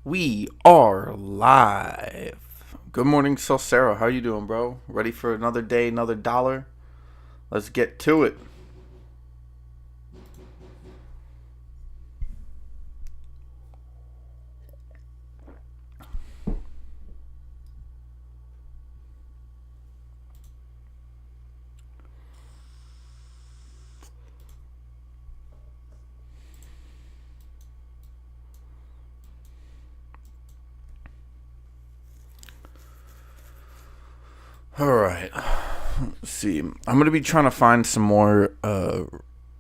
We are live. Good morning, Salsero. How you doing, bro? Ready for another day, another dollar? Let's get to it. All right. Let's see. I'm going to be trying to find some more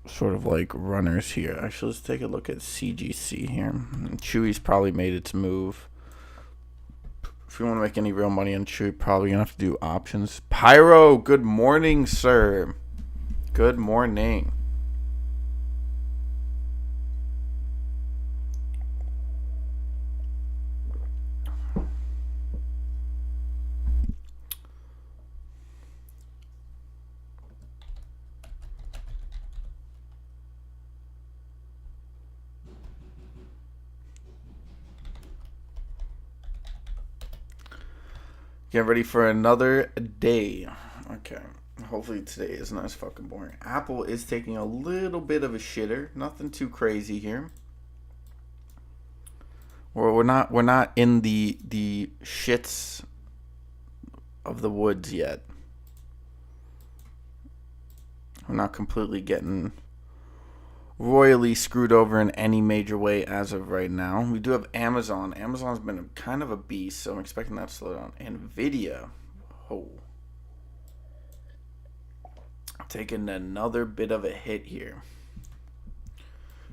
sort of like runners here. Actually, let's take a look at CGC here. CHWY's probably made its move. If you want to make any real money on CHWY, probably going to have to do options. Pyro, good morning, sir. Good morning. Get ready for another day. Okay. Hopefully today isn't as fucking boring. Apple is taking a little bit of a shitter. Nothing too crazy here. We're not in the shits of the woods yet. We're not completely getting royally screwed over in any major way as of right now. We do have Amazon. Amazon's been kind of a beast, so I'm expecting that to slow down. Nvidia, oh, taking another bit of a hit here.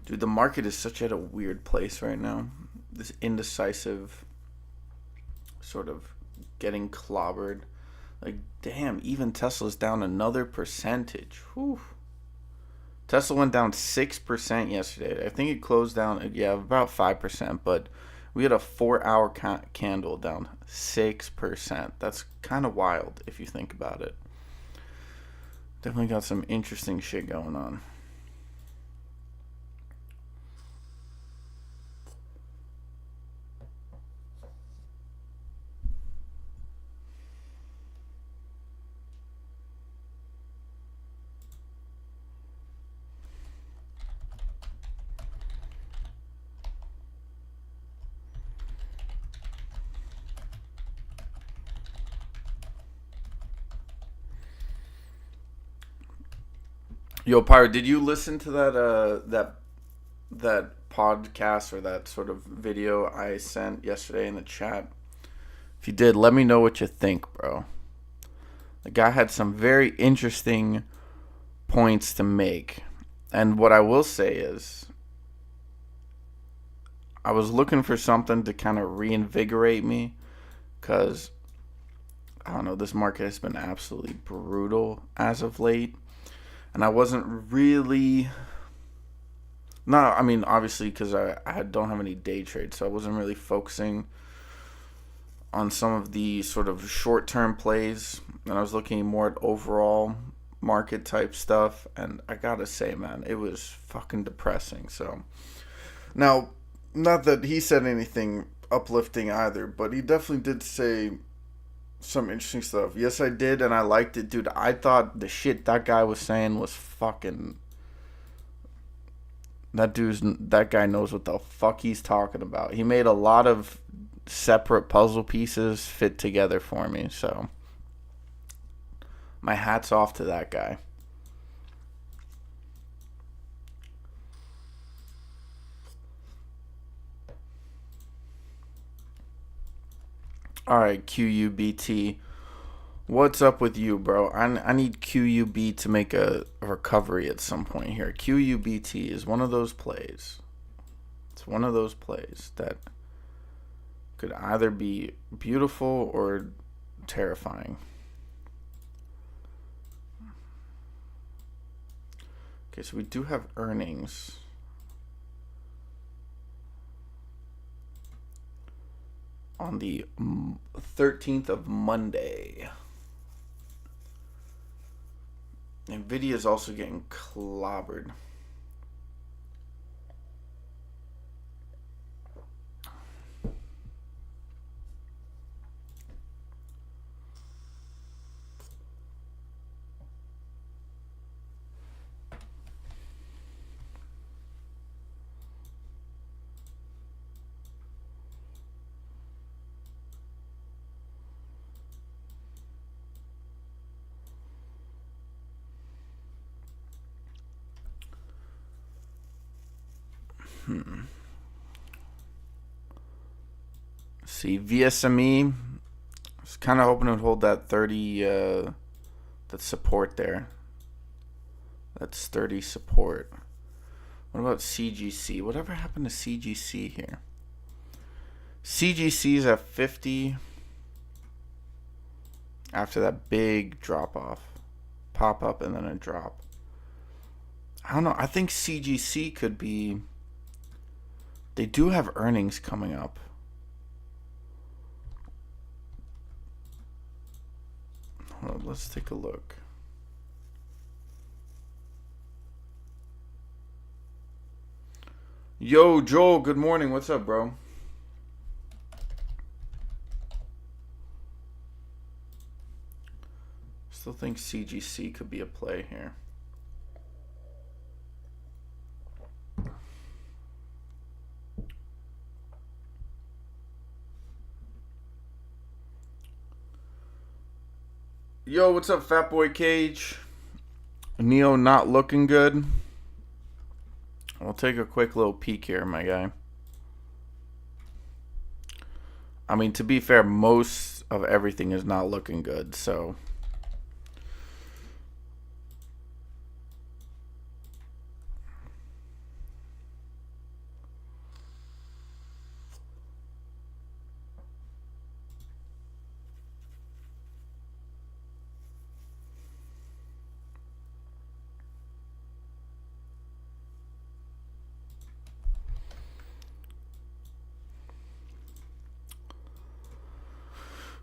Dude, the market is such at a weird place right now. This indecisive sort of getting clobbered. Like, damn, even Tesla's down another percentage. Whew. Tesla went down 6% yesterday. I think it closed down, yeah, about 5%, but we had a 4-hour candle down 6%. That's kind of wild if you think about it. Definitely got some interesting shit going on. Yo, Pyro, did you listen to that podcast or that sort of video I sent yesterday in the chat? If you did, let me know what you think, bro. The guy had some very interesting points to make. And what I will say is, I was looking for something to kind of reinvigorate me because, I don't know, this market has been absolutely brutal as of late. And I wasn't really, no, I mean, obviously, because I don't have any day trades, so I wasn't really focusing on some of the sort of short-term plays, and I was looking more at overall market type stuff, and I gotta say, man, it was fucking depressing. So, now, not that he said anything uplifting either, but he definitely did say some interesting stuff. Yes, I did, and I liked it, dude. I thought the shit that guy was saying was fucking. That guy knows what the fuck he's talking about. He made a lot of separate puzzle pieces fit together for me, so my hat's off to that guy. All right, QUBT. What's up with you, bro? I need QUB to make a recovery at some point here. QUBT is one of those plays. It's one of those plays that could either be beautiful or terrifying. Okay, so we do have earnings. On the 13th of Monday. Nvidia is also getting clobbered. See, VSME, I was kind of hoping it would hold that 30, that support there. That's 30 support. What about CGC? Whatever happened to CGC here? CGC is at 50 after that big drop off. Pop up and then a drop. I don't know. I think CGC could be... They do have earnings coming up. Hold on, let's take a look. Yo, Joel, good morning. What's up, bro? Still think CGC could be a play here. Yo, what's up, Fat Boy Cage? Neo not looking good. We'll take a quick little peek here, my guy. I mean, to be fair, most of everything is not looking good, so...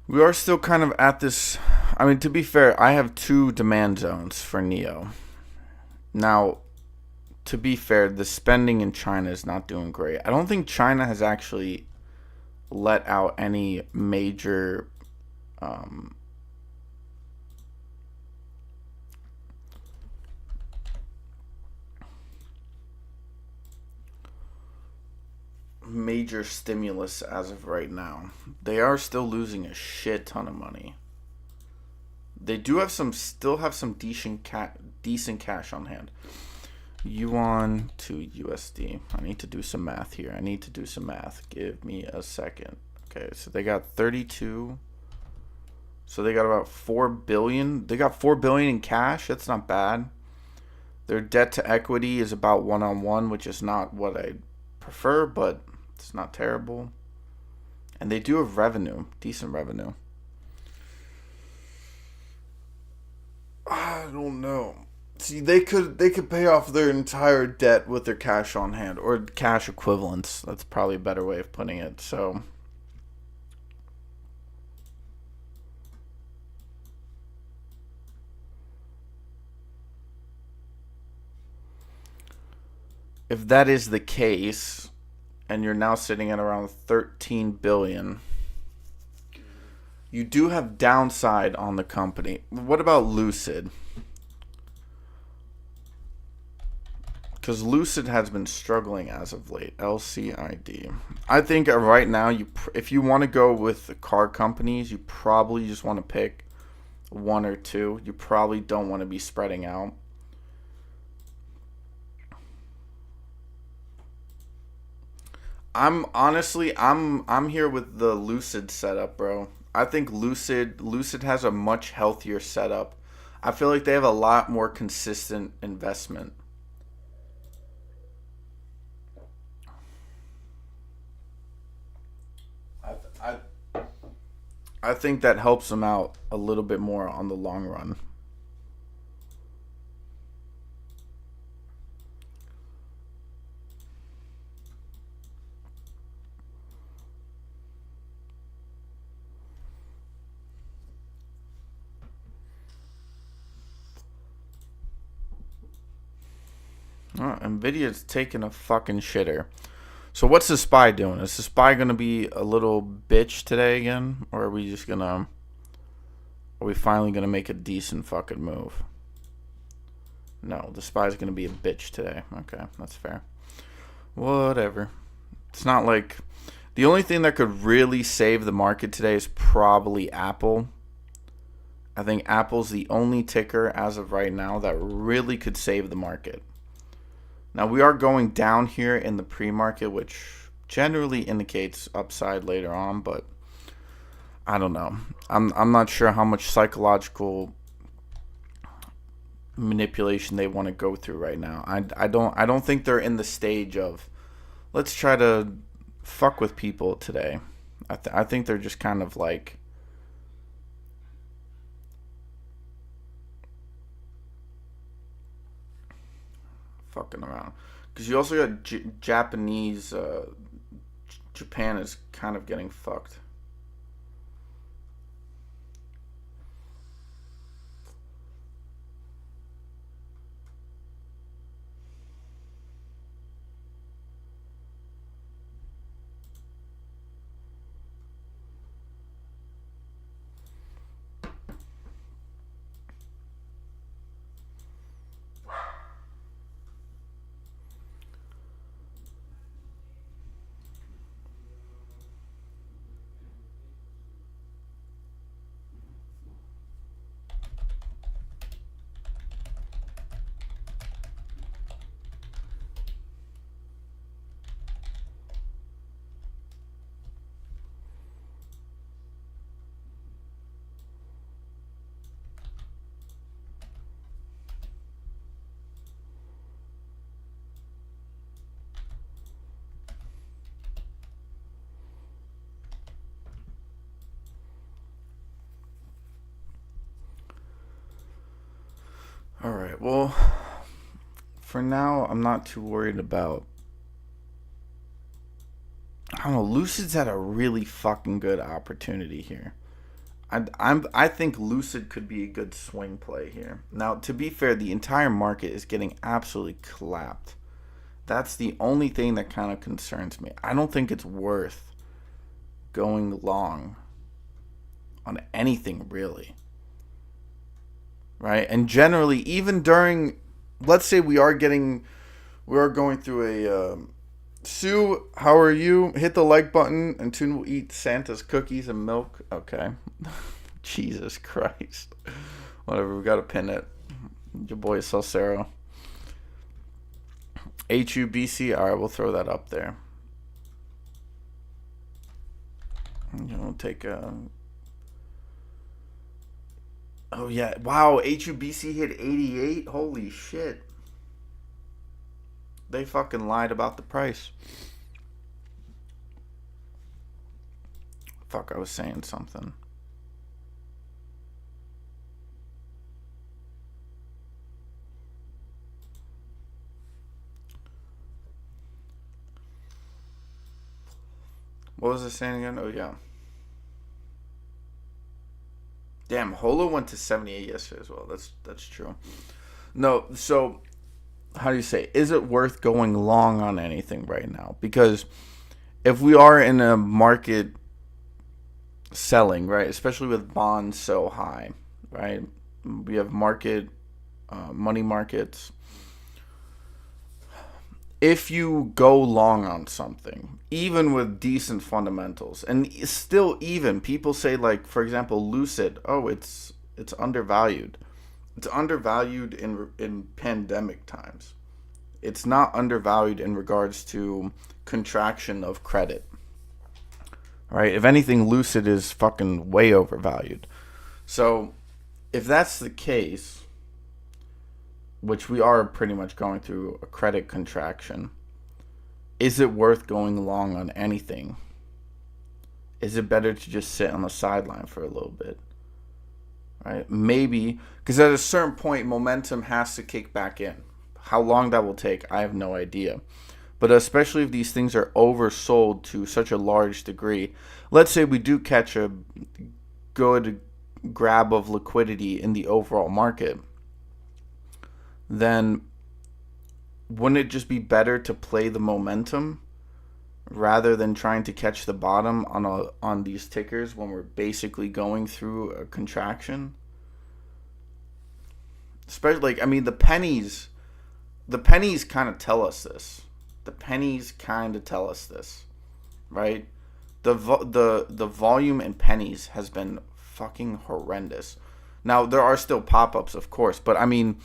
We are still kind of at this... I mean, to be fair, I have two demand zones for Neo. Now, to be fair, the spending in China is not doing great. I don't think China has actually let out any major... major stimulus as of right now. They are still losing a shit ton of money. They do have still have some decent cash on hand. Yuan to USD. I need to do some math here. Give me a second. Okay, so they got 32. So they got about 4 billion. They got 4 billion in cash. That's not bad. Their debt to equity is about 1-on-1, which is not what I prefer, but it's not terrible. And they do have revenue, decent revenue. I don't know. See, they could pay off their entire debt with their cash on hand, or cash equivalents. That's probably a better way of putting it. So if that is the case, and you're now sitting at around 13 billion, you do have downside on the company. What about Lucid? Because Lucid has been struggling as of late. LCID. I think right now, if you want to go with the car companies, you probably just want to pick one or two. You probably don't want to be spreading out. I'm here with the Lucid setup, bro. I think Lucid has a much healthier setup. I feel like they have a lot more consistent investment. I think that helps them out a little bit more on the long run. Nvidia's taking a fucking shitter. So what's the SPY doing? Is the SPY gonna be a little bitch today again, or are we finally gonna make a decent fucking move? No, the SPY's gonna be a bitch today. Okay, that's fair. Whatever. It's not like the only thing that could really save the market today is probably Apple. I think Apple's the only ticker as of right now that really could save the market. Now we are going down here in the pre-market, which generally indicates upside later on, but I don't know. I'm not sure how much psychological manipulation they want to go through right now. I don't think they're in the stage of let's try to fuck with people today. I think they're just kind of like fucking around. Because you also got Japanese. Japan is kind of getting fucked. All right. Well, for now, I'm not too worried about. I don't know. Lucid's had a really fucking good opportunity here. I think Lucid could be a good swing play here. Now, to be fair, the entire market is getting absolutely clapped. That's the only thing that kind of concerns me. I don't think it's worth going long on anything really. Right? And generally, even during, let's say we are going through a, Sue, how are you? Hit the like button and Tune will eat Santa's cookies and milk. Okay. Jesus Christ. Whatever, we gotta pin it. Your boy Salcero. HUBC, alright, we'll throw that up there. We'll take a. Oh yeah, wow, HUBC hit 88. Holy shit. They fucking lied about the price. Fuck, I was saying something. What was I saying again? Oh yeah. Damn, Holo went to 78 yesterday as well. That's true. No, so how do you say? Is it worth going long on anything right now? Because if we are in a market selling, right, especially with bonds so high, right, we have money markets. If you go long on something, even with decent fundamentals, and still even people say, like, for example, Lucid, oh, it's undervalued. It's undervalued in pandemic times. It's not undervalued in regards to contraction of credit. Right? If anything, Lucid is fucking way overvalued. So, if that's the case, which we are pretty much going through a credit contraction, is it worth going long on anything? Is it better to just sit on the sideline for a little bit? Right? Maybe, because at a certain point, momentum has to kick back in. How long that will take, I have no idea. But especially if these things are oversold to such a large degree, let's say we do catch a good grab of liquidity in the overall market, then wouldn't it just be better to play the momentum rather than trying to catch the bottom on these tickers when we're basically going through a contraction? Especially, like, I mean, the pennies kind of tell us this. The pennies kind of tell us this, right? The volume in pennies has been fucking horrendous. Now there are still pop-ups, of course, but I mean,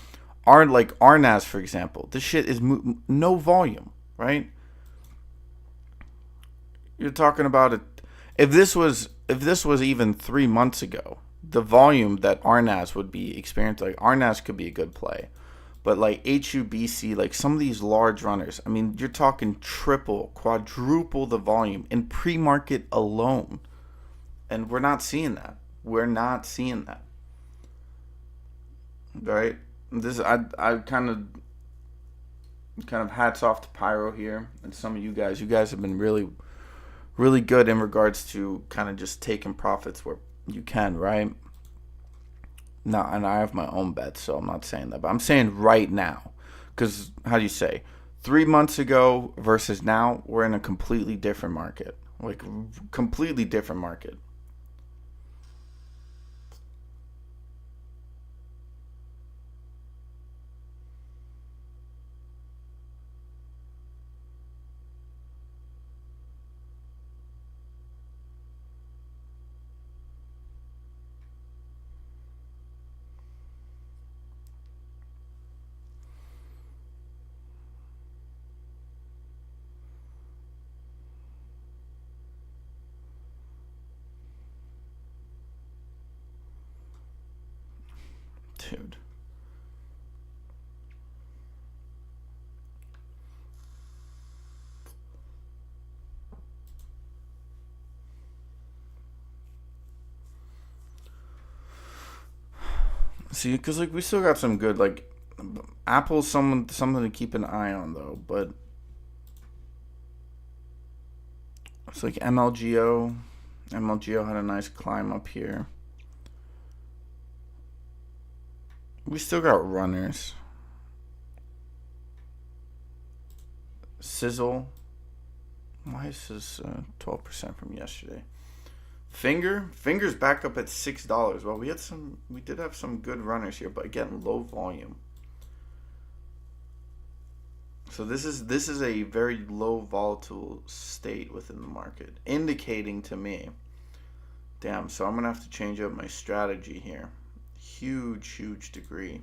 like RNAS, for example, this shit is no volume, right? You're talking about it. If this was even 3 months ago, the volume that RNAS would be experiencing, like RNAS could be a good play, but like HUBC, like some of these large runners, I mean, you're talking triple, quadruple the volume in pre-market alone, and we're not seeing that. We're not seeing that, right? This I kind of hats off to Pyro here and some of you guys. You guys have been really really good in regards to kind of just taking profits where you can, right? No, and I have my own bets, so I'm not saying that, but I'm saying right now, because how do you say, 3 months ago versus now, we're in a completely different market, like completely different market. Dude. See, because like we still got some good, like Apple's something to keep an eye on though, but it's like MLGO. MLGO had a nice climb up here. We still got runners. Sizzle. Why is this 12% from yesterday? Finger's back up at $6. Well, we did have some good runners here, but again, low volume. So this is a very low volatile state within the market, indicating to me, damn. So I'm gonna have to change up my strategy here. Huge degree.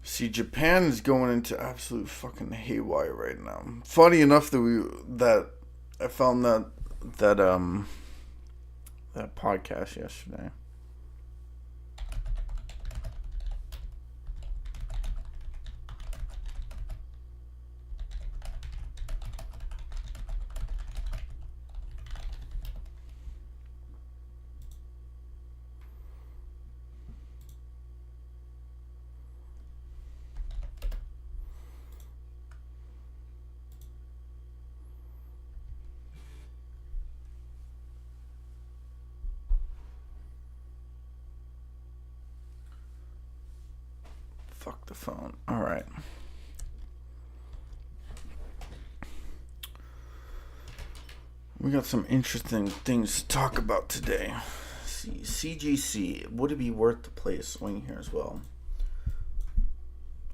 See, Japan is going into absolute fucking haywire right now. Funny enough that I found that that podcast yesterday. Fuck the phone. All right. We got some interesting things to talk about today. See, CGC, would it be worth to play a swing here as well?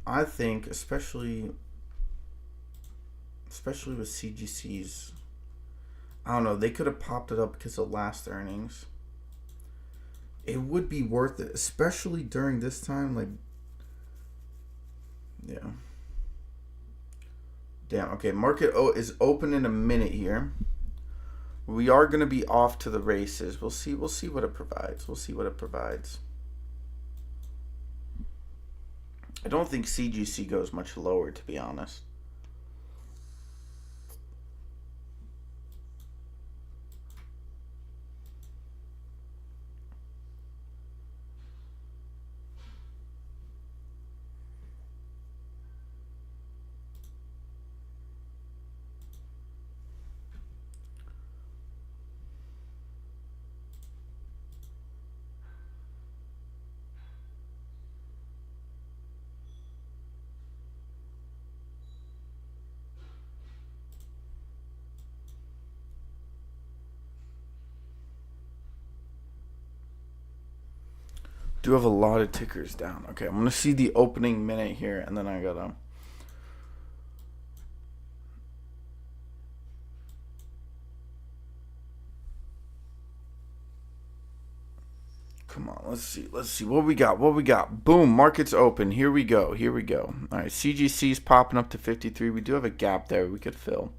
I think, especially with CGC's, I don't know, they could have popped it up because of last earnings. It would be worth it, especially during this time, like, yeah. Damn. Okay, market is open in a minute here. We are going to be off to the races. We'll see what it provides. I don't think CGC goes much lower, to be honest. Do have a lot of tickers down. Okay, I'm gonna see the opening minute here, and then I gotta. Come on, let's see. Let's see what we got. What we got. Boom, market's open. Here we go. Here we go. All right, CGC's popping up to 53. We do have a gap there we could fill.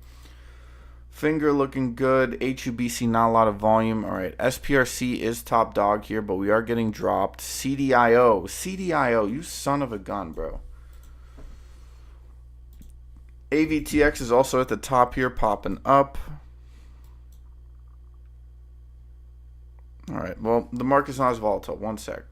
Finger looking good. HUBC, not a lot of volume. All right, SPRC is top dog here, but we are getting dropped. CDIO. CDIO, you son of a gun, bro. AVTX is also at the top here, popping up. All right, well, the market's not as volatile. One sec.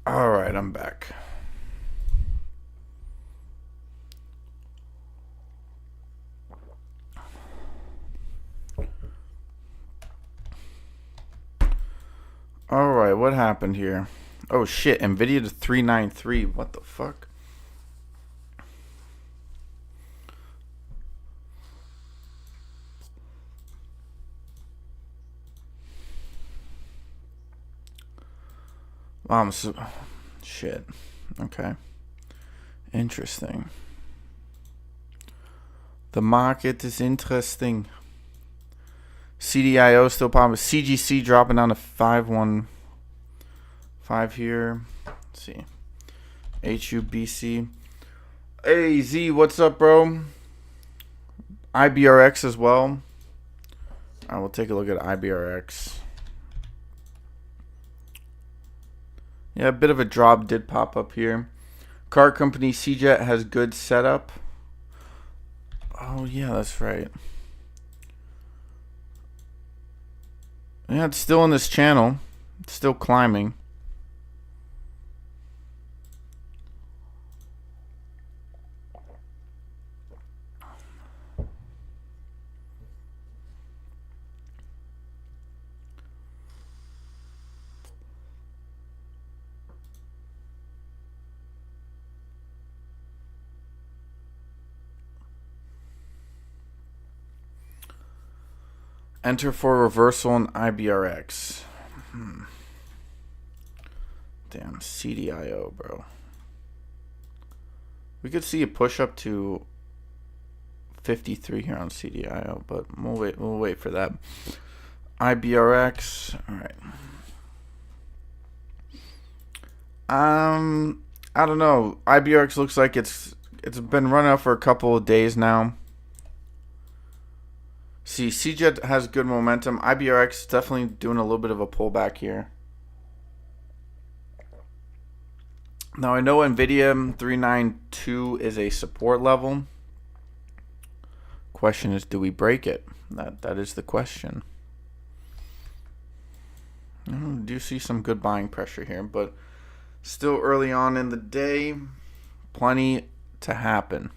All right, I'm back. All right, what happened here? Oh shit, Nvidia to 393. What the fuck? Wow, shit. Okay. Interesting. The market is interesting. CDIO still popping. CGC dropping down to 515 here. Let's see. HUBC. Hey, Z, what's up, bro? IBRX as well. I will take a look at IBRX. Yeah, a bit of a drop did pop up here. Car company CJet has good setup. Oh, yeah, that's right. Yeah, it's still in this channel. It's still climbing. Enter for reversal in IBRX. Damn, CDIO, bro. We could see a push up to 53 here on CDIO, but we'll wait for that. IBRX, all right. I don't know. IBRX looks like it's been running up for a couple of days now. See, CJet has good momentum. IBRX is definitely doing a little bit of a pullback here. Now, I know NVIDIA 392 is a support level. Question is, do we break it? That is the question. I do see some good buying pressure here, but still early on in the day. Plenty to happen.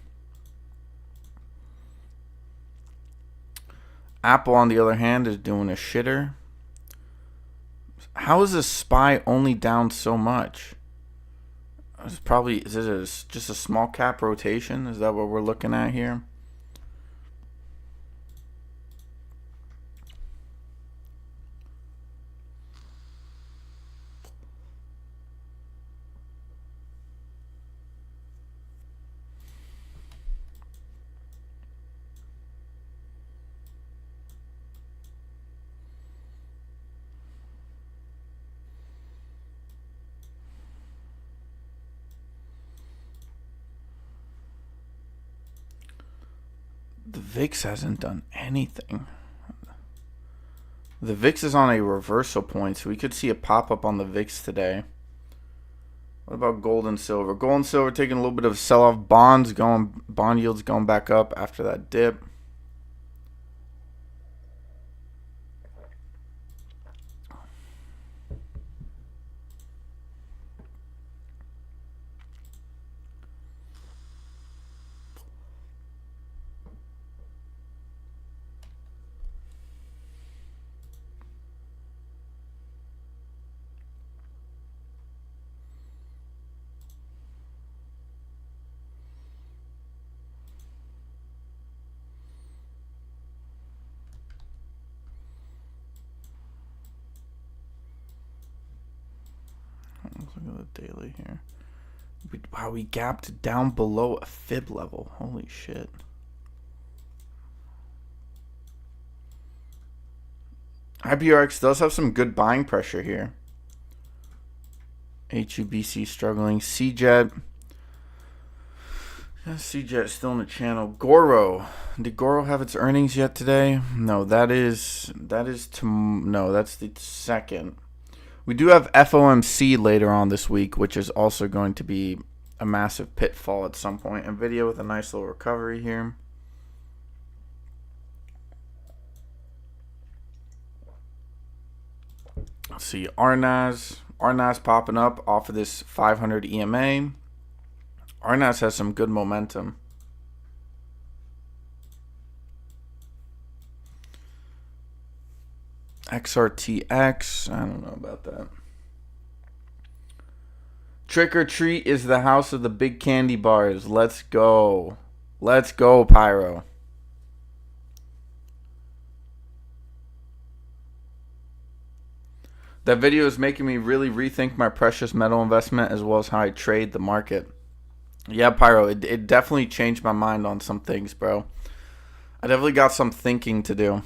Apple, on the other hand, is doing a shitter. How is this SPY only down so much? Is it just a small cap rotation? Is that what we're looking at here? The VIX hasn't done anything. The VIX is on a reversal point, so we could see a pop-up on the VIX today. What about gold and silver? Gold and silver taking a little bit of sell-off. Bond yields going back up after that dip. Let's look at the daily here. Wow, we gapped down below a fib level. Holy shit. IBRX does have some good buying pressure here. HUBC struggling. CJet. Yeah, CJet still in the channel. Goro. Did Goro have its earnings yet today? No, that's the second. We do have FOMC later on this week, which is also going to be a massive pitfall at some point. NVIDIA with a nice little recovery here. Let's see, RNAS RNAS popping up off of this 500 EMA. RNAS has some good momentum. XRTX, I don't know about that. Trick or Treat is the house of the big candy bars. Let's go. Let's go, Pyro. That video is making me really rethink my precious metal investment as well as how I trade the market. Yeah, Pyro, it definitely changed my mind on some things, bro. I definitely got some thinking to do.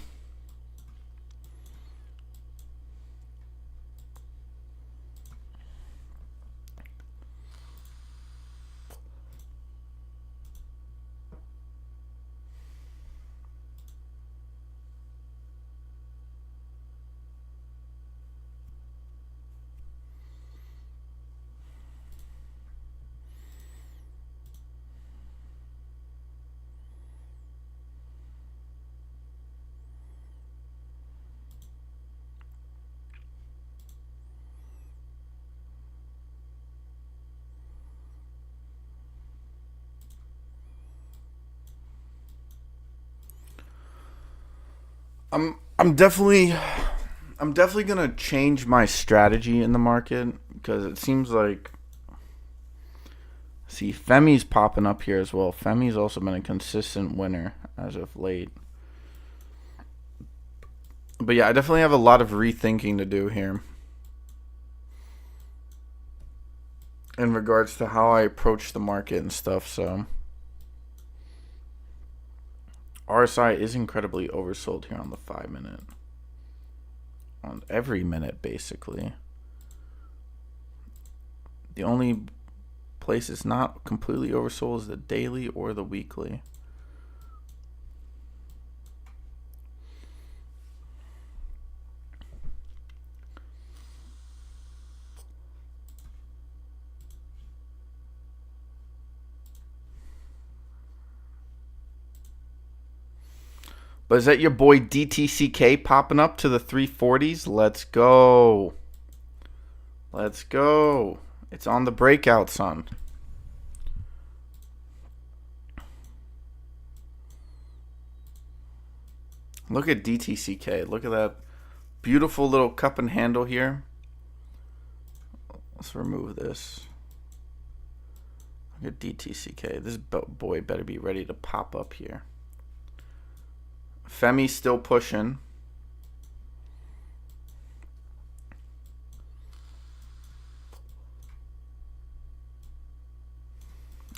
I'm definitely gonna change my strategy in the market because it seems like, see, Femi's popping up here as well. Femi's also been a consistent winner as of late. But yeah, I definitely have a lot of rethinking to do here in regards to how I approach the market and stuff. So RSI is incredibly oversold here on the 5-minute. On every minute, basically. The only place it's not completely oversold is the daily or the weekly. But is that your boy DTCK popping up to the 340s? Let's go. Let's go. It's on the breakout, son. Look at DTCK. Look at that beautiful little cup and handle here. Let's remove this. Look at DTCK. This boy better be ready to pop up here. Femi's still pushing.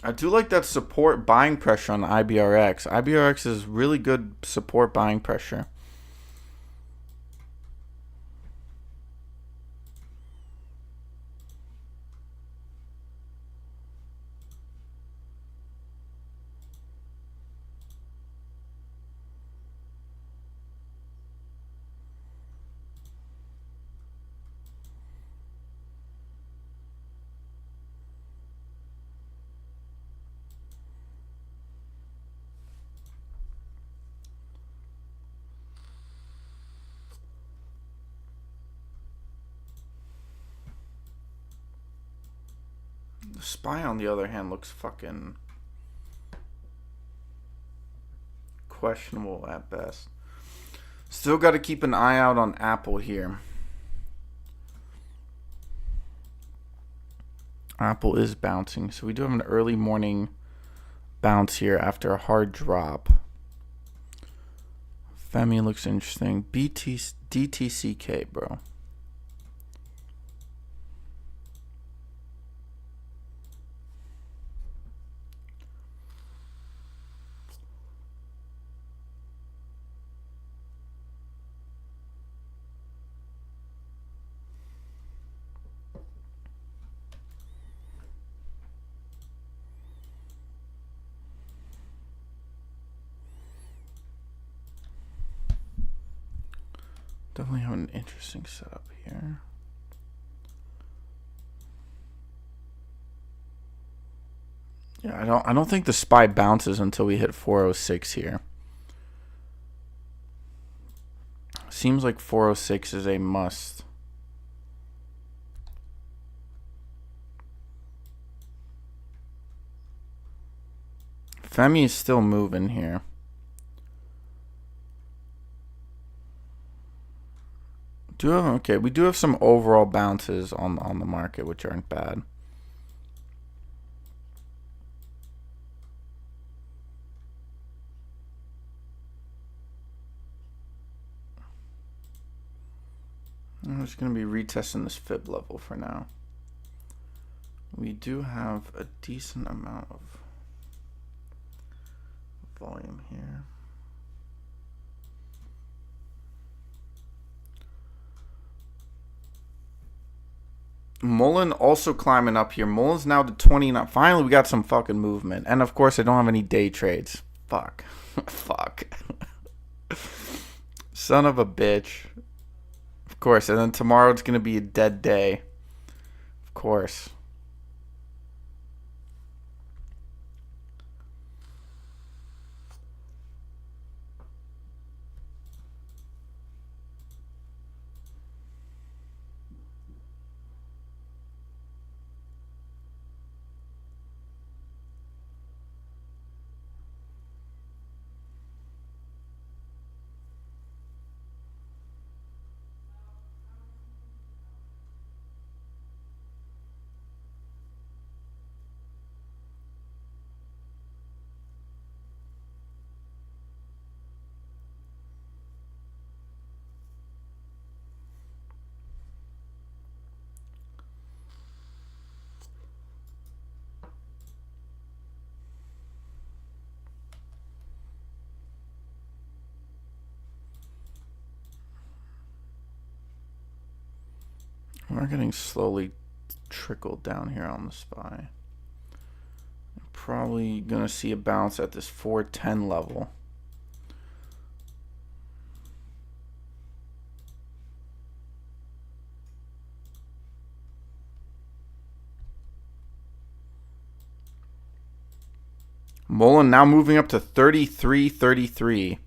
I do like that support buying pressure on IBRX. IBRX is really good support buying pressure. The SPY, on the other hand, looks fucking questionable at best. Still got to keep an eye out on Apple here. Apple is bouncing, so we do have an early morning bounce here after a hard drop. Femi looks interesting. DTCK, bro. Definitely have an interesting setup here. Yeah, I don't think the SPY bounces until we hit 406 here. Seems like 406 is a must. VSME is still moving here. We do have some overall bounces on the market, which aren't bad. I'm just going to be retesting this fib level for now. We do have a decent amount of volume here. Mullen also climbing up here. Mullen's now to 29. Finally, we got some fucking movement. And of course, I don't have any day trades. Fuck. Fuck. Son of a bitch. Of course. And then tomorrow it's going to be a dead day. Of course. We're getting slowly trickled down here on the SPY. Probably going to see a bounce at this 410 level. Mullen now moving up to 33.33.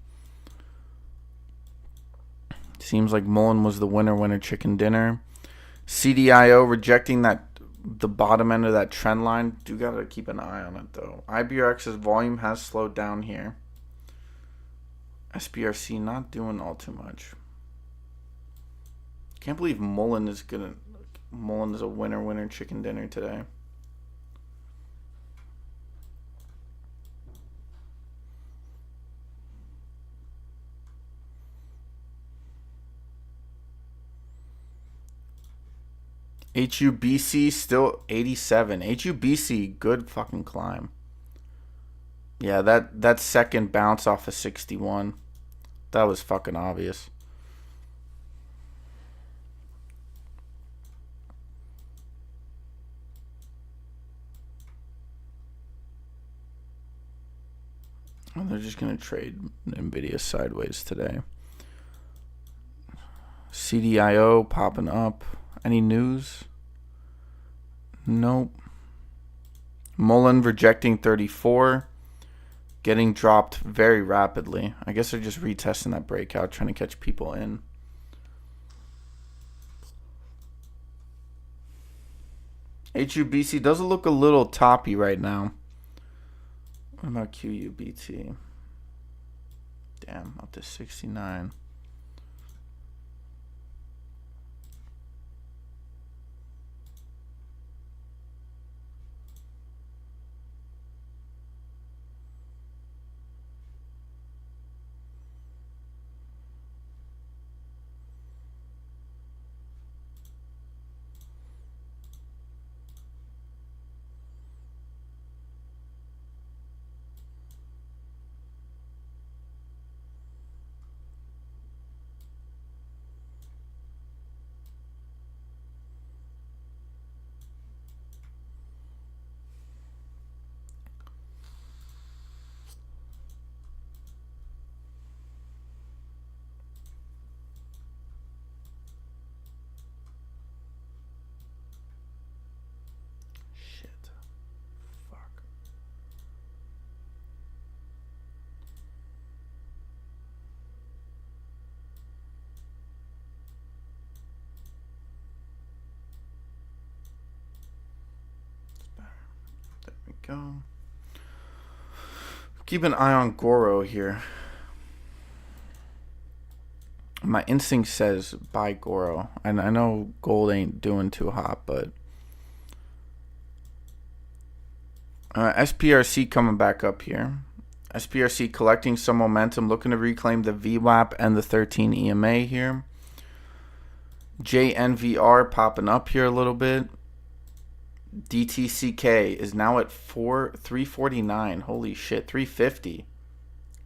Seems like Mullen was the winner chicken dinner. CDIO rejecting the bottom end of that trend line. Do gotta keep an eye on it though. IBRX's volume has slowed down here. SPRC not doing all too much. Can't believe Mullen is a winner chicken dinner today. HUBC still 87. HUBC, good fucking climb. Yeah, that second bounce off of 61. That was fucking obvious. Well, they're just going to trade NVIDIA sideways today. CDIO popping up. Any news? Nope. Mullen rejecting 34. Getting dropped very rapidly. I guess they're just retesting that breakout, trying to catch people in. HUBC does look a little toppy right now. What about QUBT? Damn, up to 69. Go. Keep an eye on Goro here. My instinct says buy Goro. And I know gold ain't doing too hot, but SPRC coming back up here. SPRC collecting some momentum, looking to reclaim the VWAP and the 13 EMA here. JNVR popping up here a little bit. DTCK is now at 349. Holy shit, 350.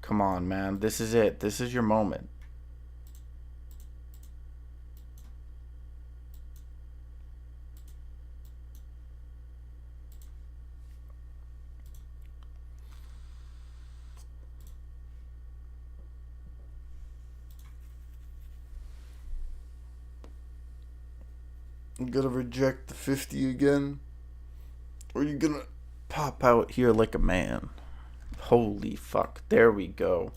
Come on, man. This is it. This is your moment. You gonna reject the 50 again? Or are you gonna pop out here like a man? Holy fuck. There we go.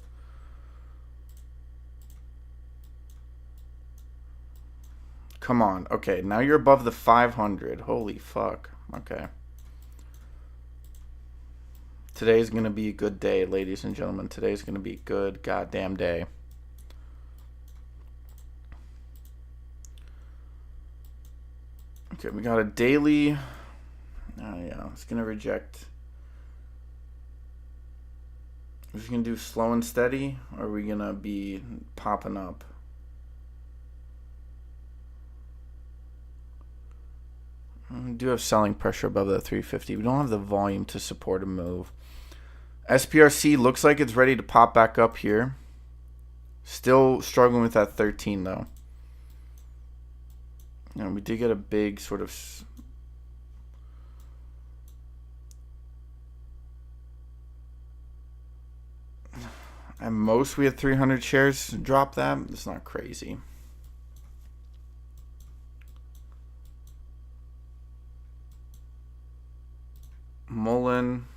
Come on. Okay, now you're above the 500. Holy fuck. Okay. Today's gonna be a good day, ladies and gentlemen. Today's gonna be a good goddamn day. Okay, we got a daily. Oh yeah, it's gonna reject. Are we gonna do slow and steady, or are we gonna be popping up? We do have selling pressure above that 350. We don't have the volume to support a move. SPRC looks like it's ready to pop back up here. Still struggling with that 13 though. And we did get a big sort of at most we had 300 shares drop that. It's not crazy. Mullen.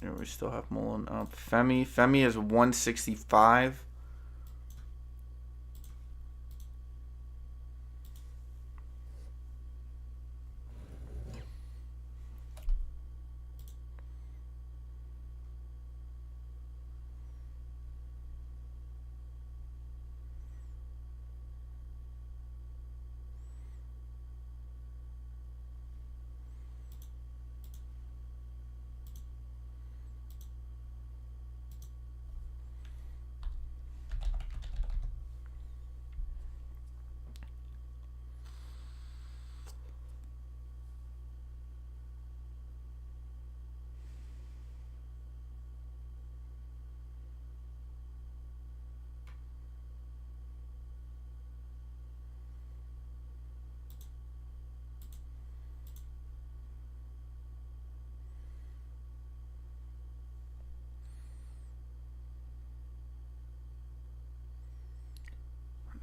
Yeah, we still have Mullen up. Femi is 165.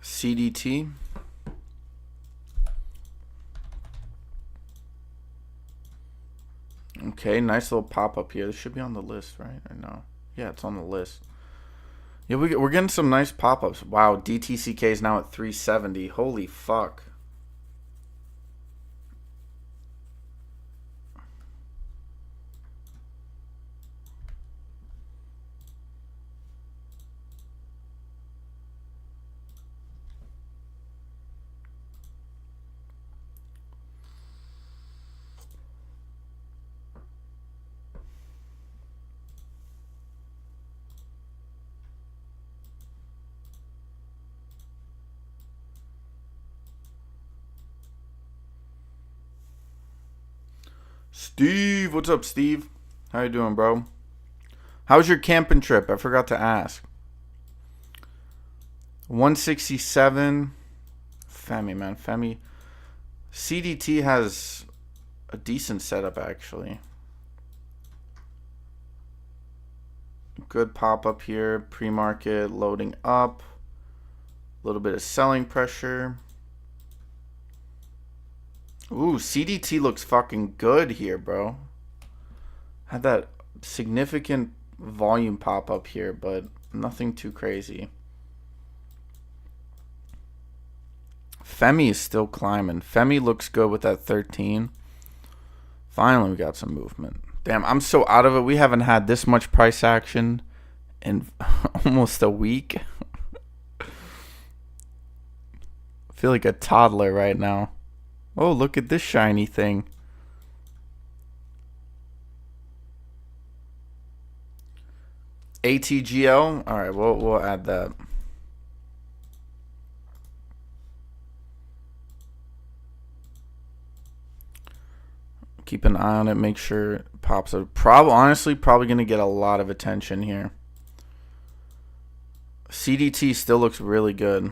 CDT. Okay, nice little pop-up here. This should be on the list, right? Or no? Yeah, it's on the list. Yeah, we're getting some nice pop-ups. Wow, DTCK is now at 370. Holy fuck. Steve, what's up, Steve? How you doing, bro? How's your camping trip? I forgot to ask. 167. Femi, man. Femi. CDT has a decent setup, actually. Good pop-up here. Pre-market loading up. A little bit of selling pressure. Ooh, CDT looks fucking good here, bro. Had that significant volume pop up here, but nothing too crazy. Femi is still climbing. Femi looks good with that 13. Finally, we got some movement. Damn, I'm so out of it. We haven't had this much price action in almost a week. I feel like a toddler right now. Oh, look at this shiny thing. ATGL. All right, we'll add that. Keep an eye on it. Make sure it pops up. Honestly, probably going to get a lot of attention here. CDT still looks really good.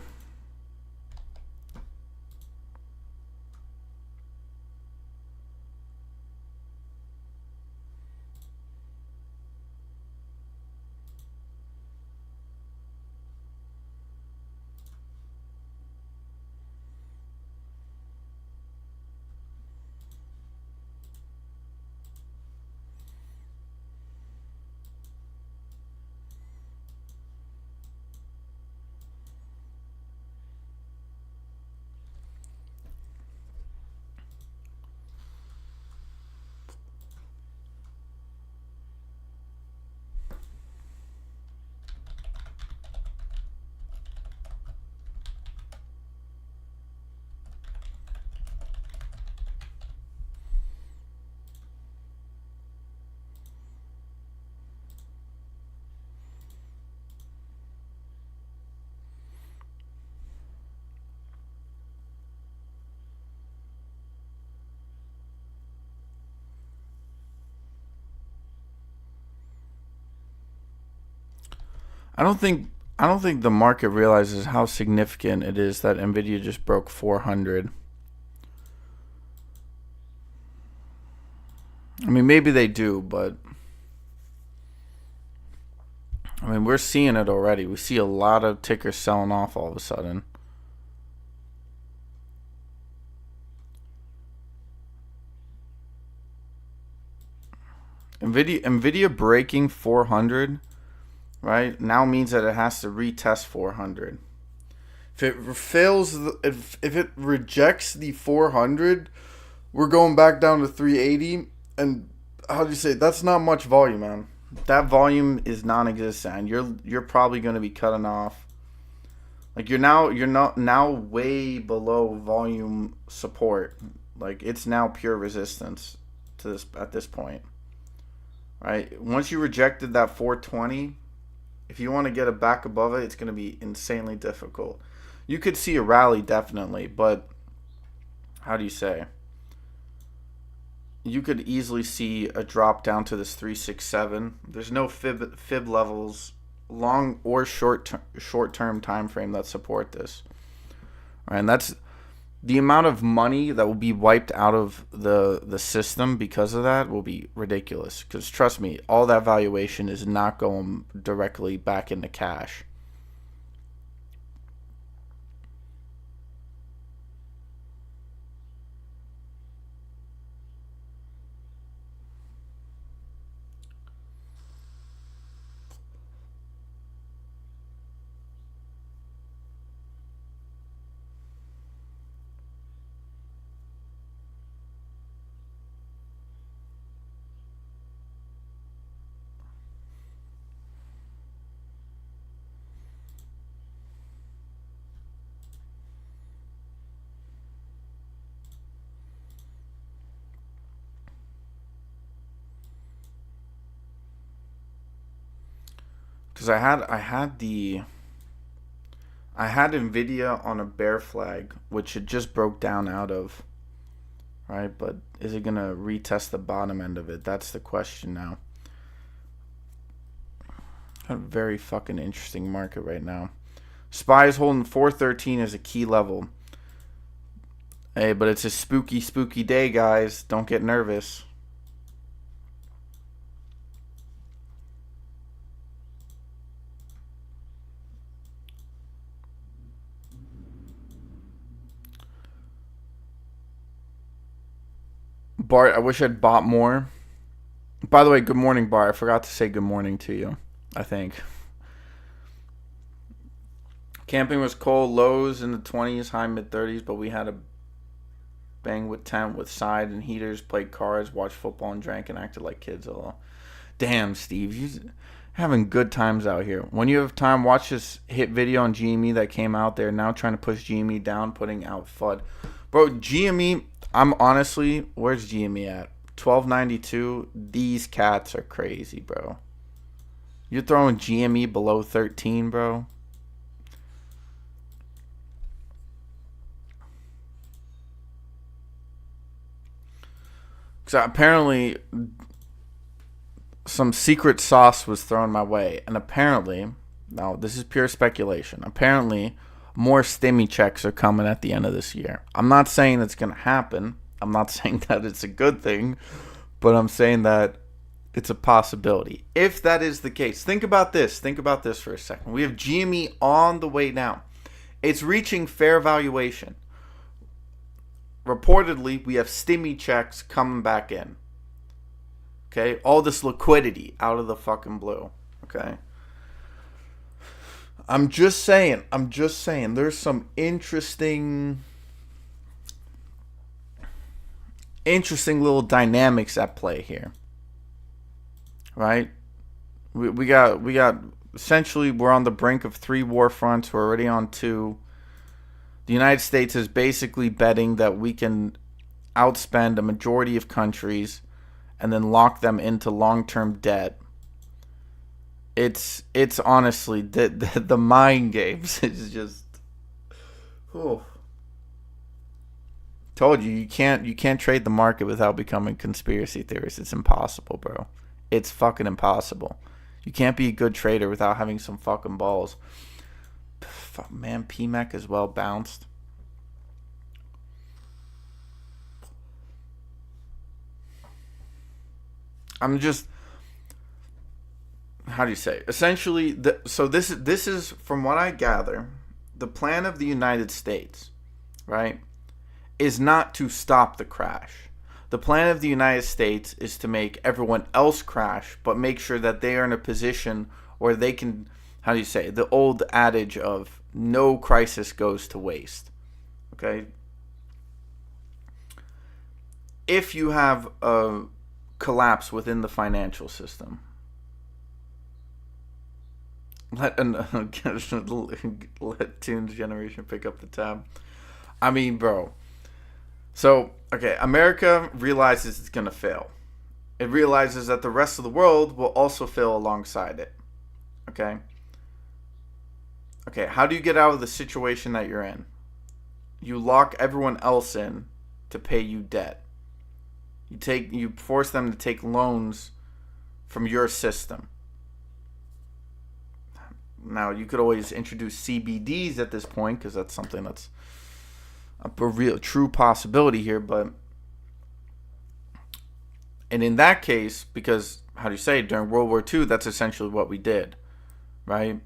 I don't think the market realizes how significant it is that Nvidia just broke 400. I mean, maybe they do, but I mean, we're seeing it already. We see a lot of tickers selling off all of a sudden. Nvidia breaking 400, right, now means that it has to retest 400. If it fails, if it rejects the 400, we're going back down to 380. And how do you say, that's not much volume, man. That volume is non-existent. You're probably going to be cutting off. Like you're now way below volume support. Like it's now pure resistance to this at this point. Right? Once you rejected that 420, if you want to get it back above it, it's going to be insanely difficult. You could see a rally definitely, but how do you say? You could easily see a drop down to this 367. There's no fib levels, long or short term time frame that support this. Right, and that's the amount of money that will be wiped out of the system because of that will be ridiculous. Because trust me, all that valuation is not going directly back into cash. Because I had Nvidia on a bear flag, which it just broke down out of, right? But is it gonna retest the bottom end of it? That's the question now. A very fucking interesting market right now. SPY is holding 413 as a key level. Hey, but it's a spooky, spooky day, guys. Don't get nervous. Bart, I wish I'd bought more. By the way, good morning, Bart. I forgot to say good morning to you, I think. Camping was cold, lows in the 20s, high mid 30s, but we had a banged with tent with side and heaters, played cards, watched football, and drank and acted like kids. Oh, damn, Steve, you're having good times out here. When you have time, watch this hit video on GME that came out. They're now trying to push GME down, putting out FUD. Bro, GME, I'm honestly, where's GME at? 1292. These cats are crazy, bro. You're throwing GME below 13, bro. So apparently some secret sauce was thrown my way. And apparently, now this is pure speculation, apparently more stimmy checks are coming at the end of this year. I'm not saying that's going to happen. I'm not saying that it's a good thing. But I'm saying that it's a possibility. If that is the case, think about this. Think about this for a second. We have GME on the way down. It's reaching fair valuation. Reportedly, we have stimmy checks coming back in. Okay? All this liquidity out of the fucking blue. Okay? I'm just saying. There's some interesting little dynamics at play here. Right? We got essentially, we're on the brink of 3 war fronts. We're already on 2. The United States is basically betting that we can outspend a majority of countries and then lock them into long-term debt. It's honestly the mind games is just, oh. Told you can't trade the market without becoming conspiracy theorists. It's impossible, bro. It's fucking impossible. You can't be a good trader without having some fucking balls. Man, PMEC as well bounced. I'm just, how do you say? Essentially, so this is from what I gather, the plan of the United States, right, is not to stop the crash. The plan of the United States is to make everyone else crash, but make sure that they are in a position where they can, how do you say, the old adage of no crisis goes to waste. Okay? If you have a collapse within the financial system, let Tunes Generation pick up the tab. I mean, bro. So, okay, America realizes it's going to fail. It realizes that the rest of the world will also fail alongside it. Okay? Okay, how do you get out of the situation that you're in? You lock everyone else in to pay you debt. You force them to take loans from your system. Now, you could always introduce CBDs at this point, because that's something that's a real true possibility here, and in that case, because how do you say, during World War II, that's essentially what we did, right?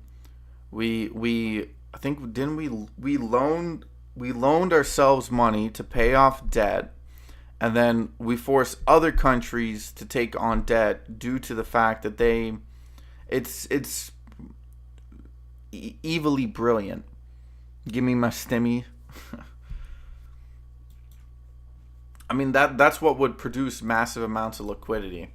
We I think, didn't we loaned ourselves money to pay off debt, and then we forced other countries to take on debt due to the fact that it's evilly brilliant. Give me my stimmy. I mean, that's what would produce massive amounts of liquidity.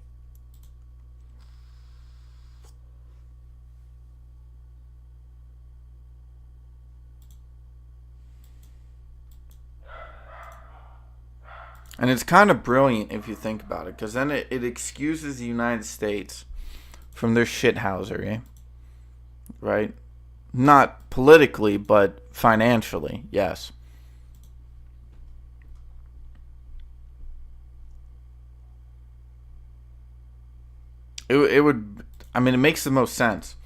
And it's kind of brilliant if you think about it, because then it excuses the United States from their shithousery, right? Not politically, but financially, yes. It would, I mean, it makes the most sense.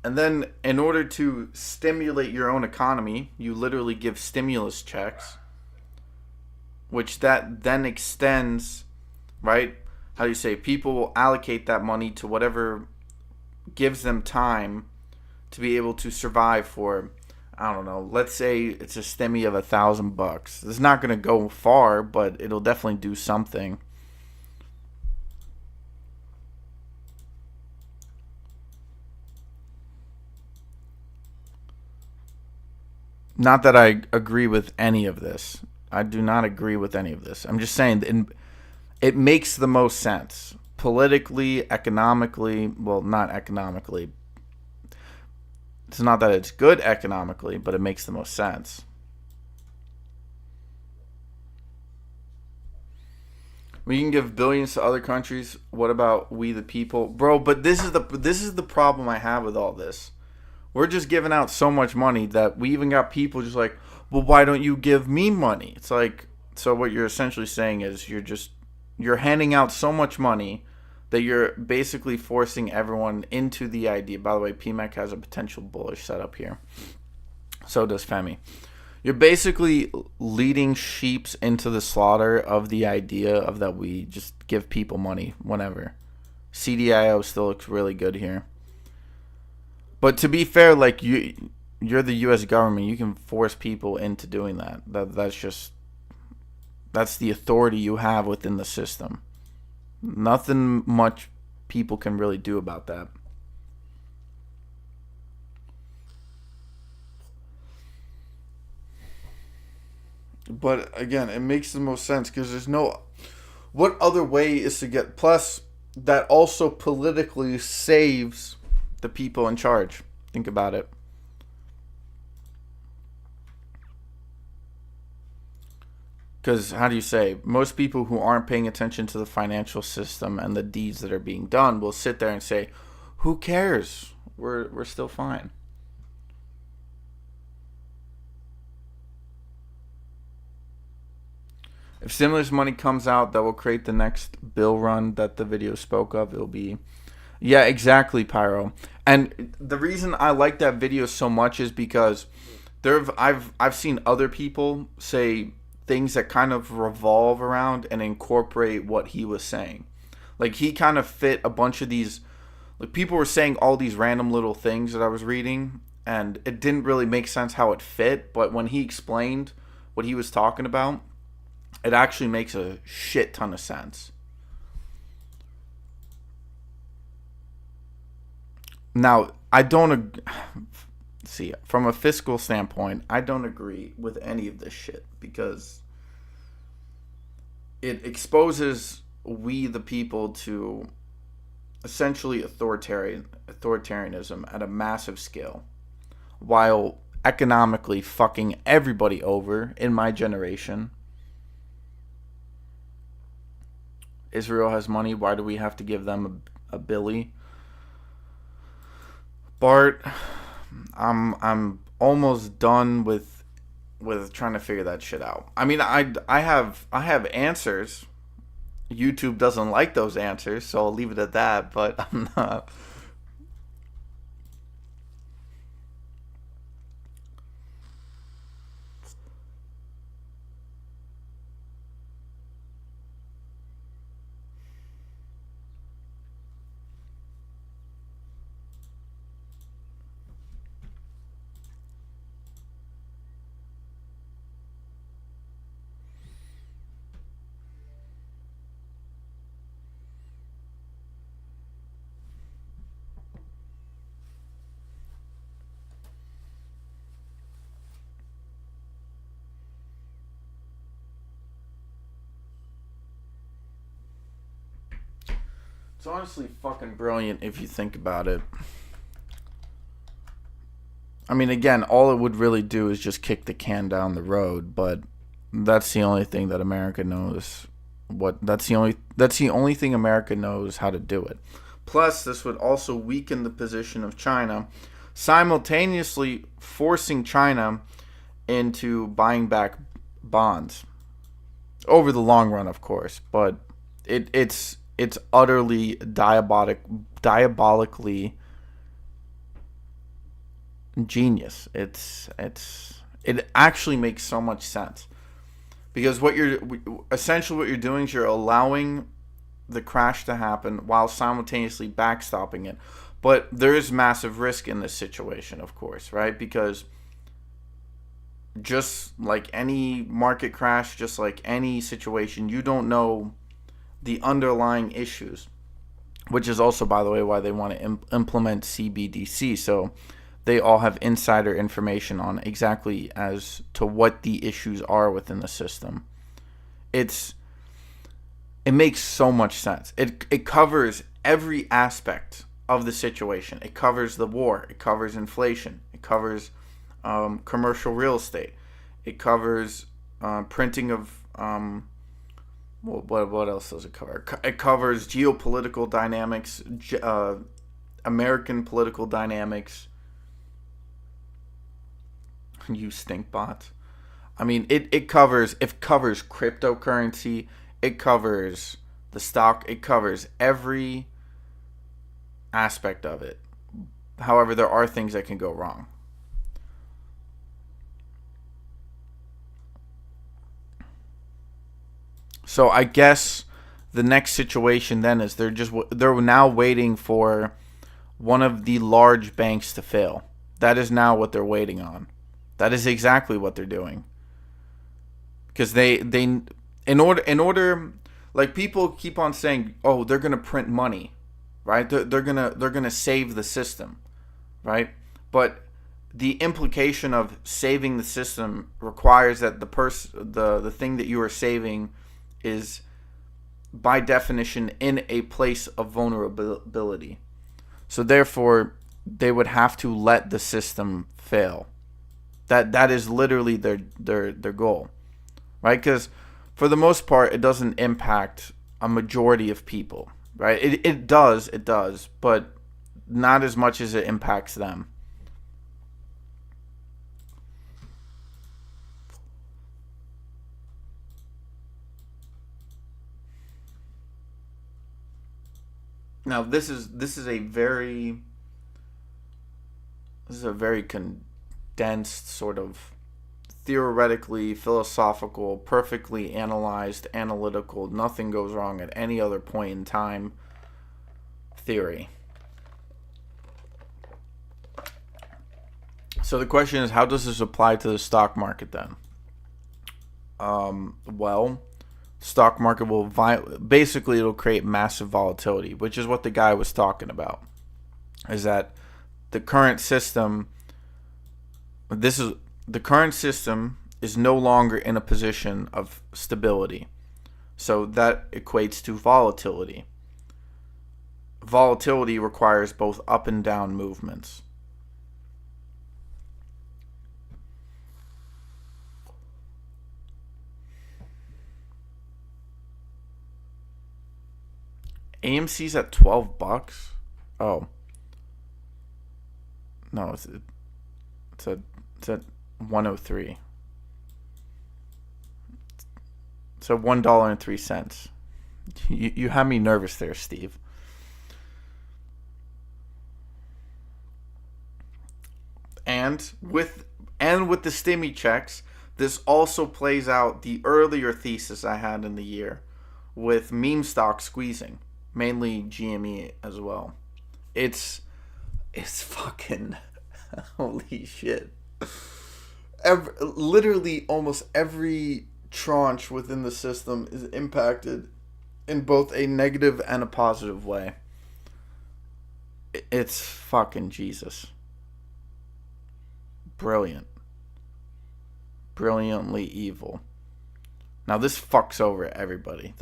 And then in order to stimulate your own economy, you literally give stimulus checks, which that then extends, right? How do you say? People will allocate that money to whatever gives them time to be able to survive for, I don't know, let's say it's a stimmy of $1,000. It's not going to go far, but it'll definitely do something. Not that I agree with any of this. I do not agree with any of this. I'm just saying it makes the most sense politically, economically. Well, not economically. It's not that it's good economically, but it makes the most sense. We can give billions to other countries. What about we the people, bro? But this is the problem I have with all this. We're just giving out so much money that we even got people just like, well, why don't you give me money? It's like, so what you're essentially saying is you're handing out so much money that you're basically forcing everyone into the idea. By the way, PMEC has a potential bullish setup here. So does Femi. You're basically leading sheeps into the slaughter of the idea of that we just give people money whenever. CDIO still looks really good here. But to be fair, like you're the U.S. government. You can force people into doing that. That's the authority you have within the system. Nothing much people can really do about that. But again, it makes the most sense because there's no. What other way is to get. Plus, that also politically saves the people in charge. Think about it. Because, how do you say, most people who aren't paying attention to the financial system and the deeds that are being done will sit there and say, who cares? We're still fine. If stimulus money comes out that will create the next bill run that the video spoke of, it'll be. Yeah, exactly, Pyro. And the reason I like that video so much is because I've seen other people say things that kind of revolve around and incorporate what he was saying. Like he kind of fit a bunch of these, like people were saying all these random little things that I was reading and it didn't really make sense how it fit, but when he explained what he was talking about, it actually makes a shit ton of sense. Now, I don't see from a fiscal standpoint, I don't agree with any of this shit because it exposes we the people to essentially authoritarianism at a massive scale while economically fucking everybody over in my generation. Israel has money, why do we have to give them a billy? Bart, I'm almost done with trying to figure that shit out. I mean, I have answers. YouTube doesn't like those answers, so I'll leave it at that. But I'm not. It's honestly fucking brilliant if you think about it. I mean, again, all it would really do is just kick the can down the road, but that's the only thing that America knows. That's the only thing America knows how to do it. Plus, this would also weaken the position of China, simultaneously forcing China into buying back bonds over the long run, of course. But it's utterly diabolically genius. It actually makes so much sense because what you're doing is you're allowing the crash to happen while simultaneously backstopping it. But there is massive risk in this situation, of course, right? Because just like any market crash, just like any situation, you don't know the underlying issues, which is also, by the way, why they want to implement CBDC. So they all have insider information on exactly as to what the issues are within the system. It makes so much sense. It covers every aspect of the situation. It covers the war. It covers inflation. It covers commercial real estate. It covers printing of what else does it cover? It covers geopolitical dynamics, American political dynamics. You stink bots. I mean, it covers cryptocurrency. It covers the stock. It covers every aspect of it. However, there are things that can go wrong. So I guess the next situation then is they're now waiting for one of the large banks to fail. That is now what they're waiting on. That is exactly what they're doing. Because they in order like people keep on saying, "Oh, they're going to print money." Right? They're going to save the system, right? But the implication of saving the system requires that the thing that you are saving is by definition in a place of vulnerability. So therefore, they would have to let the system fail. That is literally their goal, right? Because for the most part, it doesn't impact a majority of people, right? It does, but not as much as it impacts them. Now this is a very condensed sort of theoretically philosophical, perfectly analyzed, analytical, nothing goes wrong at any other point in time theory. So the question is, how does this apply to the stock market then? Well, stock market will basically it'll create massive volatility, which is what the guy was talking about. Is that the current system is no longer in a position of stability. So that equates to volatility. Volatility requires both up and down movements. AMC's at $12. Oh. No, it's at 103. So $1.03. You had me nervous there, Steve. And with the stimmy checks, this also plays out the earlier thesis I had in the year with meme stock squeezing, mainly GME as well. It's fucking holy shit. Literally almost every tranche within the system is impacted in both a negative and a positive way. It's fucking Jesus. Brilliant. Brilliantly evil. Now this fucks over everybody.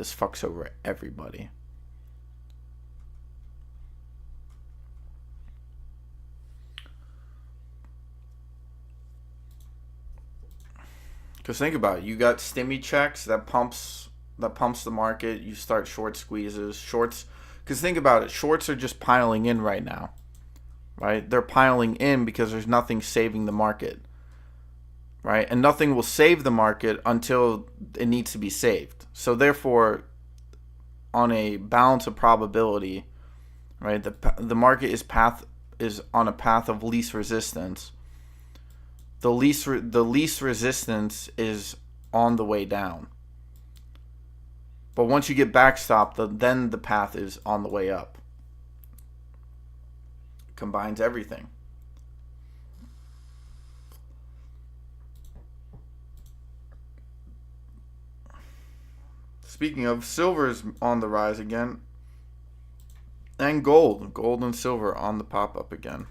Because think about it. You got stimmy checks that pumps the market. You start short squeezes. Shorts. Because think about it. Shorts are just piling in right now. Right? They're piling in because there's nothing saving the market. Right? And nothing will save the market until it needs to be saved. So therefore, on a balance of probability, right? The market is on a path of least resistance. The least resistance is on the way down. But once you get backstopped, then the path is on the way up. Combines everything. Speaking of, silver is on the rise again. And gold and silver on the pop up again.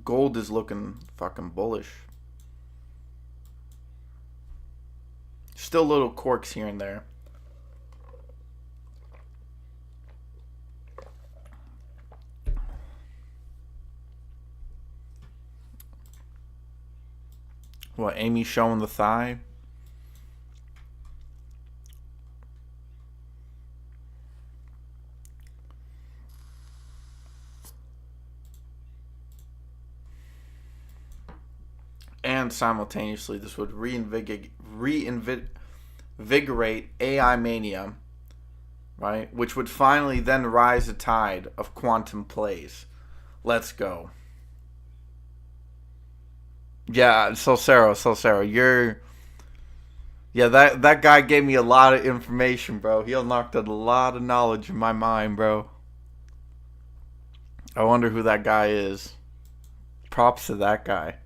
Gold is looking fucking bullish. Still little quirks here and there. What, Amy showing the thigh? And simultaneously, this would reinvigorate AI mania, right? Which would finally then rise a tide of quantum plays. Let's go. Yeah, Solcero, that guy gave me a lot of information, bro. He unlocked a lot of knowledge in my mind, bro. I wonder who that guy is. Props to that guy.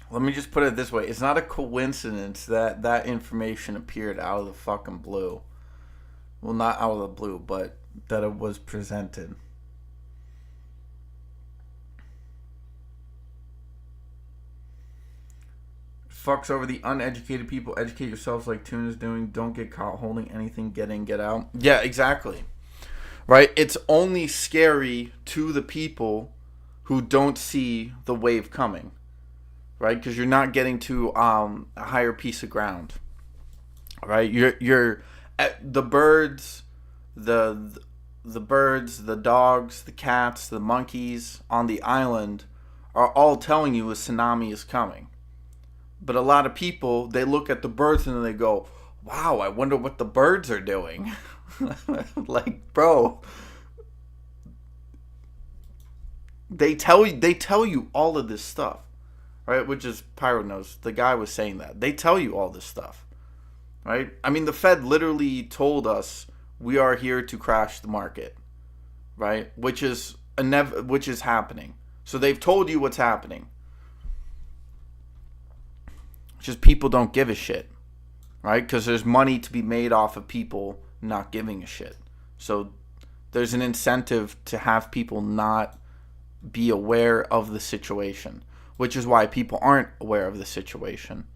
Let me just put it this way. It's not a coincidence that that information appeared out of the fucking blue. Well, not out of the blue, but that it was presented. Fucks over the uneducated people. Educate yourselves like Tune is doing. Don't get caught holding anything. Get in, get out. Yeah, exactly. Right? It's only scary to the people who don't see the wave coming. Right? Because you're not getting to a higher piece of ground. Right? You're the birds, the birds, the dogs, the cats, the monkeys on the island are all telling you a tsunami is coming. But a lot of people, they look at the birds and they go, wow, I wonder what the birds are doing. Like, bro, they tell you all of this stuff, right? Which is Pyro knows. The guy was saying that. They tell you all this stuff, right? I mean, the Fed literally told us we are here to crash the market, right? Which is happening. So they've told you what's happening. Just people don't give a shit, right? Because there's money to be made off of people not giving a shit. So there's an incentive to have people not be aware of the situation, which is why people aren't aware of the situation,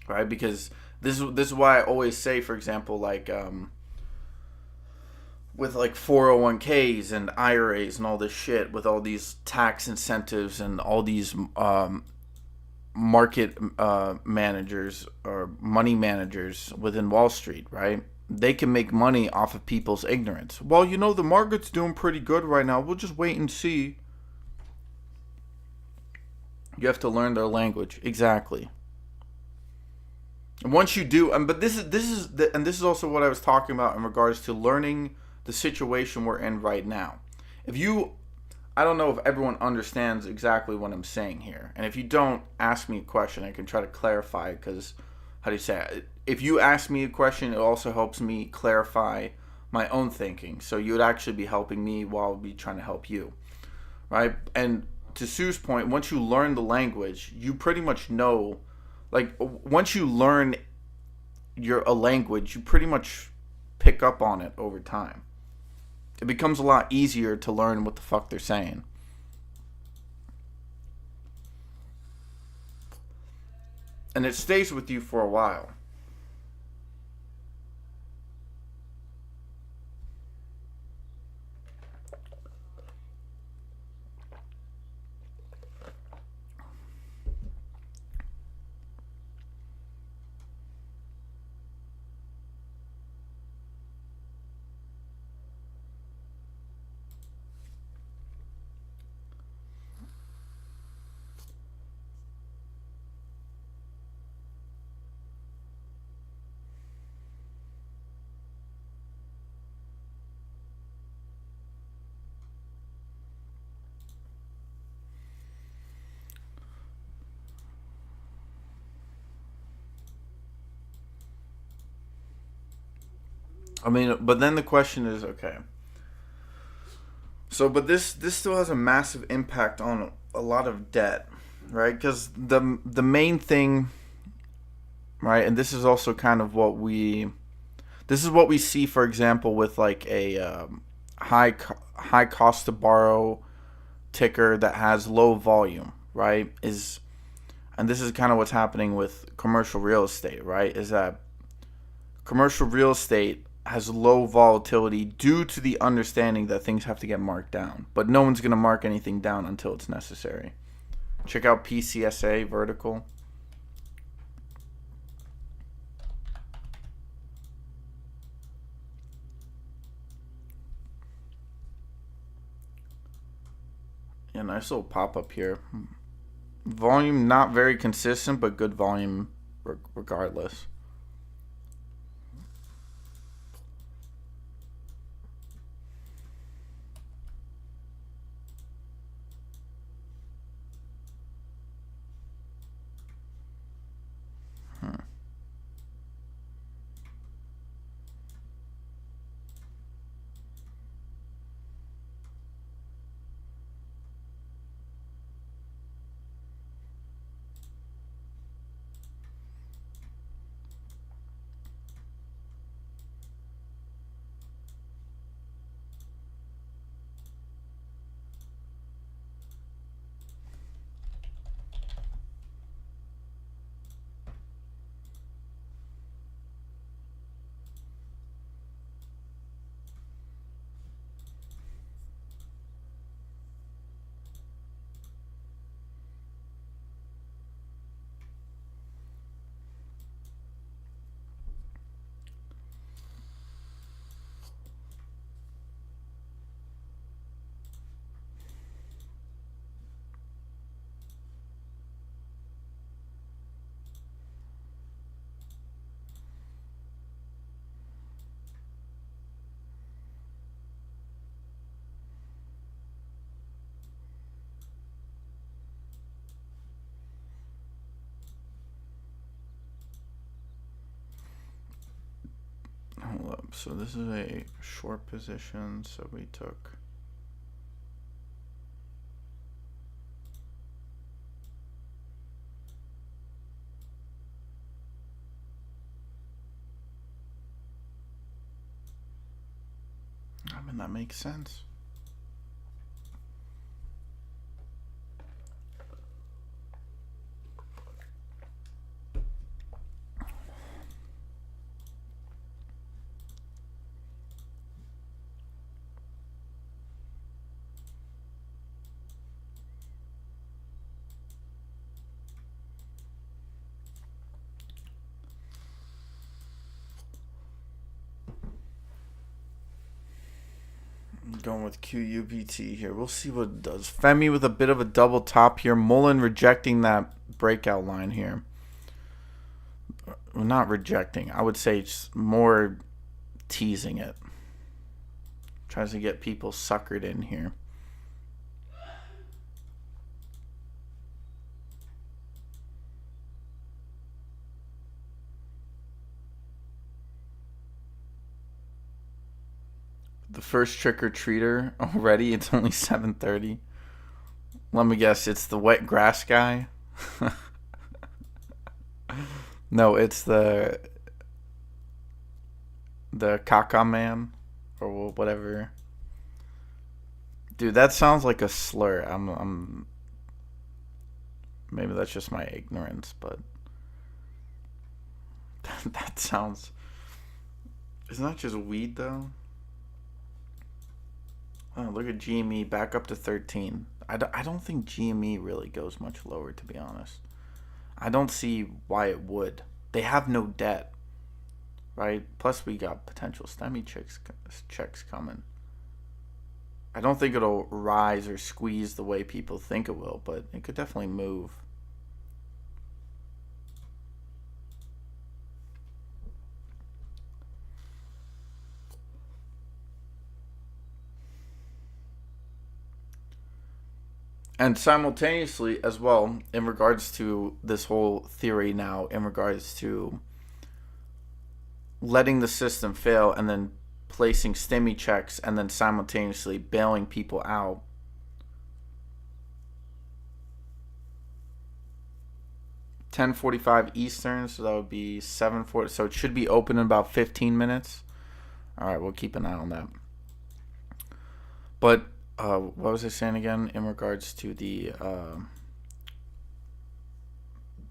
right? Because this is why I always say, for example, like with like 401ks and IRAs and all this shit, with all these tax incentives and all these market managers or money managers within Wall Street, right? They can make money off of people's ignorance. Well, you know, the market's doing pretty good right now. We'll just wait and see. You have to learn their language. Exactly. And once you do, but this is also what I was talking about in regards to learning the situation we're in right now. I don't know if everyone understands exactly what I'm saying here. And if you don't, ask me a question. I can try to clarify, because, how do you say it? If you ask me a question, it also helps me clarify my own thinking. So you would actually be helping me while I'll be trying to help you, right? And to Sue's point, once you learn the language, you pretty much know, like, once you learn a language, you pretty much pick up on it over time. It becomes a lot easier to learn what the fuck they're saying. And it stays with you for a while. I mean, but then the question is, okay. So, but this still has a massive impact on a lot of debt, right? Because the main thing, right, and this is also kind of what we see, for example, with like a high cost to borrow ticker that has low volume, right? And this is kind of what's happening with commercial real estate, right? Is that commercial real estate has low volatility due to the understanding that things have to get marked down, but no one's going to mark anything down until it's necessary. Check out PCSA vertical. Yeah, nice little pop up here. Volume not very consistent, but good volume regardless. Hmm. Hold up. So this is a short position. So we took. I mean, that makes sense. Going with QUBT here. We'll see what it does. Femi with a bit of a double top here. Mullen rejecting that breakout line here. Well, not rejecting. I would say it's more teasing it. Tries to get people suckered in here. The first trick-or-treater already. It's only 7:30. Let me guess. It's the wet grass guy. No, it's the caca man or whatever. Dude, that sounds like a slur. I'm maybe that's just my ignorance, but that sounds. Isn't that just weed though? Oh, look at GME back up to 13. I don't think GME really goes much lower, to be honest. I don't see why it would. They have no debt, right? Plus, we got potential STEMI checks coming. I don't think it'll rise or squeeze the way people think it will, but it could definitely move. And simultaneously, as well, in regards to this whole theory now, in regards to letting the system fail and then placing STEMI checks and then simultaneously bailing people out, 10:45 Eastern, so that would be 7:40. So it should be open in about 15 minutes. All right, we'll keep an eye on that. But what was I saying again in regards to the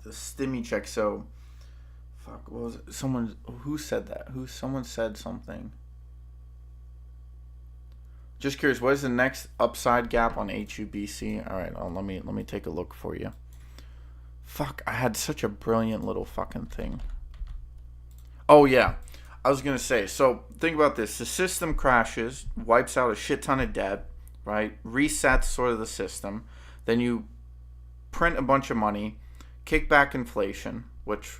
stimmy check? So, fuck, what was it? Who said that? Someone said something. Just curious, what is the next upside gap on HUBC? All right, let me take a look for you. Fuck, I had such a brilliant little fucking thing. Oh yeah, I was gonna say. So think about this: the system crashes, wipes out a shit ton of debt, right? Resets sort of the system. Then you print a bunch of money, kick back inflation, which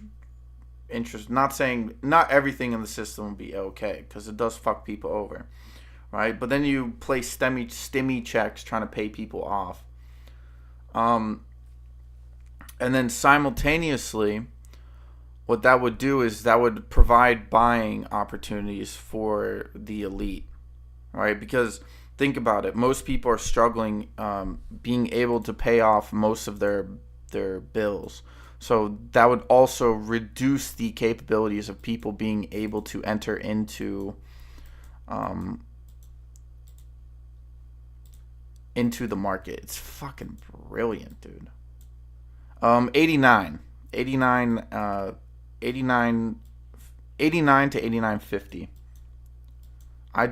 not saying not everything in the system will be okay, because it does fuck people over, right? But then you play stimmy checks trying to pay people off. And then simultaneously, what that would do is that would provide buying opportunities for the elite, right? Because think about it, most people are struggling being able to pay off most of their bills. So that would also reduce the capabilities of people being able to enter into the market. It's fucking brilliant, dude. 89 to 89.50. I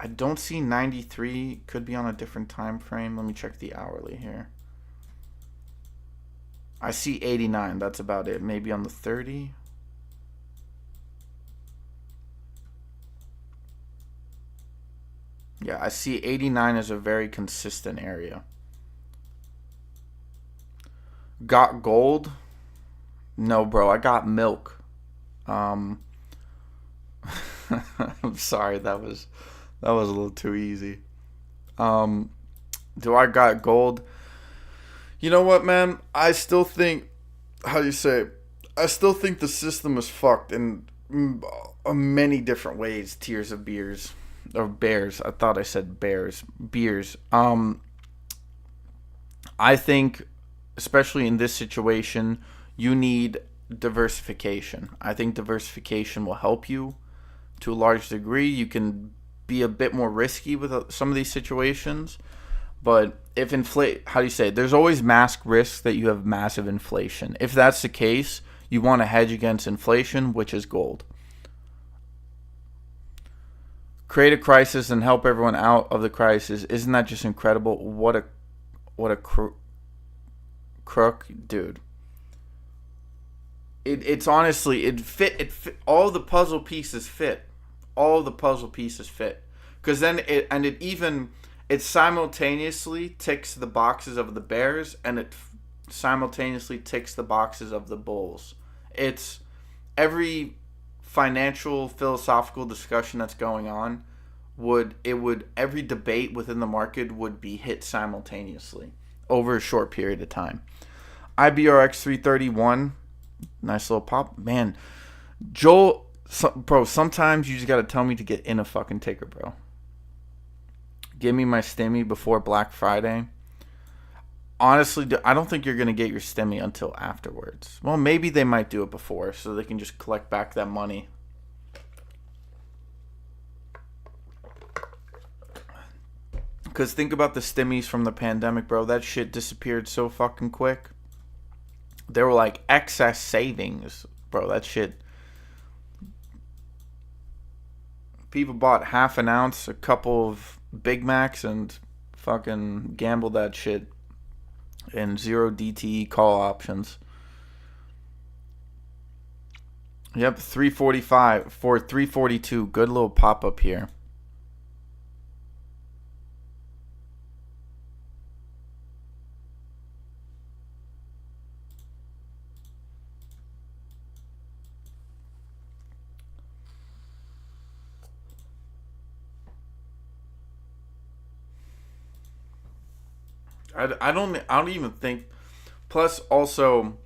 don't see 93. Could be on a different time frame. Let me check the hourly here. I see 89. That's about it. Maybe on the 30. Yeah, I see 89 as a very consistent area. Got gold? No, bro. I got milk. I'm sorry. That was a little too easy. Do I got gold? You know what, man? I still think, how do you say? I still think the system is fucked in many different ways. Tiers of beers or bears. I thought I said bears. Beers. I think, especially in this situation, you need diversification. I think diversification will help you to a large degree. You can be a bit more risky with some of these situations, but if there's always mask risk that you have massive inflation. If that's the case, you want to hedge against inflation, which is gold. Create a crisis and help everyone out of the crisis. Isn't that just incredible? What a crook, dude. It's honestly, it fit all the puzzle pieces fit. All the puzzle pieces fit. Because then it simultaneously ticks the boxes of the Bears, and it simultaneously ticks the boxes of the Bulls. It's every financial philosophical discussion that's going on every debate within the market would be hit simultaneously over a short period of time. IBRX 331, nice little pop. Man, Joel, bro, sometimes you just got to tell me to get in a fucking ticker, bro. Give me my stimmy before Black Friday. Honestly, I don't think you're going to get your stimmy until afterwards. Well, maybe they might do it before so they can just collect back that money. Because think about the stimmies from the pandemic, bro. That shit disappeared so fucking quick. They were like excess savings, bro. That shit. People bought half an ounce, a couple of Big Macs, and fucking gambled that shit in 0 DTE call options. Yep, 345 for 342. Good little pop up here. I don't even think. Plus, also,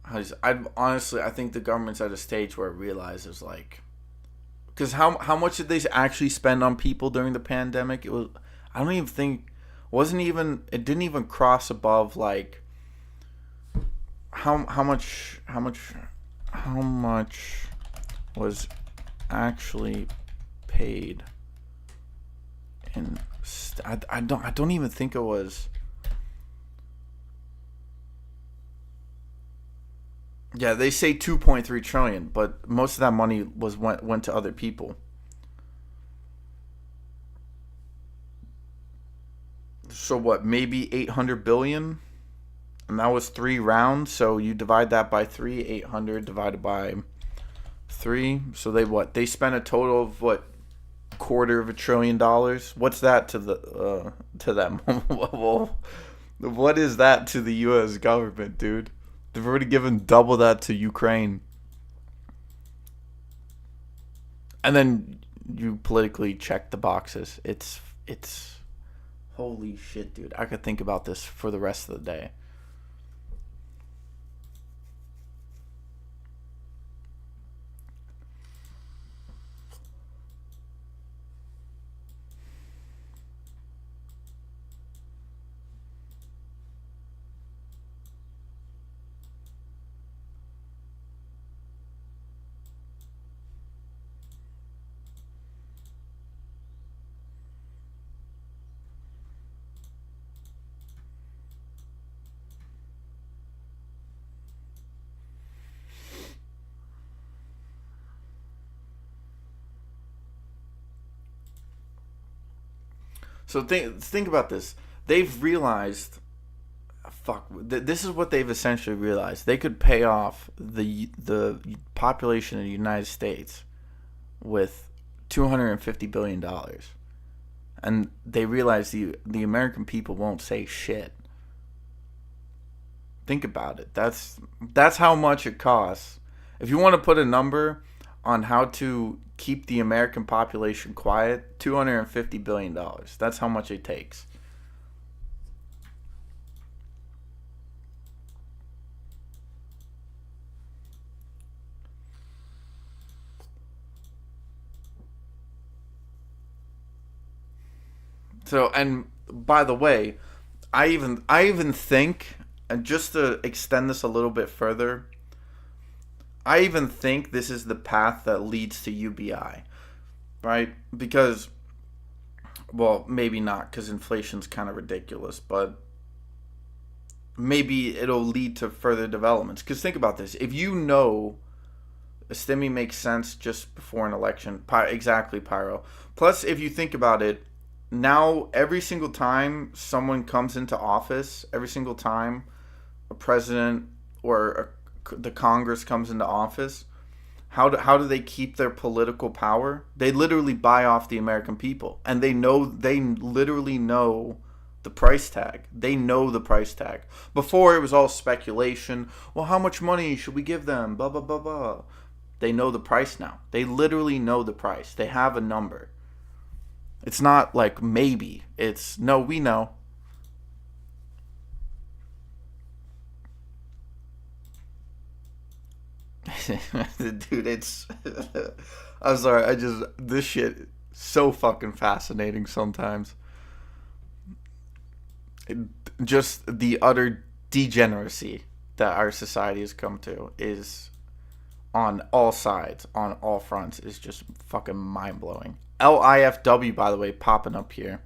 I think the government's at a stage where it realizes, like, because how much did they actually spend on people during the pandemic? It was, I don't even think, it didn't even cross above, like, how much was actually paid in I don't even think it was. Yeah, they say 2.3 trillion, but most of that money went to other people. So what, maybe 800 billion? And that was 3 rounds, so you divide that by 3, 800 divided by 3. So they spent a total of what, $250 billion. What's that to them? Well, what is that to the US government, dude? They've already given double that to Ukraine. And then you politically check the boxes. It's holy shit, dude. I could think about this for the rest of the day. So think about this. They've realized, fuck. This is what they've essentially realized. They could pay off the population of the United States with $250 billion, and they realize the American people won't say shit. Think about it. That's how much it costs. If you want to put a number on how to keep the American population quiet, $250 billion. That's how much it takes. So, and by the way, I even think, and just to extend this a little bit further, I even think this is the path that leads to UBI, right? Because, well, maybe not, because inflation's kind of ridiculous, but maybe it'll lead to further developments. Because think about this: if you know a stimmy makes sense just before an election, exactly, Pyro. Plus, if you think about it, now every single time someone comes into office, every single time a president or the Congress comes into office, how do they keep their political power? They literally buy off the American people, and they literally know the price tag. They know the price tag. Before it was all speculation. Well, how much money should we give them? Blah blah blah blah. They know the price now. They literally know the price. They have a number. It's not like maybe. It's no, we know. Dude, it's I'm sorry, this shit so fucking fascinating sometimes. It, just the utter degeneracy that our society has come to is on all sides, on all fronts, is just fucking mind blowing. LIFW, by the way, popping up here.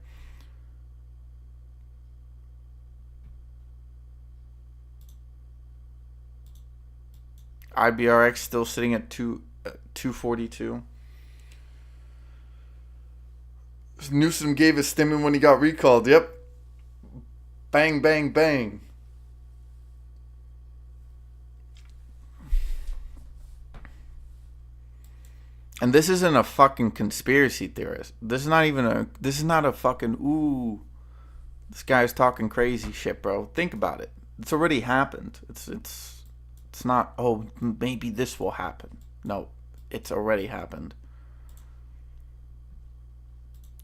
IBRX still sitting at 242. Newsom gave a stimmy when he got recalled. Yep. Bang, bang, bang. And this isn't a fucking conspiracy theorist. This is not a fucking ooh. This guy's talking crazy shit, bro. Think about it. It's already happened. It's not, oh, maybe this will happen. No, it's already happened.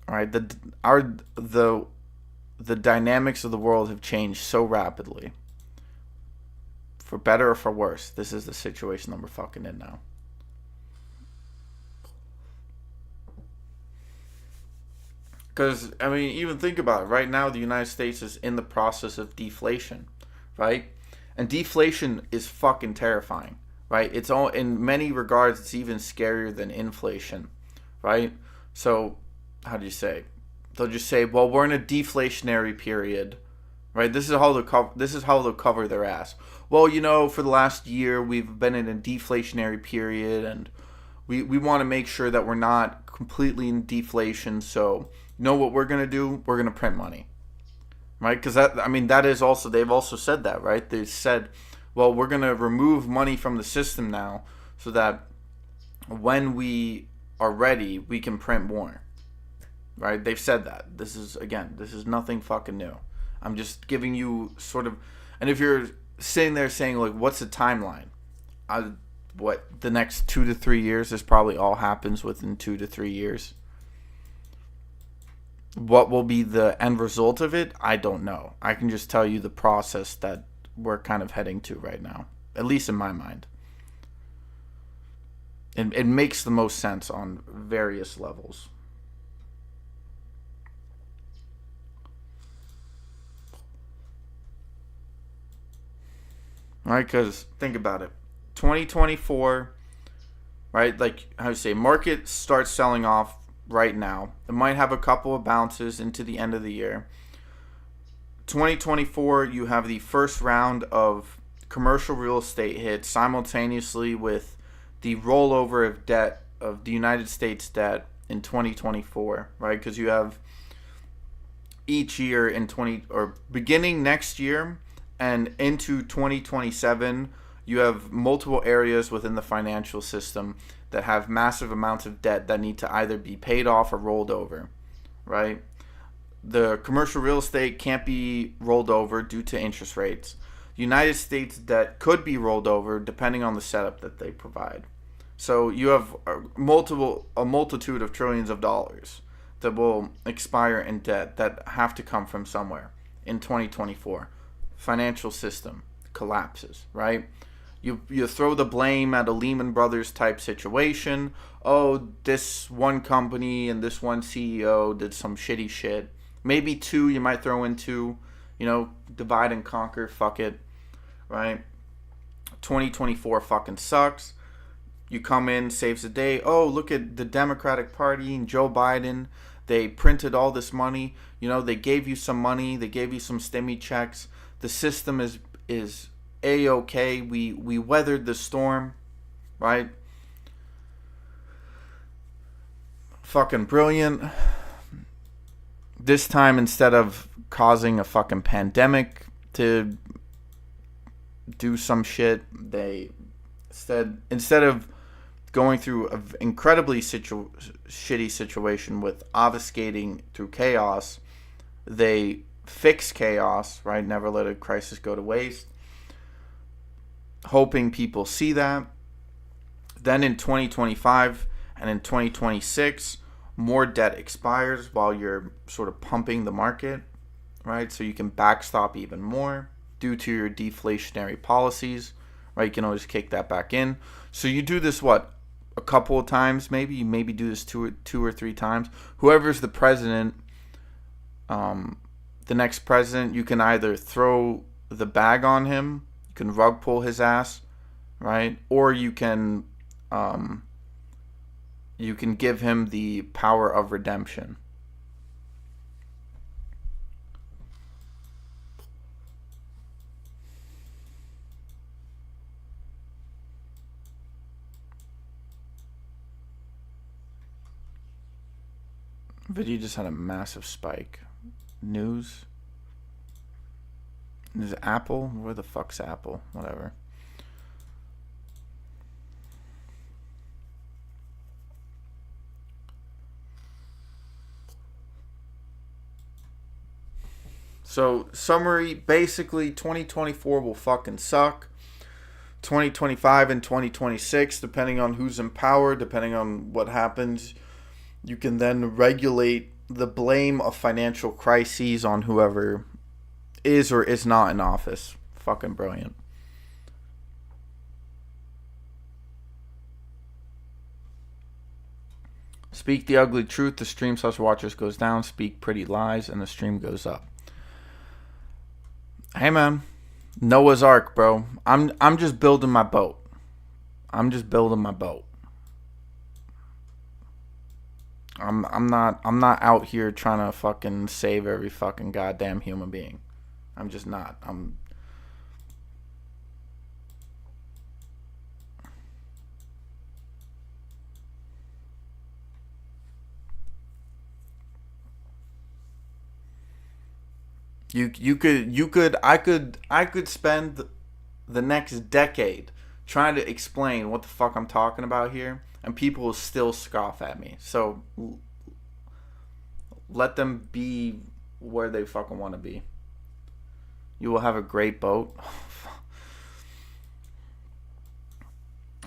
All right, the dynamics of the world have changed so rapidly. For better or for worse, this is the situation that we're fucking in now. Because, I mean, even think about it. Right now, the United States is in the process of deflation, right? And deflation is fucking terrifying, right? It's all, in many regards, it's even scarier than inflation, right? So, how do you say? They'll just say, well, we're in a deflationary period, right? This is how they'll cover their ass. Well, for the last year we've been in a deflationary period, and we want to make sure that we're not completely in deflation. So, what we're gonna do? We're gonna print money, right? Because that is also, they've also said that, right? They said, well, we're gonna remove money from the system now, so that when we are ready, we can print more, right? They've said that. This is nothing fucking new. I'm just giving you sort of, and if you're sitting there saying, like, what's the timeline? The next 2 to 3 years? This probably all happens within 2 to 3 years. What will be the end result of it? I don't know. I can just tell you the process that we're kind of heading to right now, at least in my mind. It makes the most sense on various levels. Right? Because think about it. 2024, right? Like how you say, market starts selling off right now. It might have a couple of bounces into the end of the year. 2024, you have the first round of commercial real estate hit simultaneously with the rollover of debt, of the United States debt in 2024, right? Because you have each year beginning next year and into 2027, you have multiple areas within the financial system that have massive amounts of debt that need to either be paid off or rolled over, right? The commercial real estate can't be rolled over due to interest rates. United States debt could be rolled over depending on the setup that they provide. So you have a multitude of trillions of dollars that will expire in debt that have to come from somewhere in 2024. Financial system collapses, right? You throw the blame at a Lehman Brothers type situation. Oh, this one company and this one CEO did some shitty shit. Maybe two, you might throw in two. Divide and conquer. Fuck it, right? 2024 fucking sucks. You come in, saves the day. Oh, look at the Democratic Party and Joe Biden. They printed all this money. They gave you some money. They gave you some stimmy checks. The system is A-okay. We weathered the storm, right? Fucking brilliant. This time, instead of causing a fucking pandemic to do some shit, they instead of going through an incredibly shitty situation with obfuscating through chaos, they fix chaos, right? Never let a crisis go to waste. Hoping people see that. Then in 2025 and in 2026, more debt expires while you're sort of pumping the market, right? So you can backstop even more due to your deflationary policies, right? You can always kick that back in. So you do this, a couple of times, maybe. You maybe do this two or three times. Whoever's the president, the next president, you can either throw the bag on him, you can rug pull his ass, right? Or you can give him the power of redemption. Video just had a massive spike. News. Is it Apple? Where the fuck's Apple? Whatever. So, summary, basically 2024 will fucking suck. 2025 and 2026, depending on who's in power, depending on what happens, you can then regulate the blame of financial crises on whoever is or is not in office. Fucking brilliant. Speak the ugly truth, the stream/watchers goes down. Speak pretty lies, and the stream goes up. Hey man, Noah's Ark, bro. I'm just building my boat. I'm just building my boat. I'm not out here trying to fucking save every fucking goddamn human being. I'm just not. I could spend the next decade trying to explain what the fuck I'm talking about here, and people will still scoff at me. So let them be where they fucking want to be. You will have a great boat.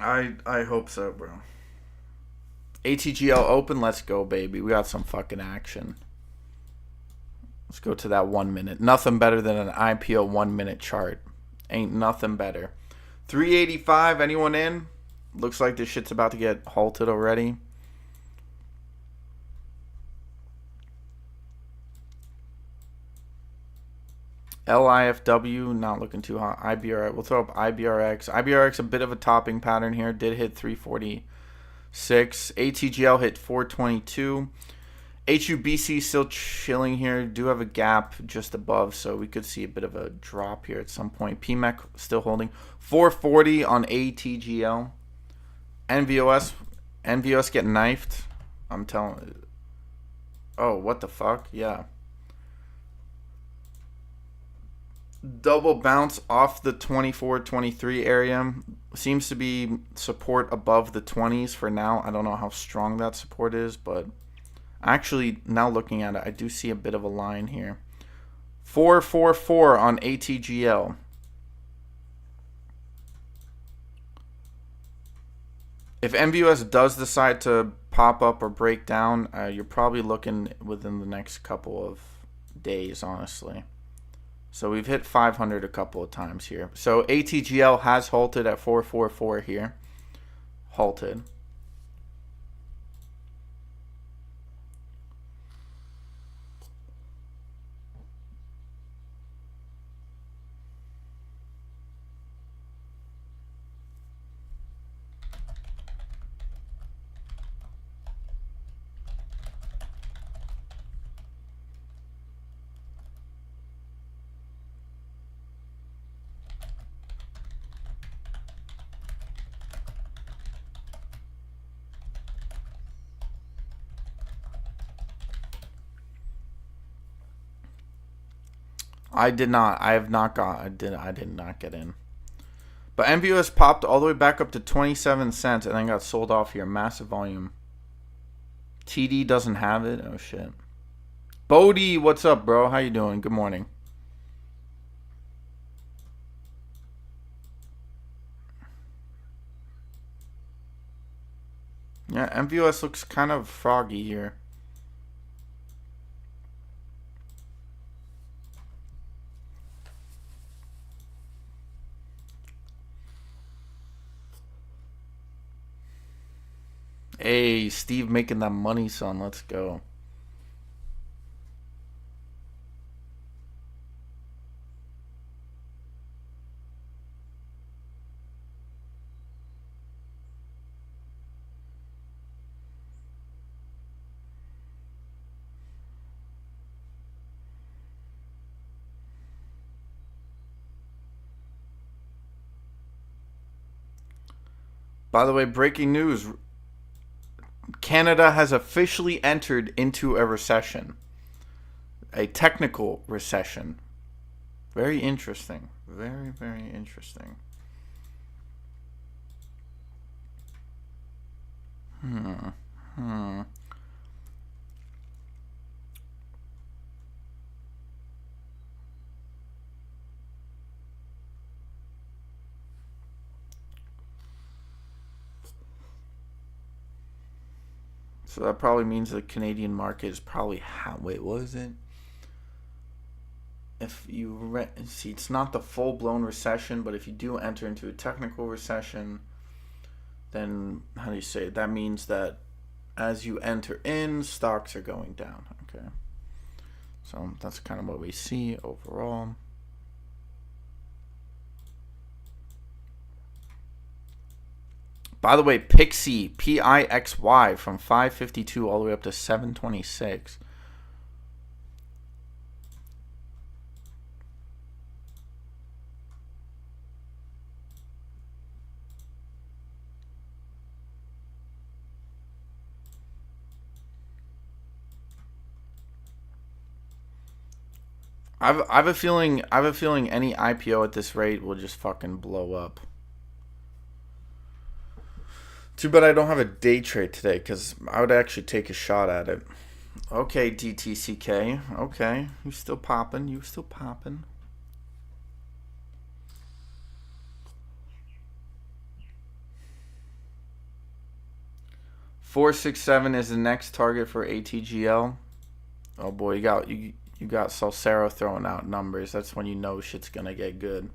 I hope so, bro. ATGL Open, let's go, baby. We got some fucking action. Let's go to that 1 minute. Nothing better than an IPO 1 minute chart. Ain't nothing better. 385, anyone in? Looks like this shit's about to get halted already. LIFW, not looking too hot. IBRX, we'll throw up IBRX. IBRX, a bit of a topping pattern here. Did hit 346. ATGL hit 422. HUBC still chilling here. Do have a gap just above, so we could see a bit of a drop here at some point. PMEC still holding. 440 on ATGL. NVOS get knifed. I'm telling you. Oh, what the fuck? Yeah. Double bounce off the 24-23 area. Seems to be support above the 20s for now. I don't know how strong that support is, but actually, now looking at it, I do see a bit of a line here. 444 on ATGL. If MVUS does decide to pop up or break down, you're probably looking within the next couple of days, honestly. So we've hit 500 a couple of times here. So ATGL has halted at 444 here. Halted. I did not. I have not got. I did not get in. But MVUS popped all the way back up to 27 cents and then got sold off here. Massive volume. TD doesn't have it. Oh shit. Bodie, what's up, bro? How you doing? Good morning. Yeah, MVUS looks kind of froggy here. Hey, Steve making that money, son. Let's go. By the way, breaking news. Canada has officially entered into a recession. A technical recession. Very interesting. Very, very interesting. So that probably means the Canadian market is probably wait, what is it? If you see, it's not the full-blown recession, but if you do enter into a technical recession, then how do you say it? That means that as you enter in, stocks are going down. Okay, so that's kind of what we see overall. By the way, Pixie, Pixy, from 552 all the way up to 726. I have a feeling any IPO at this rate will just fucking blow up. Too bad I don't have a day trade today, because I would actually take a shot at it. Okay, DTCK. Okay, you still popping? You still popping? $467 is the next target for ATGL. Oh boy, you got Salcero throwing out numbers. That's when you know shit's gonna get good.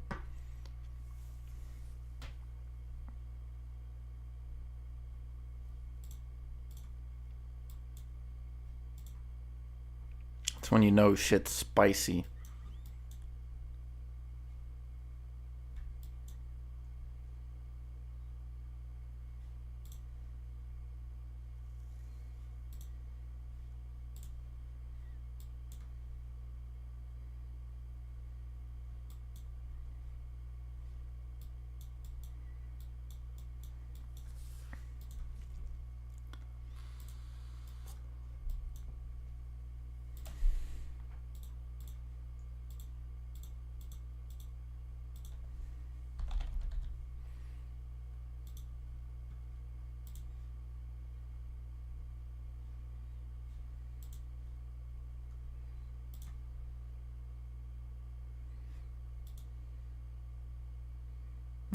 That's when you know shit's spicy.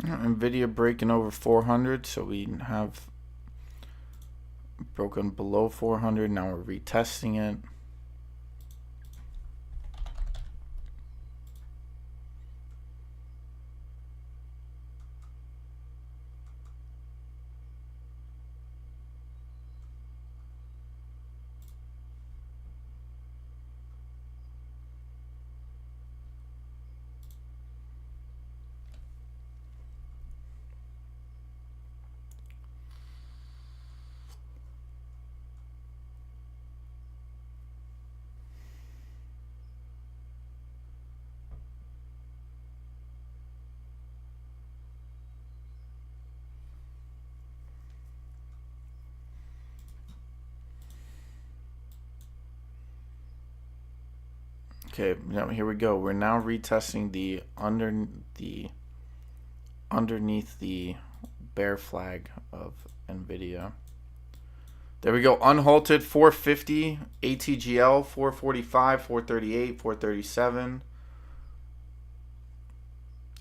Nvidia breaking over 400, so we have broken below 400. Now we're retesting it. Okay, now here we go. We're now retesting the underneath the bear flag of Nvidia. There we go. Unhalted 450, ATGL 445, 438, 437.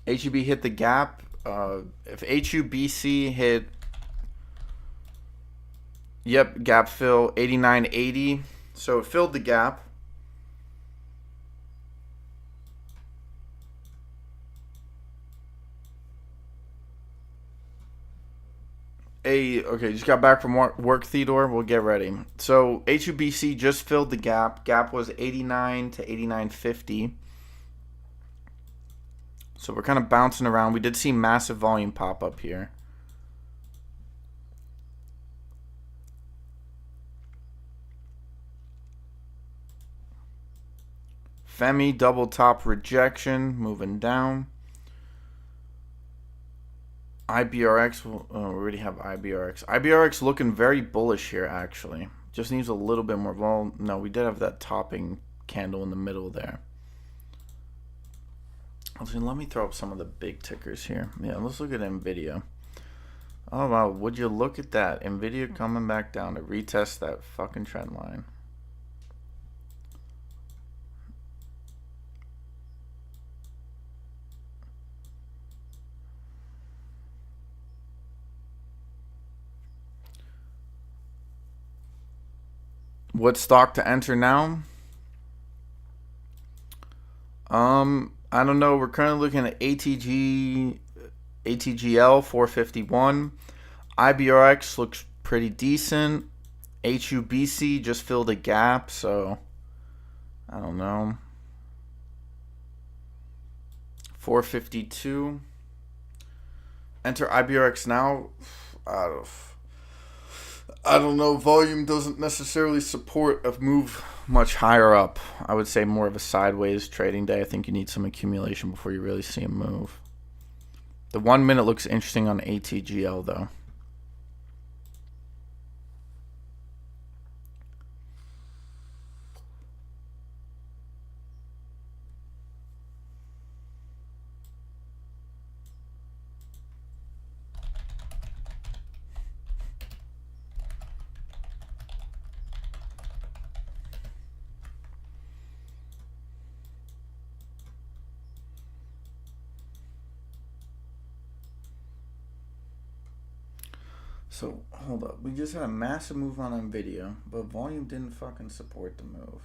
HUB hit the gap. If HUBC hit, yep, gap fill 89.80. So it filled the gap. Okay, just got back from work, Theodore. We'll get ready. So HUBC just filled the gap. Gap was 89 to 89.50. So we're kind of bouncing around. We did see massive volume pop up here. FEMI double top rejection, moving down. IBRX, we already have IBRX. IBRX looking very bullish here, actually. Just needs a little bit more. Well, no, we did have that topping candle in the middle there. Let me throw up some of the big tickers here. Yeah, let's look at NVIDIA. Oh, wow. Would you look at that? NVIDIA coming back down to retest that fucking trend line. What stock to enter now? I don't know. We're currently looking at ATGL 451. IBRX looks pretty decent. HUBC just filled a gap, so I don't know. 452. Enter IBRX now. out of, I don't know, volume doesn't necessarily support a move much higher up. I would say more of a sideways trading day. I think you need some accumulation before you really see a move. The 1 minute looks interesting on ATGL though. So, hold up. We just had a massive move on Nvidia, but volume didn't fucking support the move.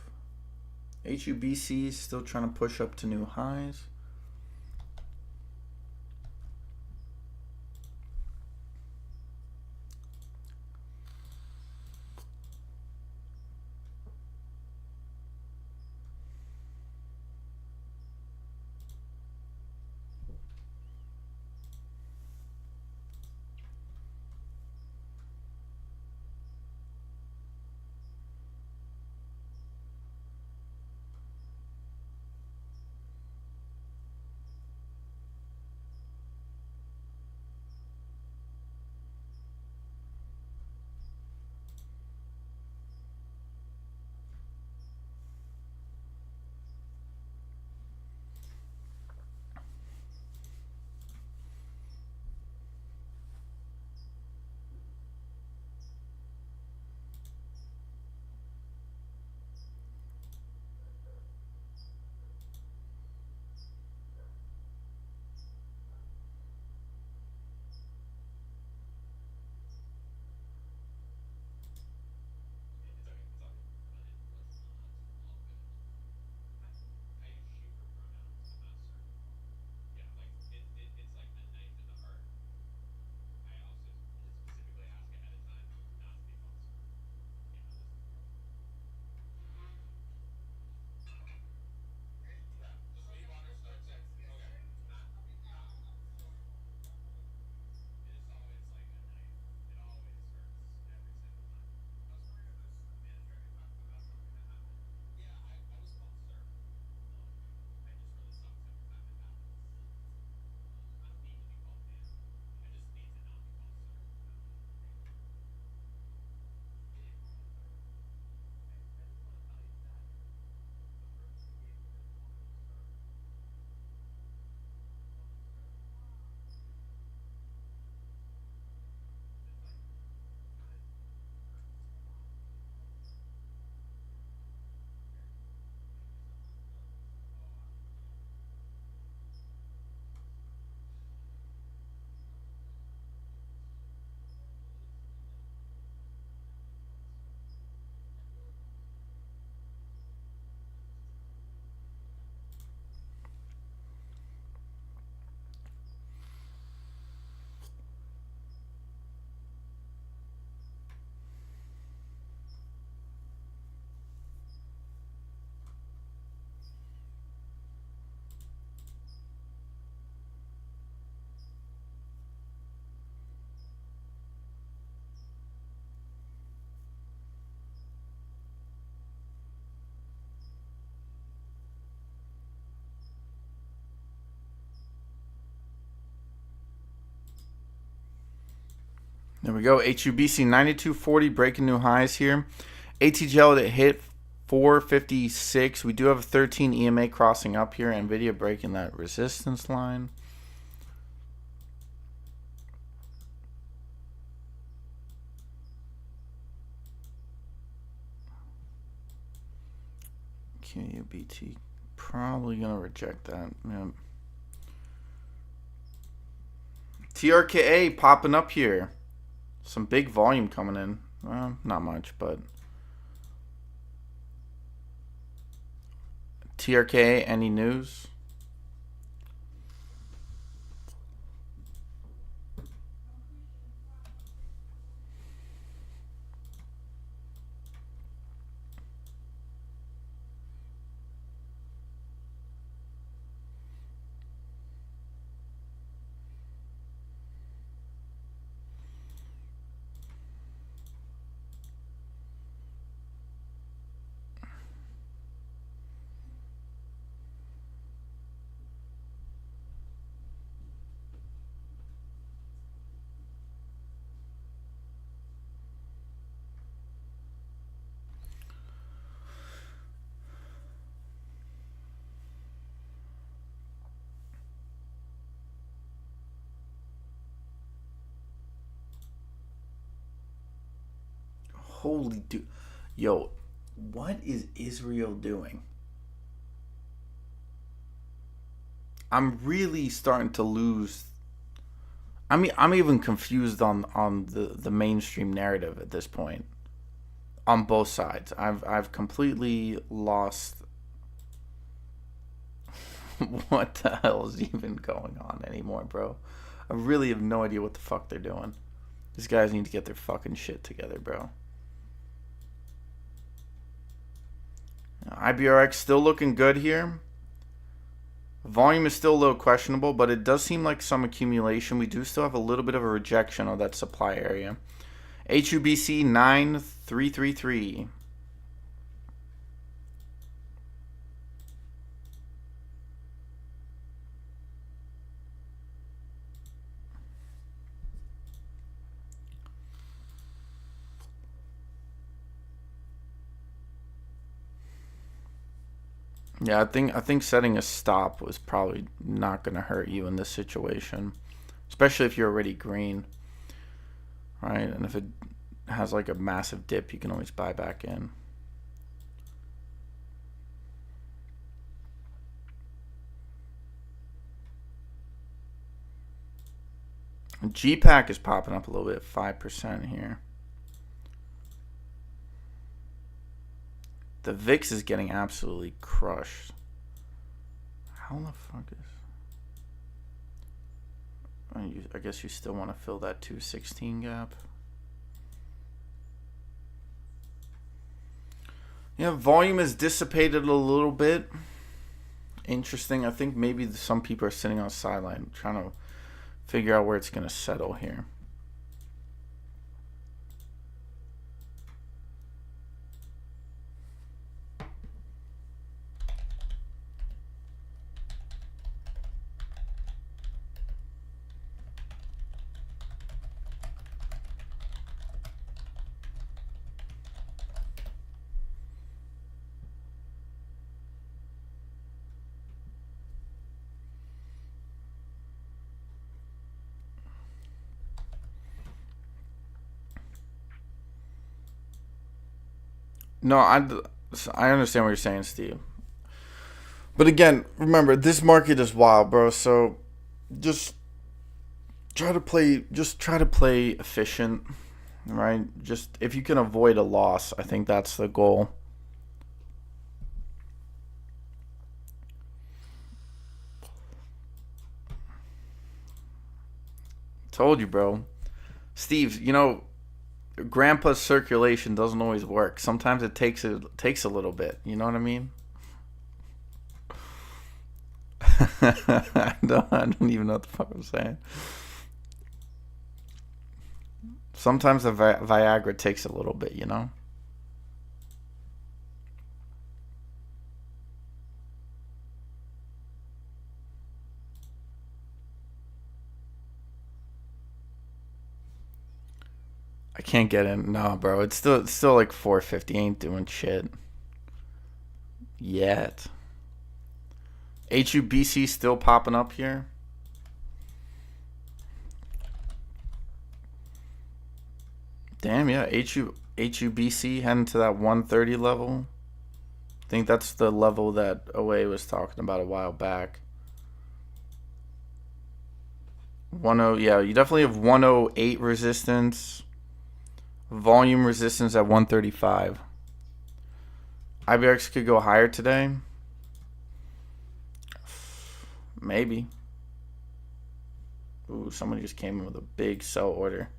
HUBC is still trying to push up to new highs. There we go. HUBC 92.40 breaking new highs here. ATGL that hit 456. We do have a 13 EMA crossing up here. Nvidia breaking that resistance line. QUBT probably gonna reject that. Yep. TRKA popping up here. Some big volume coming in. Well, not much, but TRKA, any news? Holy dude. Yo, what is Israel doing? I'm really starting to lose. I mean, I'm even confused on the mainstream narrative at this point. On both sides. I've completely lost what the hell is even going on anymore, bro. I really have no idea what the fuck they're doing. These guys need to get their fucking shit together, bro. IBRX still looking good here. Volume is still a little questionable, but it does seem like some accumulation. We do still have a little bit of a rejection of that supply area. HUBC 9333. Yeah, I think setting a stop was probably not going to hurt you in this situation, especially if you're already green, right? And if it has like a massive dip, you can always buy back in. GPAC is popping up a little bit, 5% here. The VIX is getting absolutely crushed. How the fuck is... I guess you still want to fill that 216 gap. Yeah, volume has dissipated a little bit. Interesting. I think maybe some people are sitting on the sideline trying to figure out where it's going to settle here. No, I understand what you're saying, Steve. But again, remember, this market is wild, bro. So just try to play efficient, right? Just if you can avoid a loss, I think that's the goal. Told you, bro. Steve, you know, grandpa's circulation doesn't always work. Sometimes it takes a little bit. You know what I mean? I don't even know what the fuck I'm saying. Sometimes the Viagra takes a little bit, you know? I can't get in. No, bro. It's still like 450. Ain't doing shit yet. HUBC still popping up here. Damn, yeah. HUBC heading to that 130 level. I think that's the level that OA was talking about a while back. 10, yeah, you definitely have 108 resistance. Volume resistance at 135. IBX could go higher today. Maybe. Ooh, somebody just came in with a big sell order.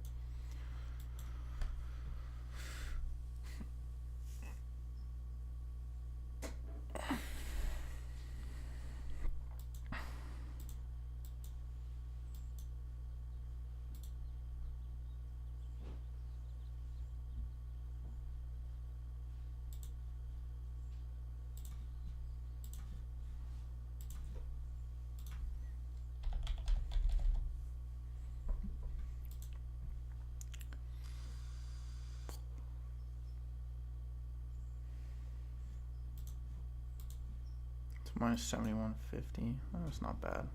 Minus 71.50. That's not bad.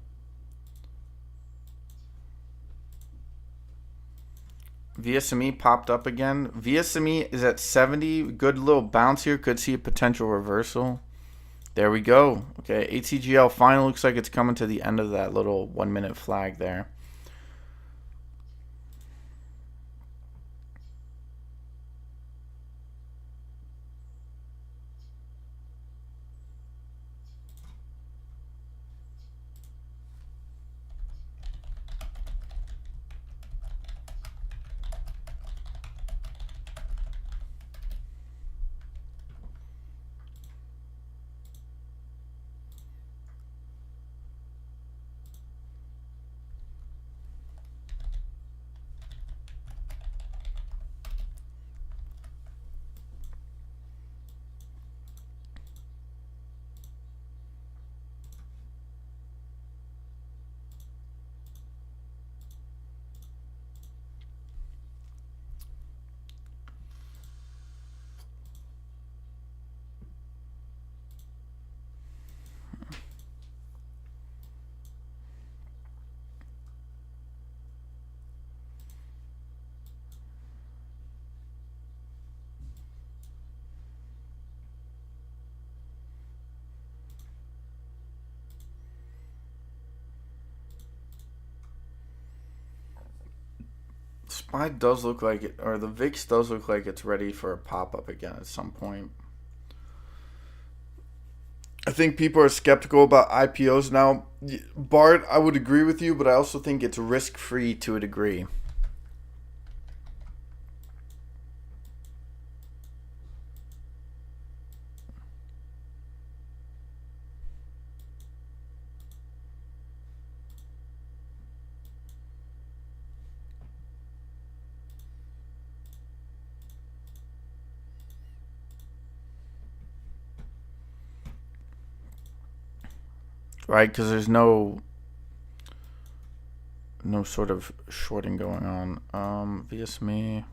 VSME popped up again. VSME is at 70. Good little bounce here. Could see a potential reversal. There we go. Okay, ATGL finally looks like it's coming to the end of that little 1 minute flag there. SPY does look like it, or the VIX does look like it's ready for a pop up again at some point. I think people are skeptical about IPOs now. Bart, I would agree with you, but I also think it's risk free to a degree. Right, because there's no sort of shorting going on. VSME.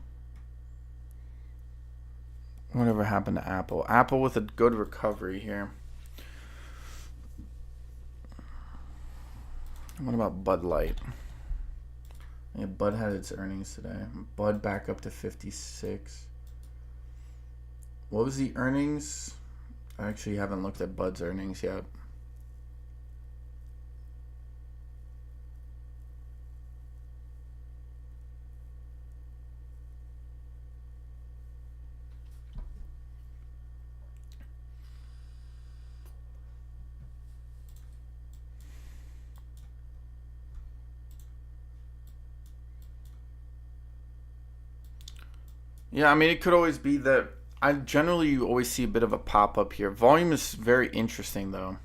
Whatever happened to Apple? Apple with a good recovery here. What about Bud Light? Yeah, Bud had its earnings today. Bud back up to 56. What was the earnings? I actually haven't looked at Bud's earnings yet. Yeah, I mean, it could always be that. I generally always see a bit of a pop up here. Volume is very interesting, though.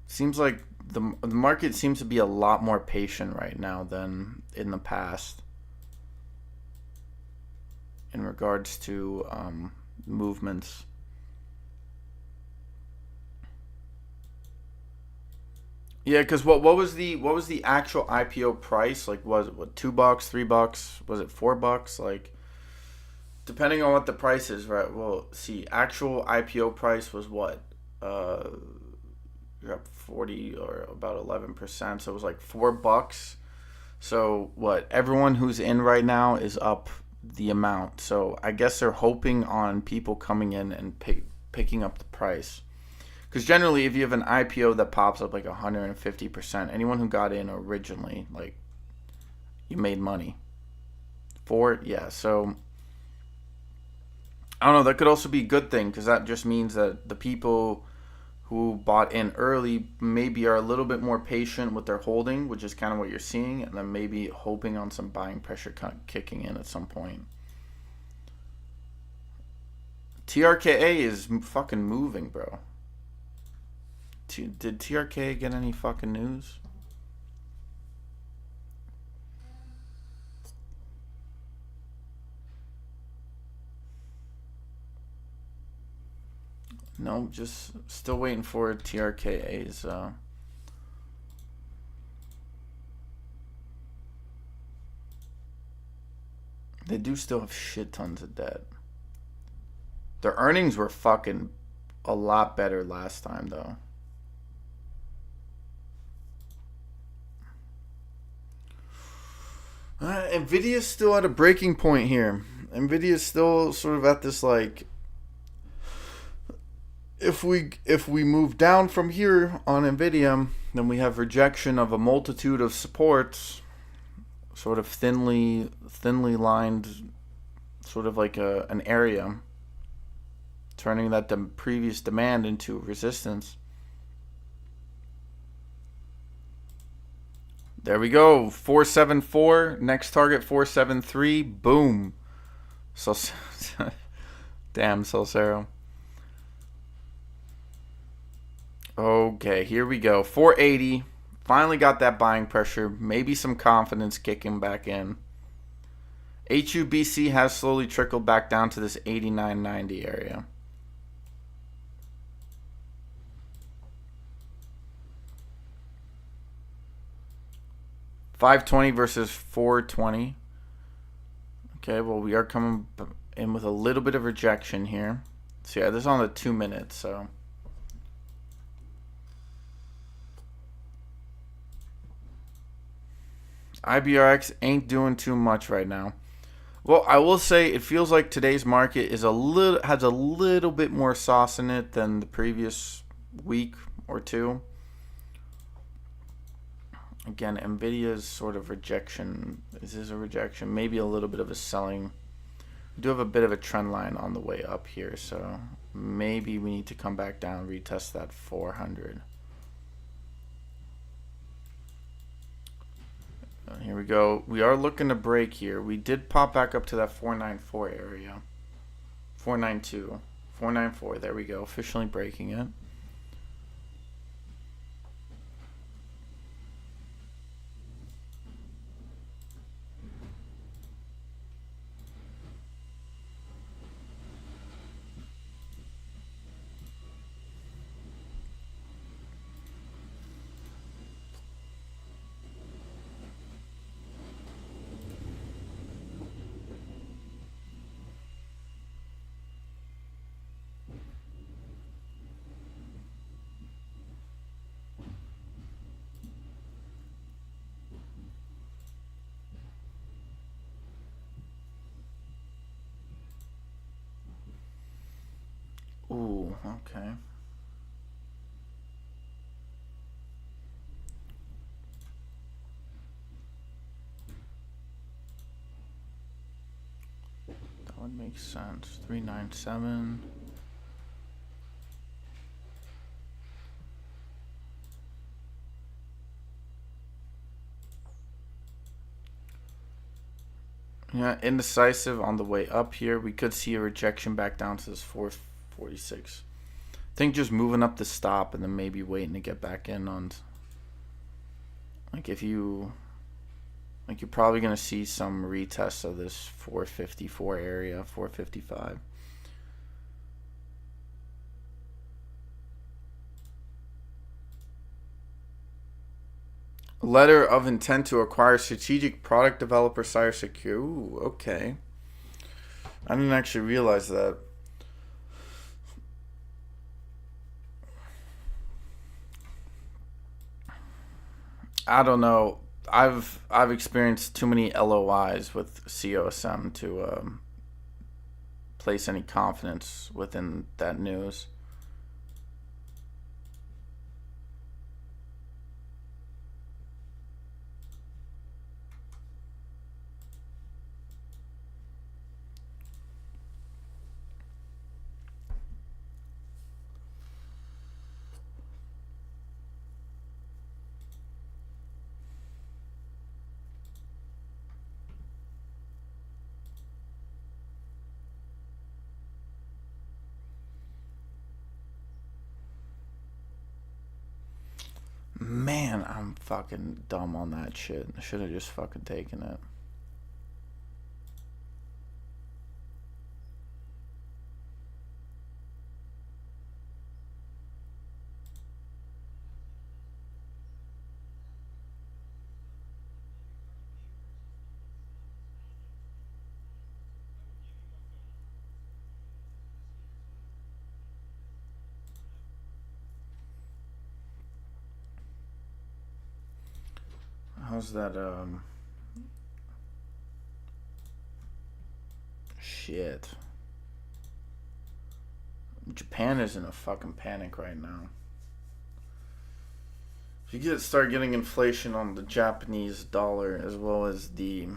Seems like the market seems to be a lot more patient right now than in the past in regards to movements. Yeah, because what was the actual IPO price? Like, was it what, $2, $3? Was it $4? Like, depending on what the price is, right? Well, see, actual IPO price was what? You're up 40 or about 11%. So it was like $4. So what? Everyone who's in right now is up the amount. So I guess they're hoping on people coming in and picking up the price. Because generally, if you have an IPO that pops up like 150%, anyone who got in originally, like, you made money for it. Yeah. So I don't know. That could also be a good thing because that just means that the people who bought in early maybe are a little bit more patient with their holding, which is kind of what you're seeing, and then maybe hoping on some buying pressure kicking in at some point. TRKA is fucking moving, bro. Did TRK get any fucking news? No, just still waiting for TRKA's. They do still have shit tons of debt. Their earnings were fucking a lot better last time, though. Nvidia's still at a breaking point here. Nvidia's still sort of at this like, if we move down from here on Nvidia, then we have rejection of a multitude of supports, sort of thinly lined, sort of like an area, turning that previous demand into resistance. There we go. 474. Next target 473. Boom. So damn, Solcero. Okay, here we go. 480. Finally got that buying pressure. Maybe some confidence kicking back in. HUBC has slowly trickled back down to this 89.90 area. $520 versus $420. Okay, well, we are coming in with a little bit of rejection here. So yeah, this is on the 2 minutes, so. IBRX ain't doing too much right now. Well, I will say it feels like today's market is has a little bit more sauce in it than the previous week or two. Again, Nvidia's sort of rejection. Is this a rejection? Maybe a little bit of a selling. We do have a bit of a trend line on the way up here, so maybe we need to come back down, retest that 400. Here we go. We are looking to break here. We did pop back up to that 494 area. 492. 494. There we go. Officially breaking it. Ooh, okay. That would make sense. 397. Yeah, indecisive on the way up here. We could see a rejection back down to this 446. I think just moving up the stop and then maybe waiting to get back in on. Like if you. Like you're probably going to see some retests of this 454 area, 455. Letter of intent to acquire strategic product developer cybersecurity. Ooh, okay. I didn't actually realize that. I don't know. I've experienced too many LOIs with COSM to place any confidence within that news. Man, I'm fucking dumb on that shit. I should have just fucking taken it. How's that Shit. Japan is in a fucking panic right now. If you start getting inflation on the Japanese dollar as well as the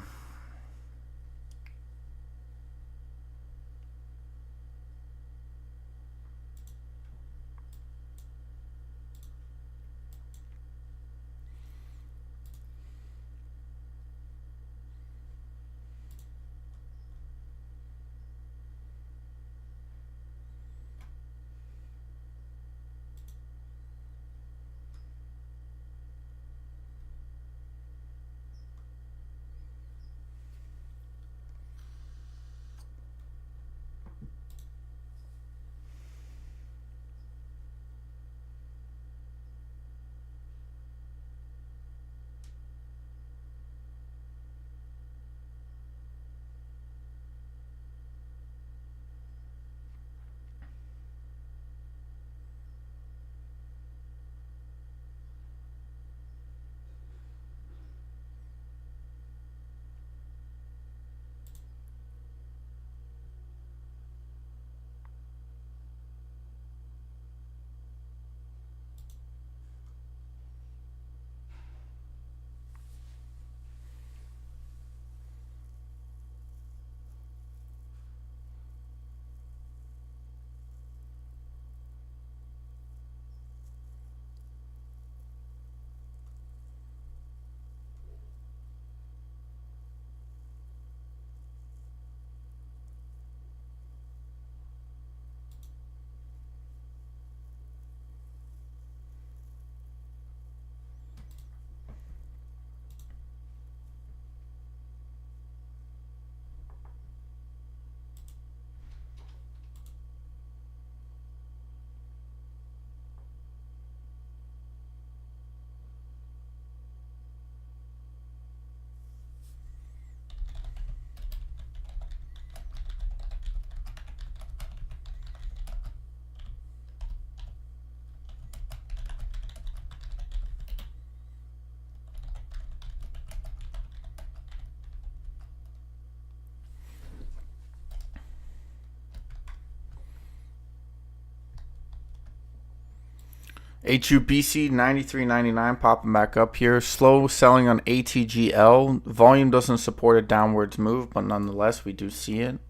HUBC 93.99 popping back up here. Slow selling on ATGL. Volume doesn't support a downwards move, but nonetheless, we do see it.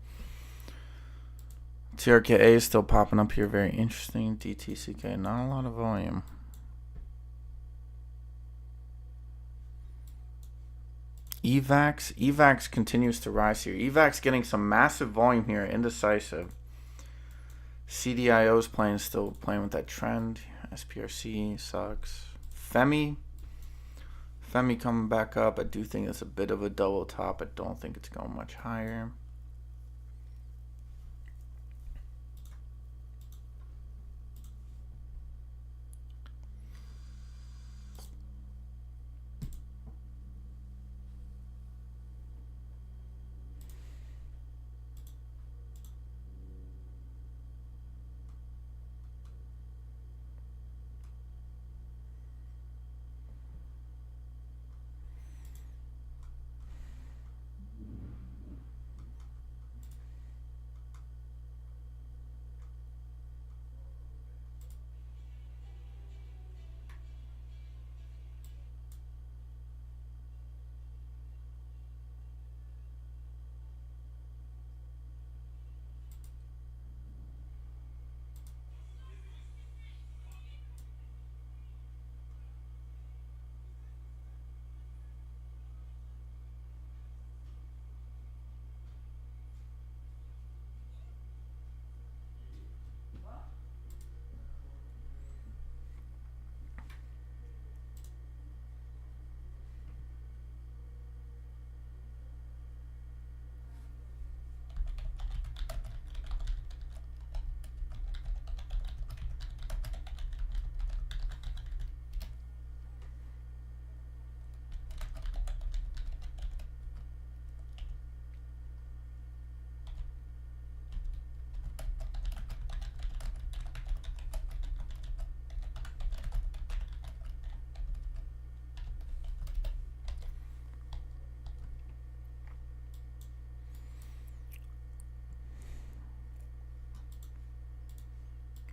TRKA is still popping up here. Very interesting. DTCK, not a lot of volume. EVAX continues to rise here. EVAX getting some massive volume here. Indecisive. CDIO's still playing with that trend. SPRC sucks. FEMI coming back up. I do think it's a bit of a double top. I don't think it's going much higher.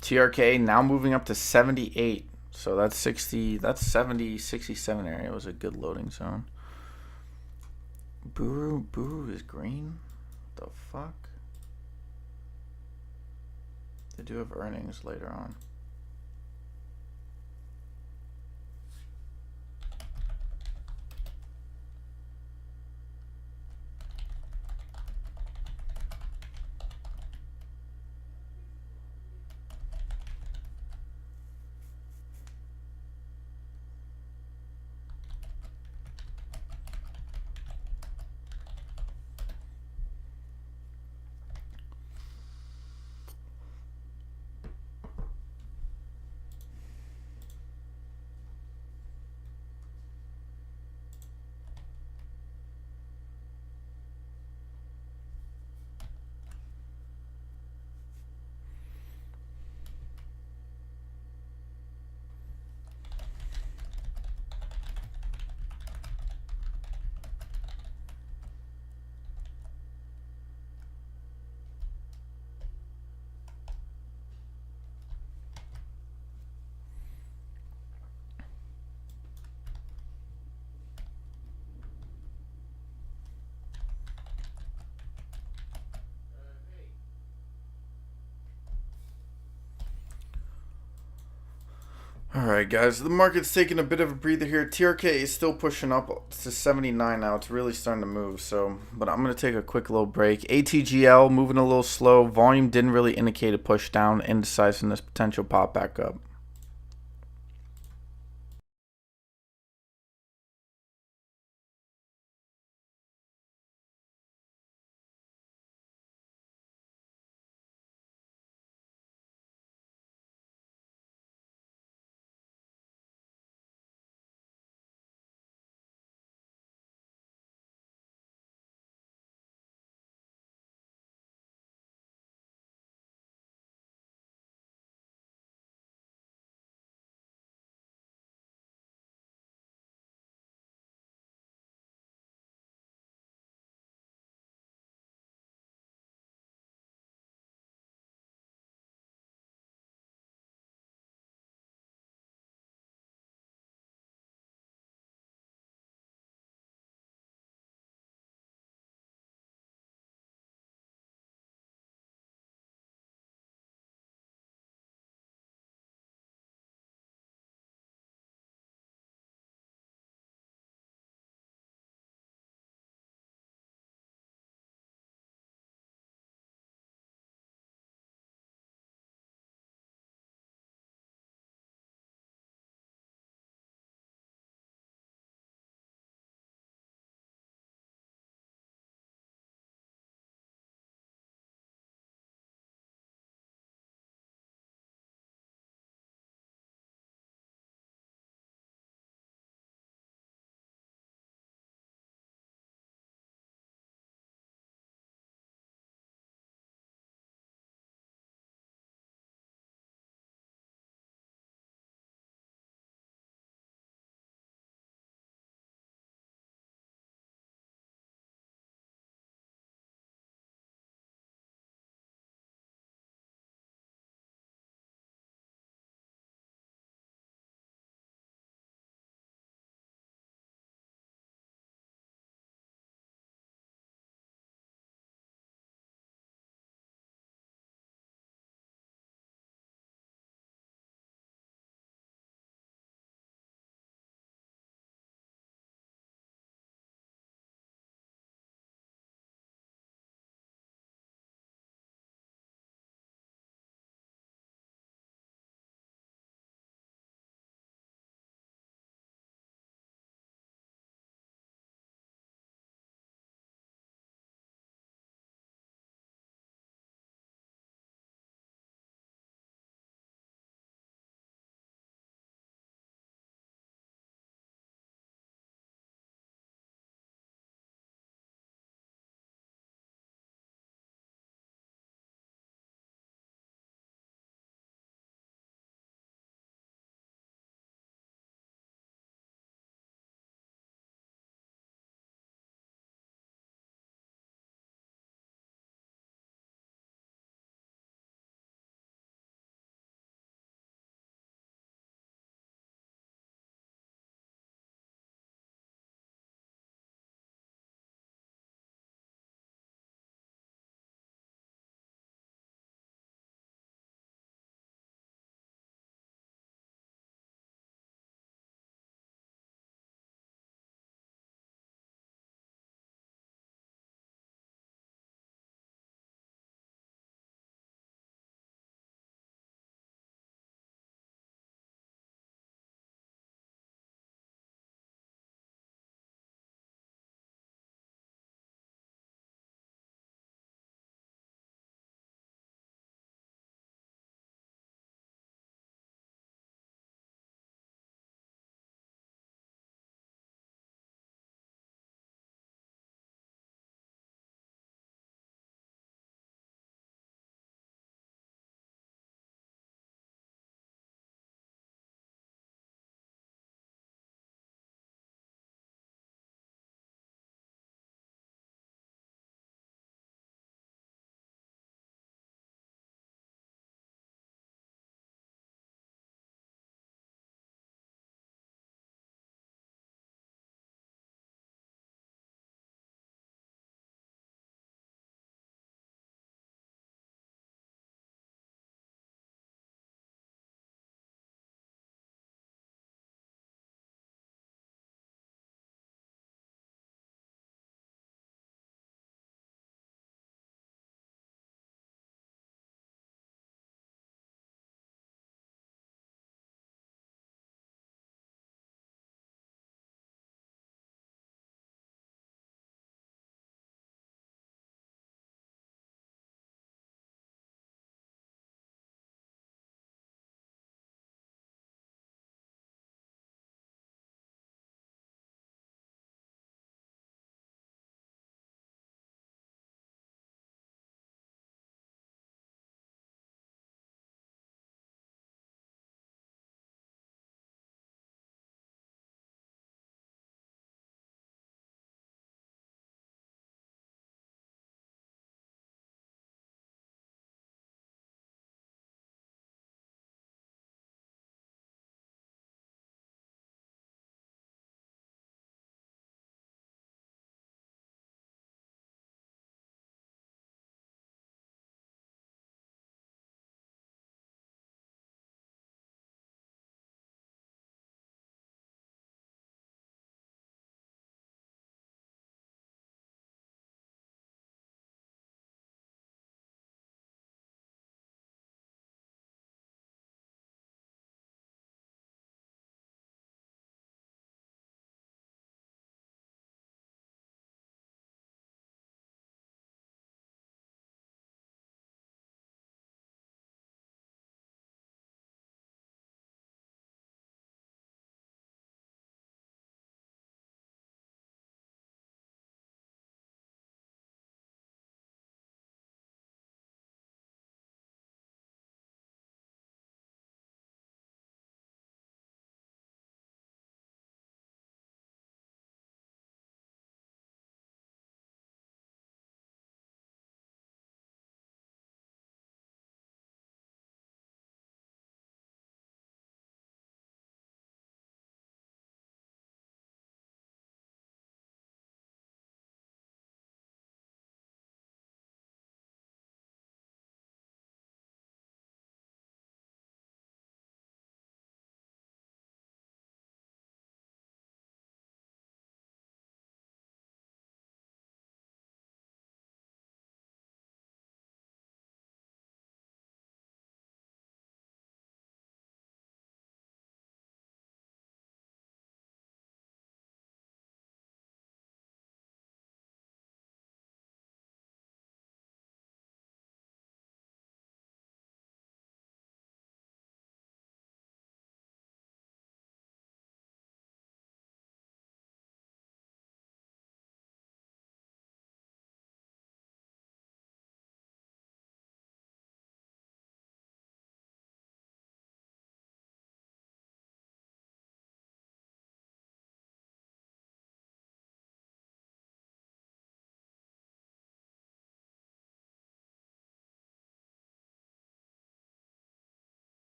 TRK now moving up to 78. So that's 60. That's 70, 67 area was a good loading zone. Buru is green. The fuck? They do have earnings later on. Alright, guys, the market's taking a bit of a breather here. TRK is still pushing up to 79 now. It's really starting to move. But I'm going to take a quick little break. ATGL moving a little slow. Volume didn't really indicate a push down. Indecisiveness, potential pop back up.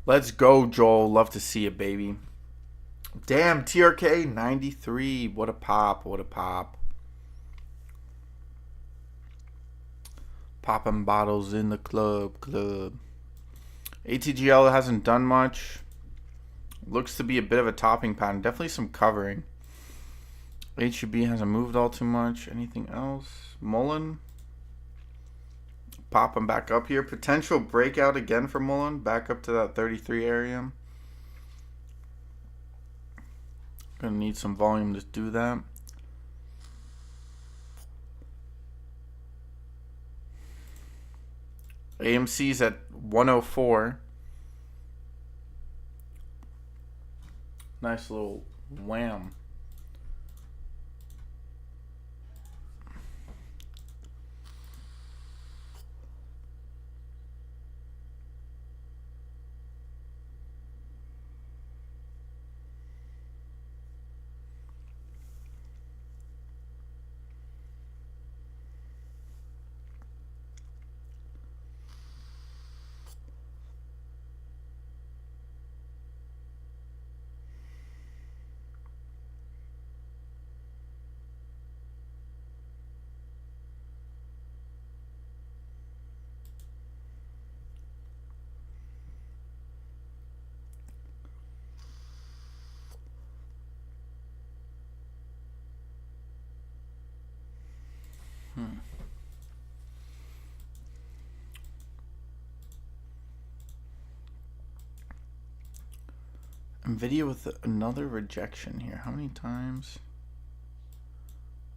Let's go, Joel. Love to see it, baby. Damn, TRK 93. What a pop. What a pop. Popping bottles in the club. ATGL hasn't done much. Looks to be a bit of a topping pattern. Definitely some covering. HUB hasn't moved all too much. Anything else? Mullen. Popping back up here. Potential breakout again for Mullen. Back up to that 33 area. Gonna need some volume to do that. AMC's at 104. Nice little wham. NVIDIA with another rejection here. How many times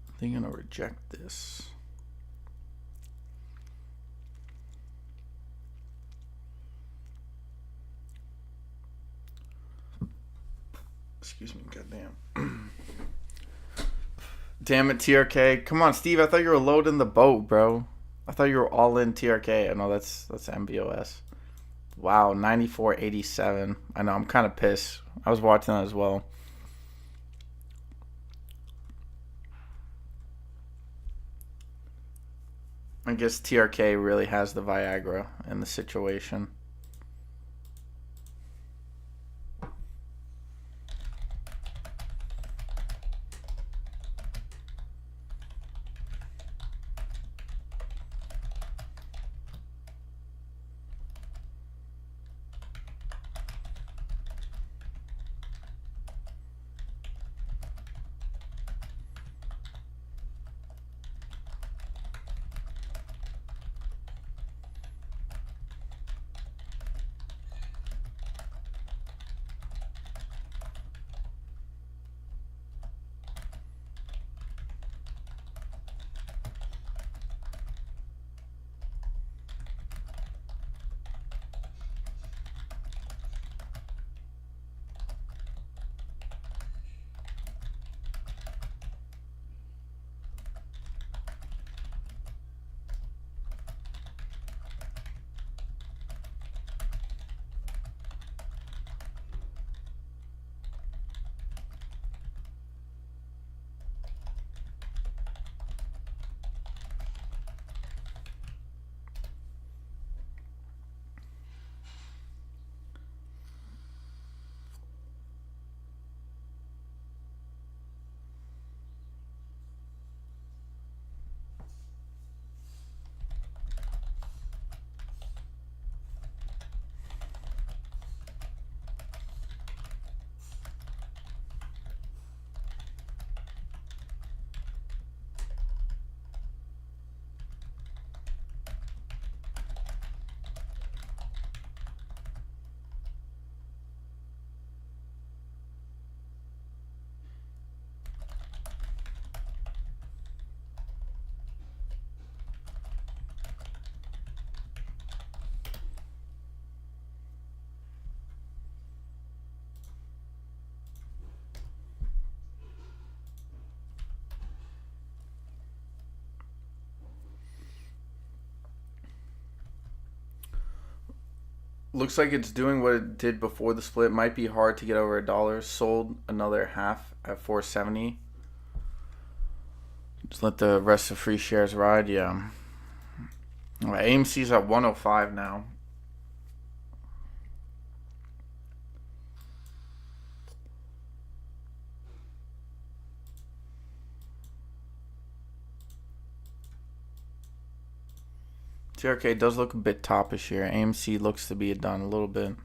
are they gonna reject this? Excuse me, goddamn. Damn it, TRK. Come on, Steve. I thought you were loading the boat, bro. I thought you were all in TRK. I know that's MBOS. Wow, 94.87. I know, I'm kind of pissed. I was watching that as well. I guess TRK really has the Viagra in the situation. Looks like it's doing what it did before the split. Might be hard to get over $1. Sold another half at 470. Just let the rest of free shares ride. Yeah. All right, AMC's at 105 now. TRK does look a bit toppish here. AMC looks to be done a little bit.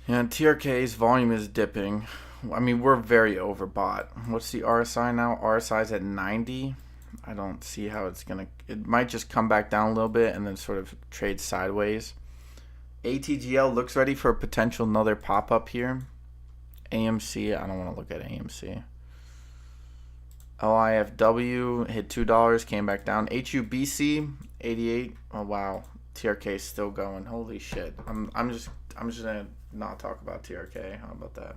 Yeah, TRK's volume is dipping. I mean, we're very overbought. What's the RSI now? RSI's at 90. I don't see how it's going to... It might just come back down a little bit and then sort of trade sideways. ATGL looks ready for a potential another pop-up here. AMC, I don't want to look at AMC. LIFW hit $2, came back down. HUBC 88. Oh wow, TRK is still going. Holy shit. I'm just gonna not talk about TRK. How about that?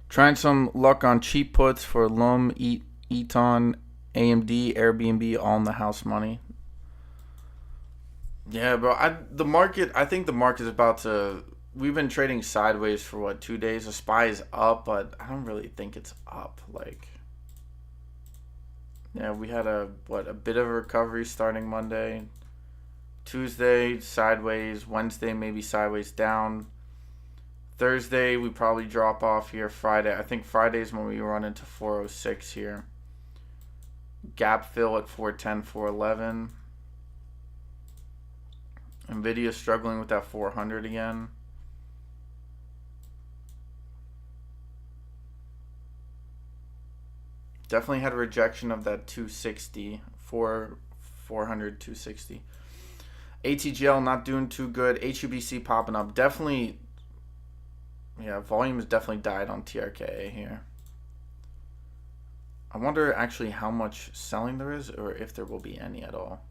Trying some luck on cheap puts for Lum, Eton, AMD, Airbnb, all in the house money. Yeah, bro. I think the market is about to. We've been trading sideways for what, 2 days. The SPY is up, but I don't really think it's up. Like, yeah, we had a bit of a recovery starting Monday, Tuesday sideways, Wednesday maybe sideways down. Thursday, we probably drop off here. Friday, I think Friday's when we run into 406 here. Gap fill at 410, 411. Nvidia struggling with that 400 again. Definitely had a rejection of that 260, 400, 260. ATGL not doing too good. HUBC popping up. Definitely. Yeah, volume has definitely died on TRKA here. I wonder actually how much selling there is or if there will be any at all.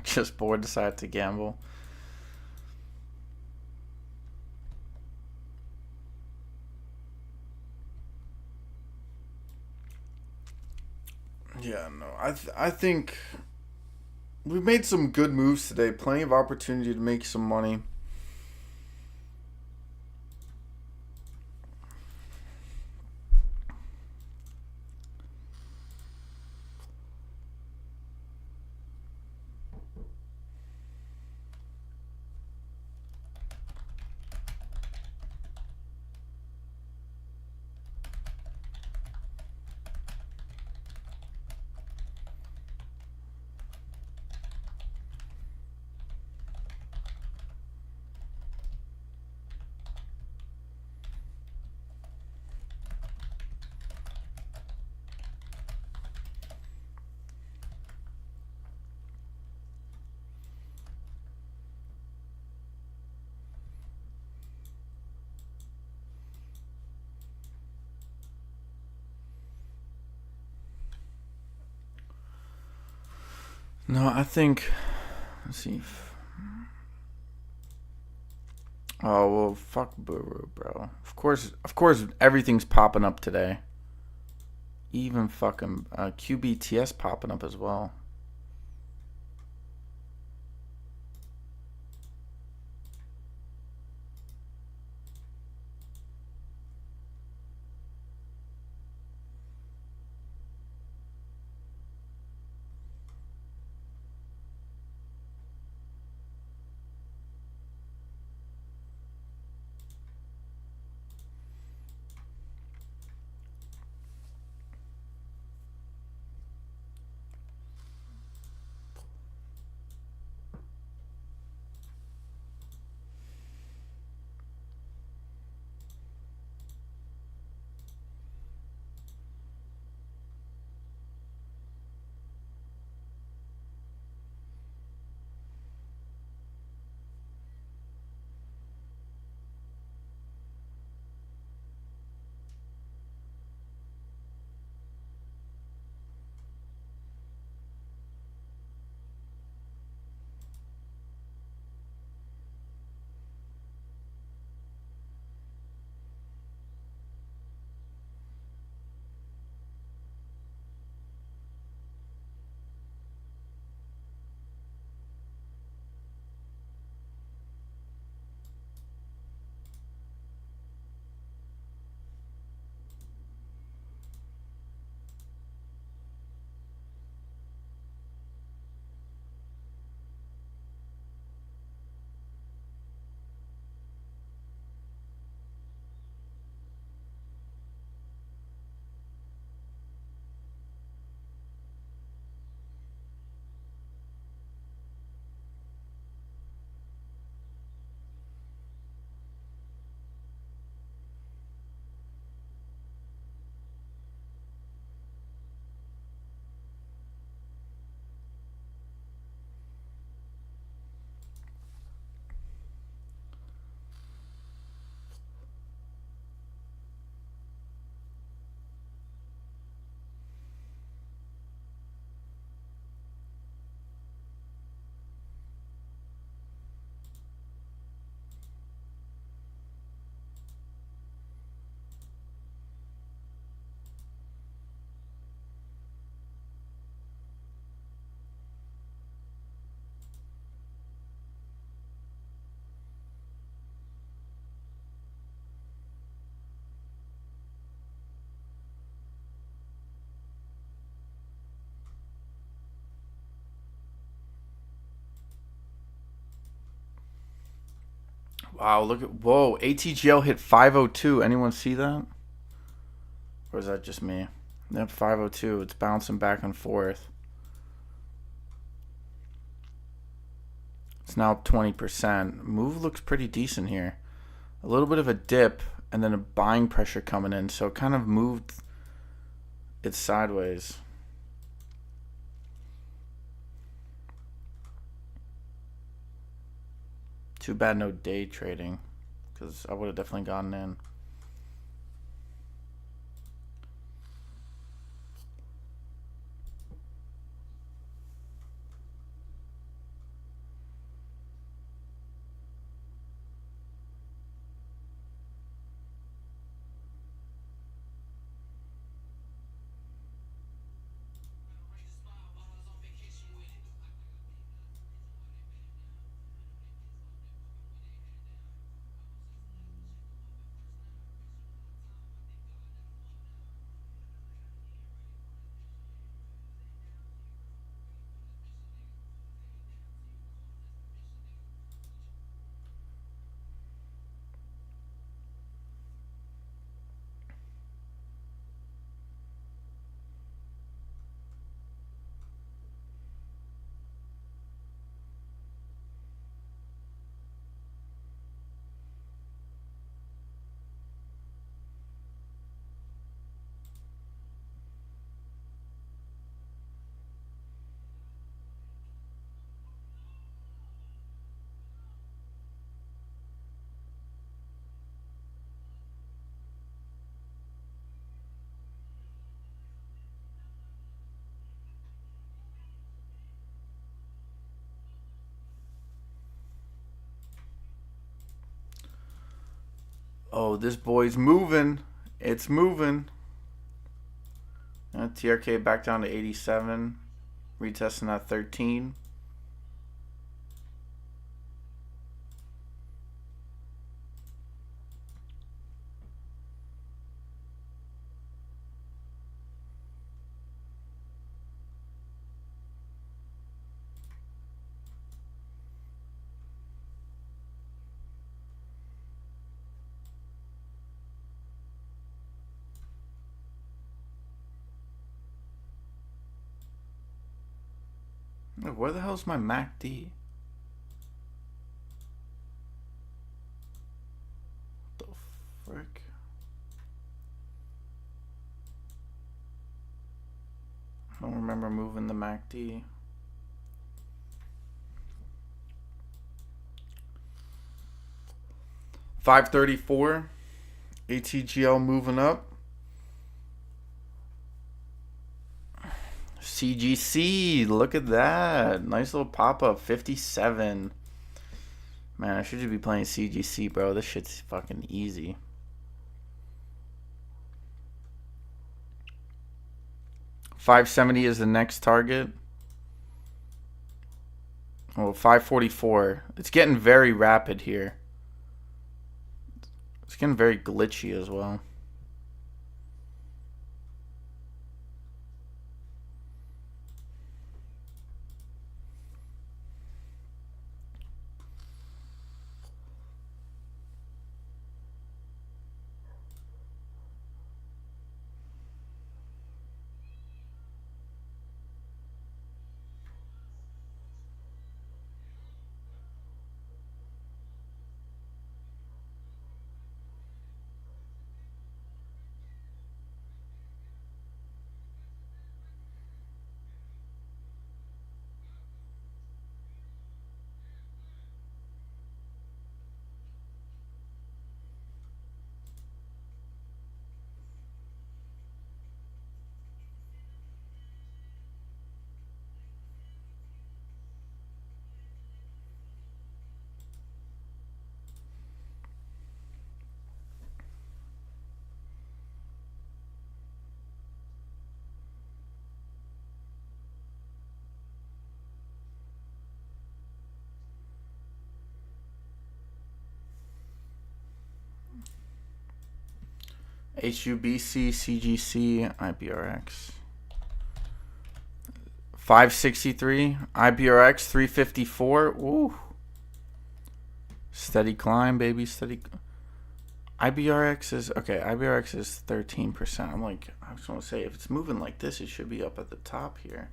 Just bored, decided to gamble. Yeah, no, I think we made some good moves today. Plenty of opportunity to make some money. No, I think. Let's see. Oh well, fuck Buru, bro. Of course, everything's popping up today. Even fucking QBTS popping up as well. Wow, look at whoa! ATGL hit 502. Anyone see that? Or is that just me? Yep, 502. It's bouncing back and forth. It's now up 20%. Move looks pretty decent here. A little bit of a dip and then a buying pressure coming in. So it kind of moved it sideways. Too bad no day trading, because I would have definitely gotten in. Oh, this boy's moving. It's moving. TRK back down to 87. Retesting at 13. Where the hell's my MACD? What the frick? I don't remember moving the MACD. $534. ATGL moving up. CGC, look at that. Nice little pop-up, 57. Man, I should just be playing CGC, bro. This shit's fucking easy. $570 is the next target. Oh, $544. It's getting very rapid here. It's getting very glitchy as well. HUBC, CGC, IBRX. 563, IBRX 354. Ooh. Steady climb, baby. Steady. IBRX is okay. IBRX is 13%. I'm like, I just want to say, if it's moving like this, it should be up at the top here.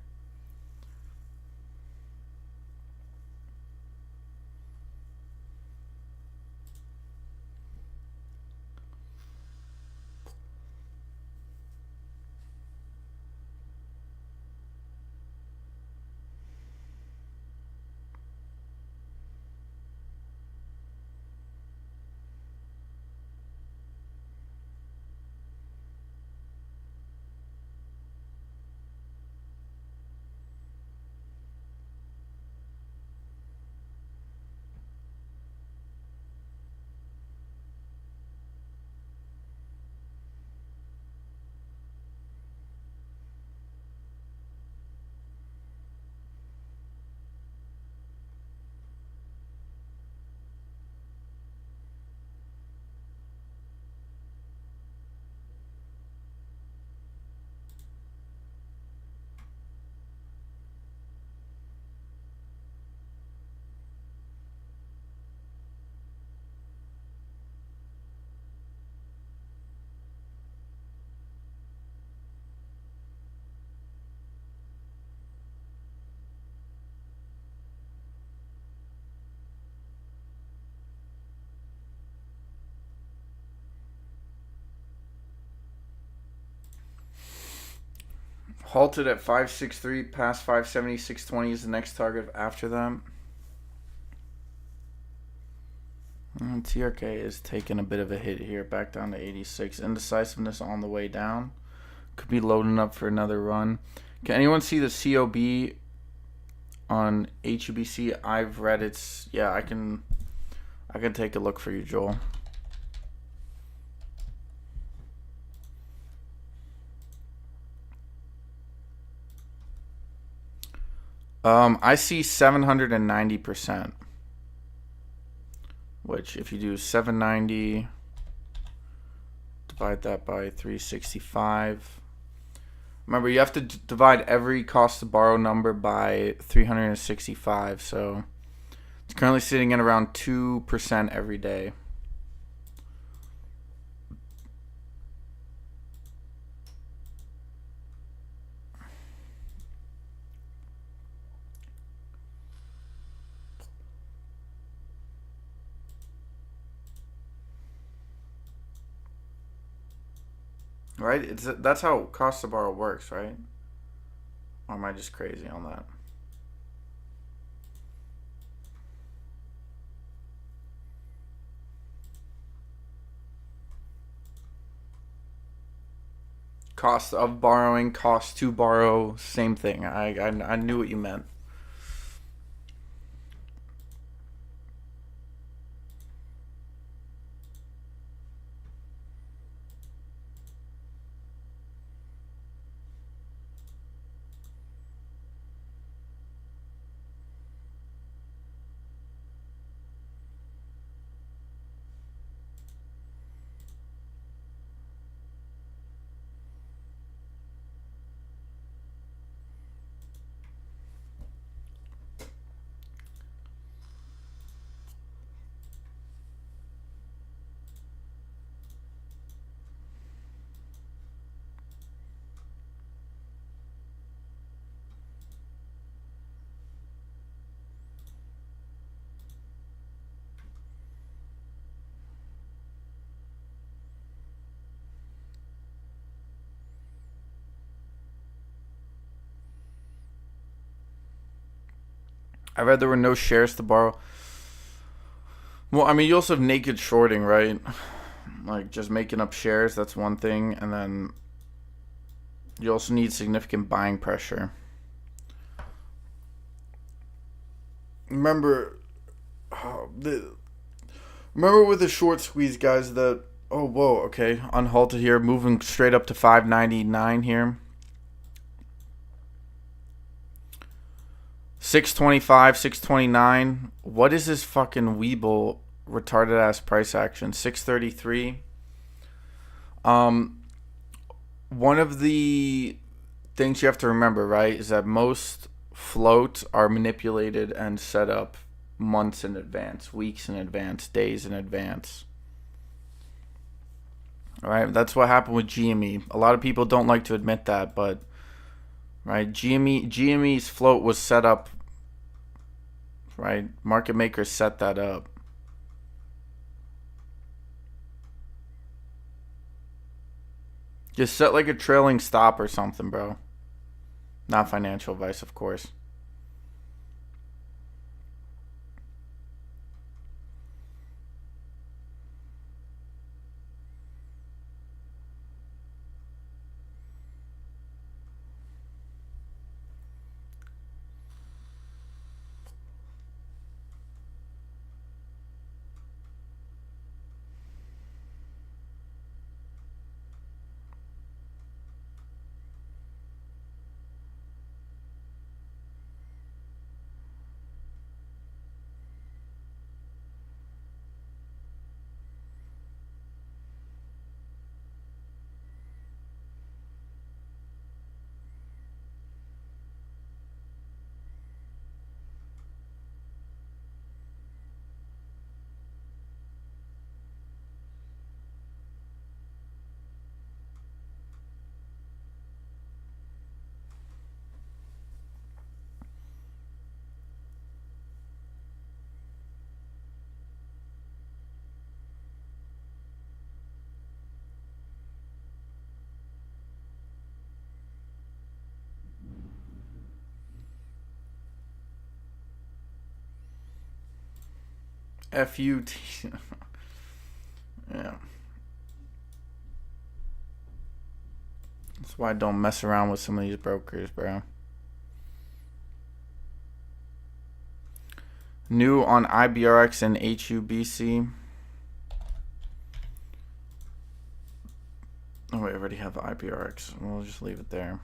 Halted at 563, past 570, 620 is the next target after that. And TRK is taking a bit of a hit here, back down to 86. Indecisiveness on the way down. Could be loading up for another run. Can anyone see the COB on HUBC? I've read it's, yeah, I can take a look for you, Joel. I see 790%, which if you do 790, divide that by 365. Remember, you have to divide every cost to borrow number by 365, so it's currently sitting at around 2% every day. Right? That's how cost to borrow works, right? Or am I just crazy on that? Cost of borrowing, cost to borrow, same thing. I knew what you meant. I read there were no shares to borrow. Well, I mean, you also have naked shorting, right? Like just making up shares, that's one thing. And then you also need significant buying pressure. Remember, remember with the short squeeze, guys, that, oh, whoa, okay, unhalted here, moving straight up to 599 here. 625, 629. What is this fucking Weeble retarded ass price action? 633. One of the things you have to remember, right, is that most floats are manipulated and set up months in advance, weeks in advance, days in advance. All right, that's what happened with GME. A lot of people don't like to admit that, but right, GME's float was set up. Right, market makers set that up. Just set like a trailing stop or something, bro. Not financial advice, of course. FUT. Yeah. That's why I don't mess around with some of these brokers, bro. New on IBRX and HUBC. Oh, wait, I already have IBRX. We'll just leave it there.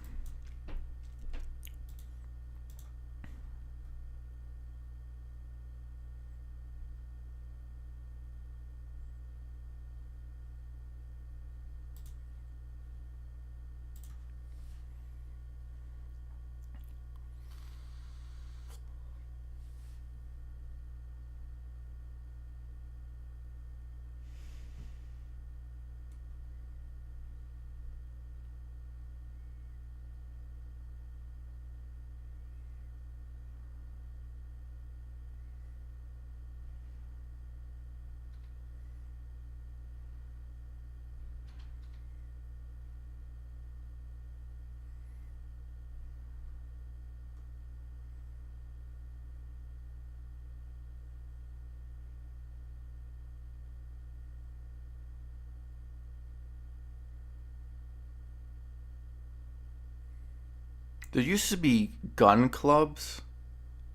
There used to be gun clubs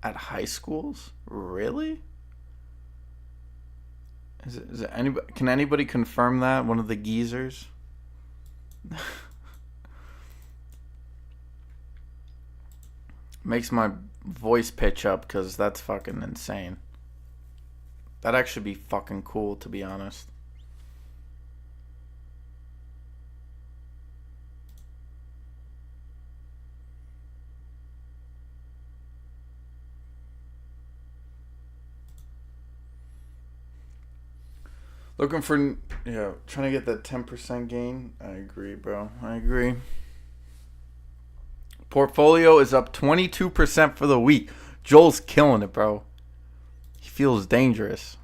at high schools? Really? Is it anybody? Can anybody confirm that? One of the geezers? Makes my voice pitch up because that's fucking insane. That'd actually be fucking cool, to be honest. Looking for, yeah, trying to get that 10% gain. I agree, bro. I agree. Portfolio is up 22% for the week. Joel's killing it, bro. He feels dangerous.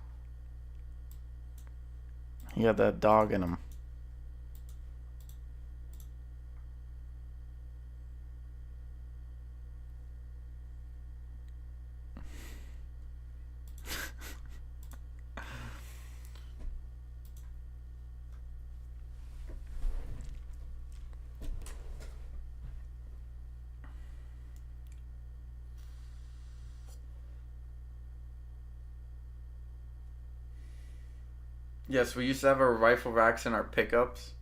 He got that dog in him. Yes, we used to have our rifle racks in our pickups.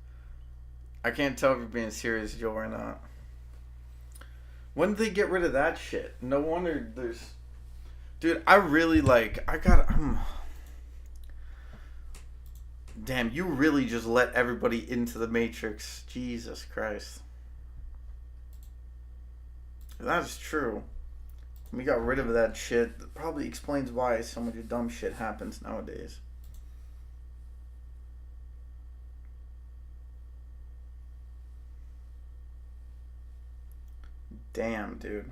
I can't tell if you're being serious, Joe, or not. When did they get rid of that shit? No wonder there's... Dude, I really like... Damn, you really just let everybody into the Matrix. Jesus Christ. That's true. We got rid of that shit. That probably explains why so much dumb shit happens nowadays. Damn, dude.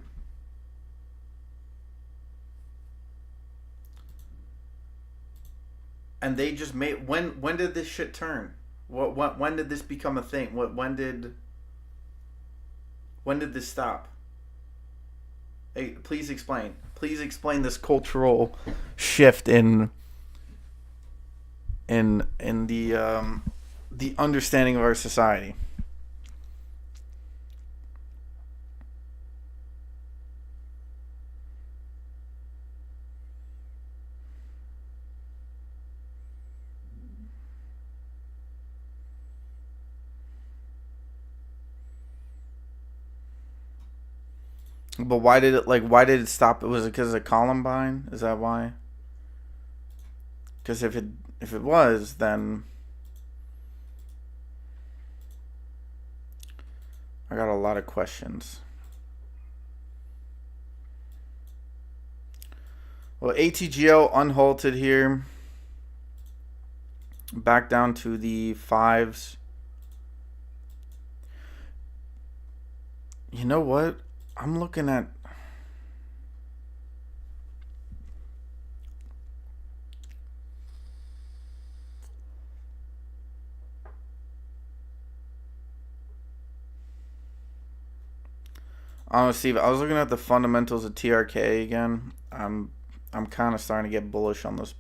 And they just made... When did this shit turn? When did this become a thing? When did this stop? Hey, please explain. Please explain this cultural shift in the understanding of our society. But why did it stop? Was it because of Columbine? Is that why? Because if it was, then I got a lot of questions. Well, ATGO unhalted here. Back down to the fives. You know what? I'm looking at... Steve, I was looking at the fundamentals of TRK again. I'm kind of starting to get bullish on this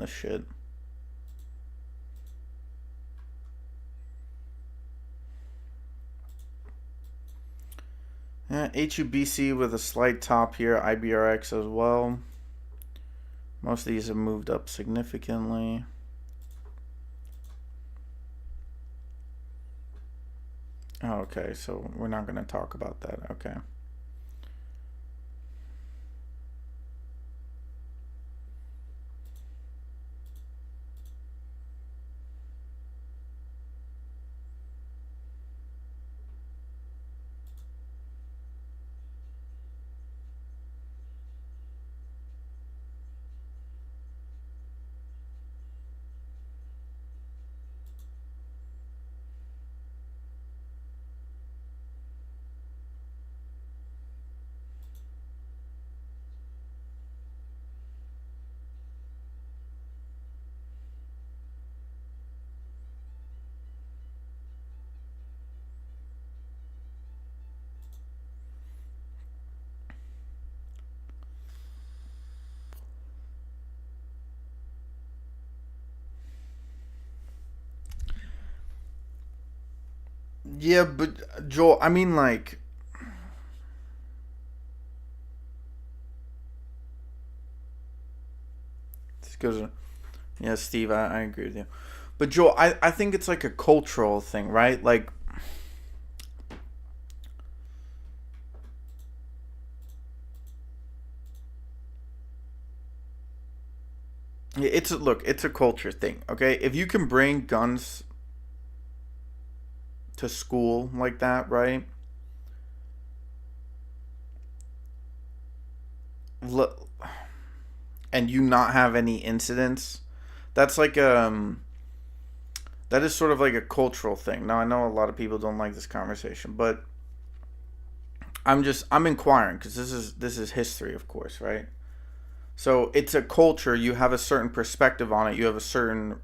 shit. Yeah, HUBC with a slight top here, IBRX as well. Most of these have moved up significantly. Oh, okay, so we're not going to talk about that. Okay. Yeah, but Joel, I mean, like, goes, yeah, Steve, I agree with you. But Joel, I think it's like a cultural thing, right? Like, it's a culture thing, okay? If you can bring guns to school like that, right? Look, and you not have any incidents, that's like that is sort of like a cultural thing. Now I know a lot of people don't like this conversation, but I'm inquiring because this is history, of course, right? So it's a culture. You have a certain perspective on it. You have a certain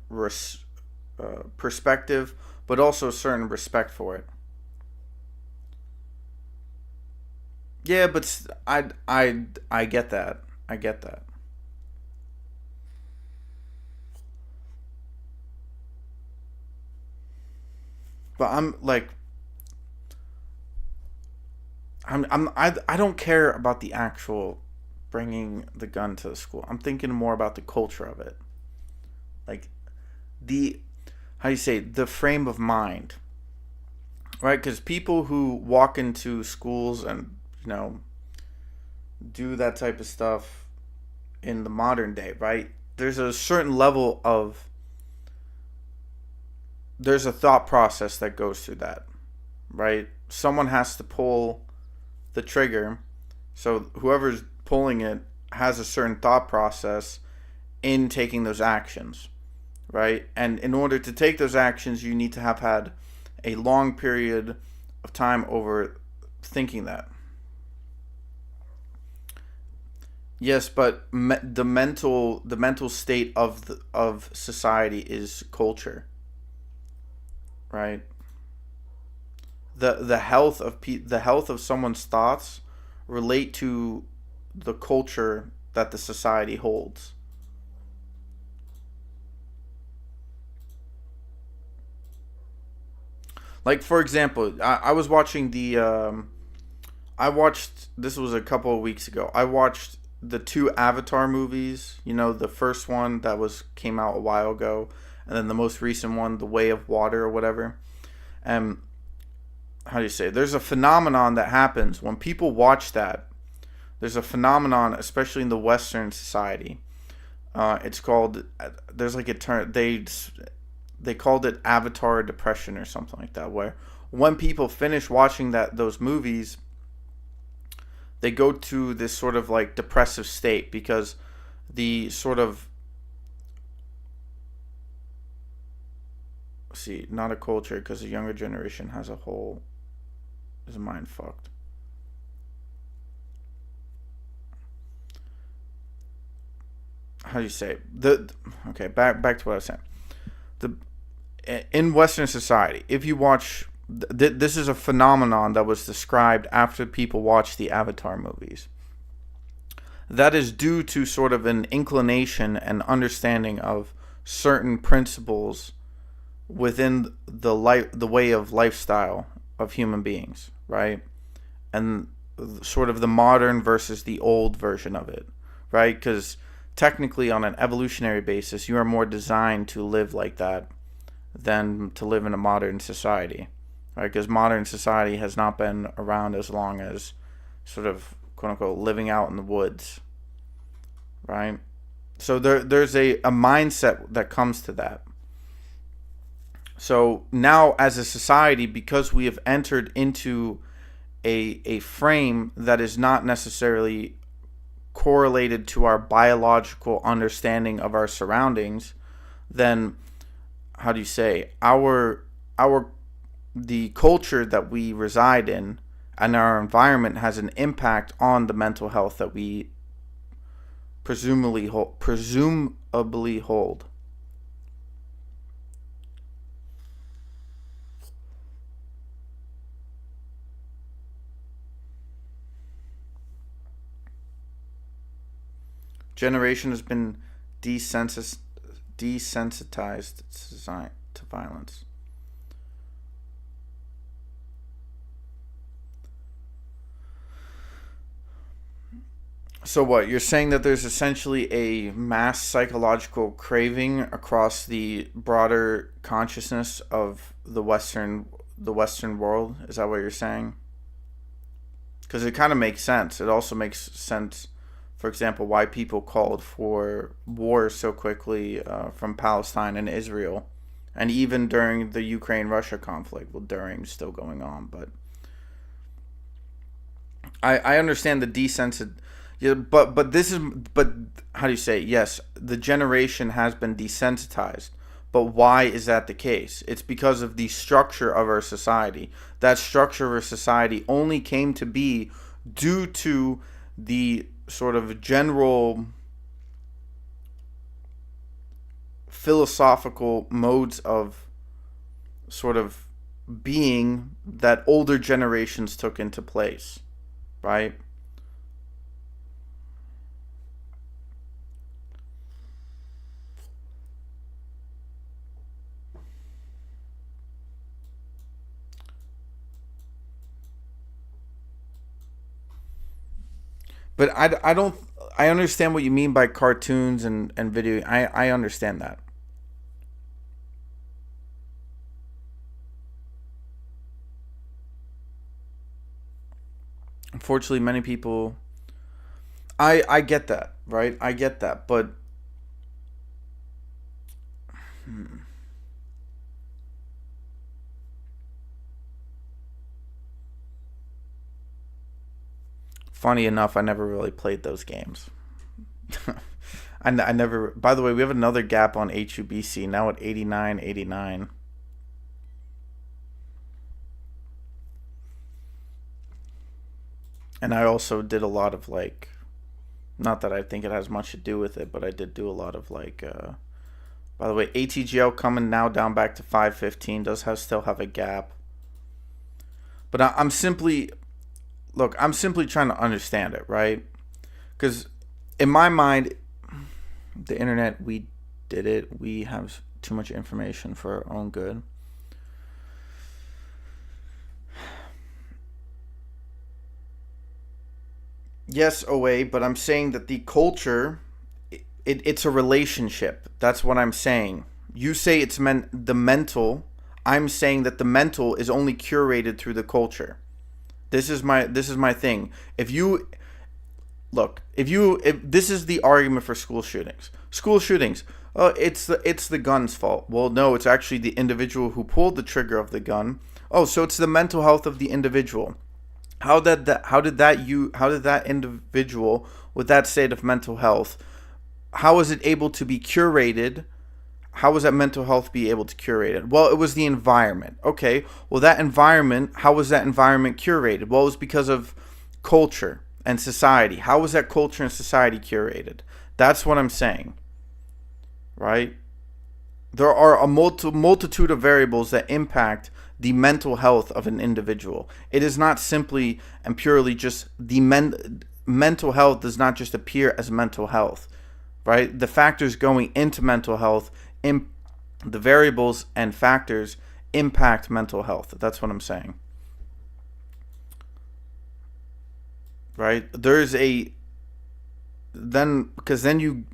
perspective, but also a certain respect for it. Yeah, but I get that. I get that. But I'm like I don't care about the actual bringing the gun to the school. I'm thinking more about the culture of it. Like the how do you say the frame of mind, right? Because people who walk into schools and do that type of stuff in the modern day, right? There's a certain level of there's a thought process that goes through that, right? Someone has to pull the trigger, so whoever's pulling it has a certain thought process in taking those actions, right? And in order to take those actions, you need to have had a long period of time over thinking that. Yes, but the mental state of society is culture, right? The health of someone's thoughts relate to the culture that the society holds. Like for example, I was watching I watched this was a couple of weeks ago. I watched the two Avatar movies. The first one that was came out a while ago, and then the most recent one, The Way of Water or whatever. And how do you say? There's a phenomenon that happens when people watch that. There's a phenomenon, especially in the Western society. It's called. There's like a term they called it Avatar depression or something like that, where when people finish watching those movies, they go to this sort of like depressive state because the sort of see not a culture because the younger generation has a whole is mind fucked. How do you say the okay back to what I was saying. The in Western society, if you watch, this is a phenomenon that was described after people watched the Avatar movies. That is due to sort of an inclination and understanding of certain principles within the way of lifestyle of human beings, right? And sort of the modern versus the old version of it, right? Because technically, on an evolutionary basis, you are more designed to live like that than to live in a modern society, right? Because modern society has not been around as long as sort of quote unquote living out in the woods, right? So there's a mindset that comes to that. So now, as a society, because we have entered into a frame that is not necessarily correlated to our biological understanding of our surroundings, then how do you say our the culture that we reside in and our environment has an impact on the mental health that we presumably hold. Generation has been desensis- desensitized to violence. So what, you're saying that there's essentially a mass psychological craving across the broader consciousness of the Western world? Is that what you're saying? Because it kind of makes sense. It also makes sense, for example, why people called for war so quickly from Palestine and Israel, and even during the Ukraine-Russia conflict. Well, during, still going on, but I understand the desensit. Yeah, but this is, but how do you say it? Yes, the generation has been desensitized. But why is that the case? It's because of the structure of our society. That structure of our society only came to be due to the sort of general philosophical modes of sort of being that older generations took into place, right? But I don't, I understand what you mean by cartoons and video. I understand that. Unfortunately, many people, I get that, right? I get that, but funny enough, I never really played those games. I never. By the way, we have another gap on HUBC now at 89, 89. And I also did a lot of like, not that I think it has much to do with it, but I did do a lot of like. By the way, ATGL coming now down back to 515 does still have a gap. But I'm simply, look, I'm simply trying to understand it, right? Because in my mind, the internet, we did it. We have too much information for our own good. Yes, OA, but I'm saying that the culture, it's a relationship. That's what I'm saying. You say it's the mental. I'm saying that the mental is only curated through the culture. This is my thing. If you look, if this is the argument for school shootings. School shootings. Oh, it's the gun's fault. Well, no, it's actually the individual who pulled the trigger of the gun. Oh, so it's the mental health of the individual. How did that individual with that state of mental health, how was it able to be curated? How was that mental health be able to curate it? Well, it was the environment. Okay, well, that environment, how was that environment curated? Well, it was because of culture and society. How was that culture and society curated? That's what I'm saying, right? There are a multitude of variables that impact the mental health of an individual. It is not simply and purely just mental health does not just appear as mental health, right? The factors going into mental health, the variables and factors impact mental health. That's what I'm saying, right? There's a then because then you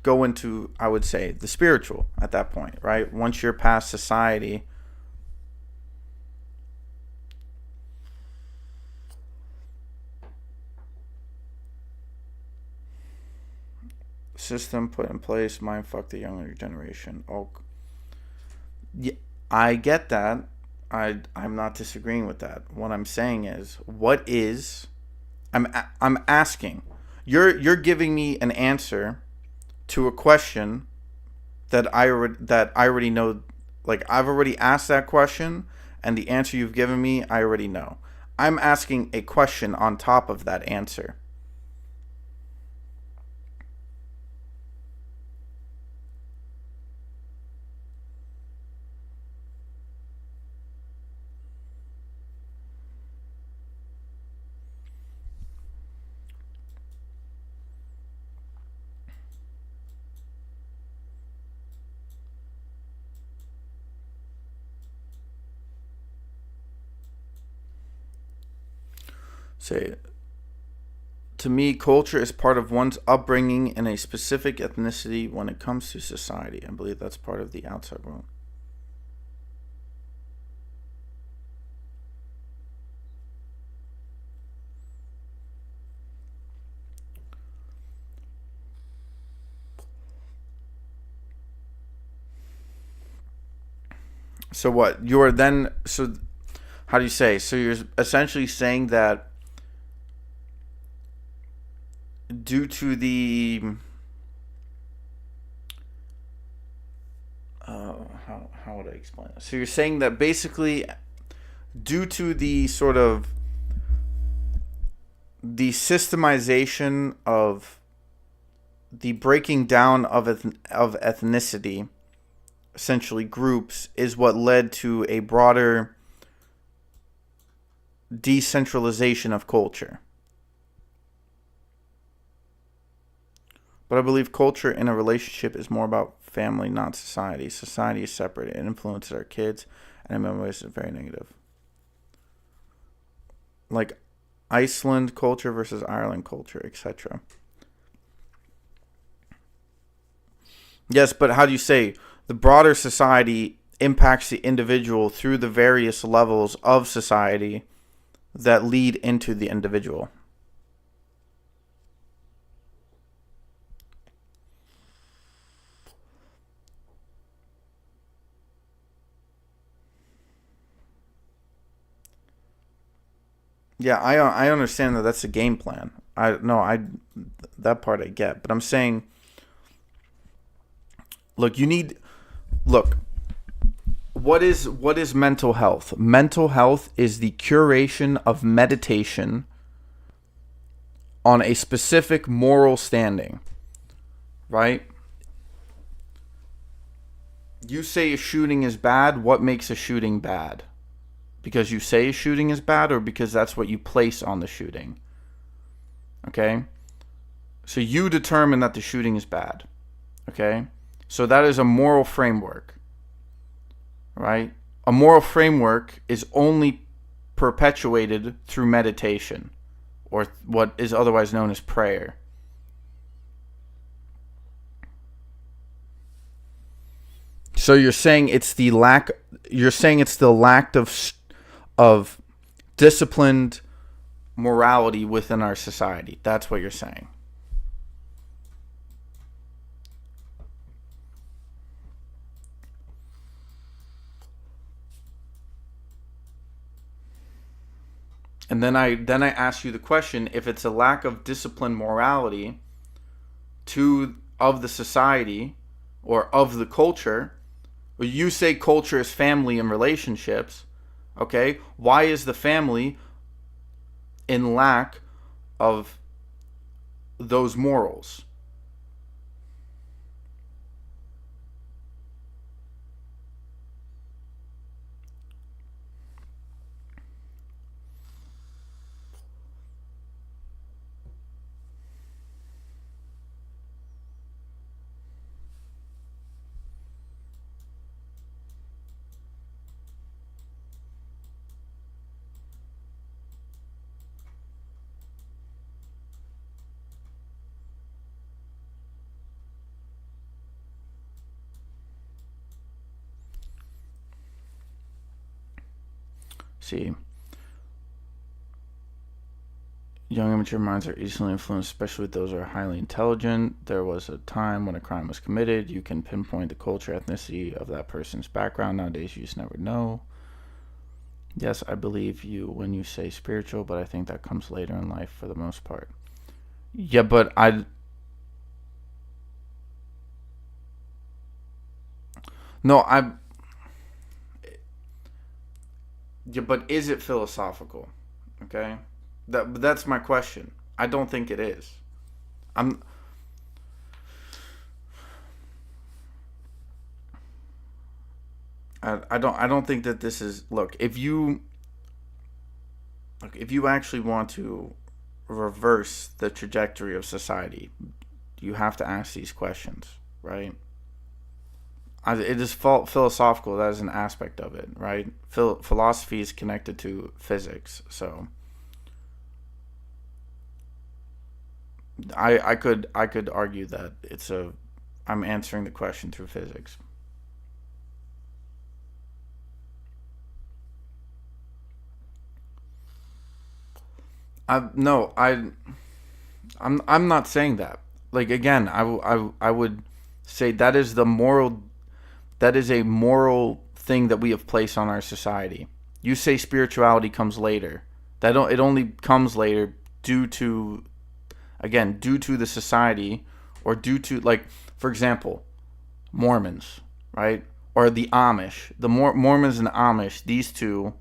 go into, I would say, the spiritual at that point, right? Once you're past society. System put in place, mind fuck the younger generation. Oh, yeah, I get that. I'm not disagreeing with that. What I'm saying is, I'm asking. You're giving me an answer to a question that I already know. Like, I've already asked that question, and the answer you've given me, I already know. I'm asking a question on top of that answer. Say To me, culture is part of one's upbringing in a specific ethnicity when it comes to society. I believe that's part of the outside world. So what? You're then, so how do you say? So you're essentially saying that due to the how would I explain this? So you're saying that basically due to the sort of the systemization of the breaking down of ethnicity, essentially groups, is what led to a broader decentralization of culture. But I believe culture in a relationship is more about family, not society. Society is separate. It influences our kids, and in many ways it's very negative. Like Iceland culture versus Ireland culture, etc. Yes, but how do you say the broader society impacts the individual through the various levels of society that lead into the individual? Yeah, I understand that that's a game plan. That part I get, but I'm saying, look, what is mental health? Mental health is the curation of meditation on a specific moral standing, right? You say a shooting is bad. What makes a shooting bad? Because you say a shooting is bad, or because that's what you place on the shooting? Okay? So you determine that the shooting is bad. Okay? So that is a moral framework. Right? A moral framework is only perpetuated through meditation, or what is otherwise known as prayer. So you're saying it's the lack of disciplined morality within our society. That's what you're saying. And then I ask you the question, if it's a lack of disciplined morality of the society or of the culture, you say culture is family and relationships. Okay, why is the family in lack of those morals? See, young immature minds are easily influenced, especially those who are highly intelligent. There was a time when a crime was committed. You can pinpoint the culture, ethnicity of that person's background. Nowadays, you just never know. Yes, I believe you when you say spiritual, but I think that comes later in life for the most part. Yeah, but no, yeah, but is it philosophical? Okay, that's my question. I don't think it is. I'm. I don't think that this is. If you actually want to reverse the trajectory of society, you have to ask these questions, right? It is philosophical. That is an aspect of it, right? Philosophy is connected to physics, so I could argue that I'm answering the question through physics. I no, I'm not saying that. Like again, I would say that is a moral thing that we have placed on our society. You say spirituality comes later. It only comes later due to, again, due to the society, or due to, like, for example, Mormons, right? Or the Amish. The Mormons and the Amish, these two,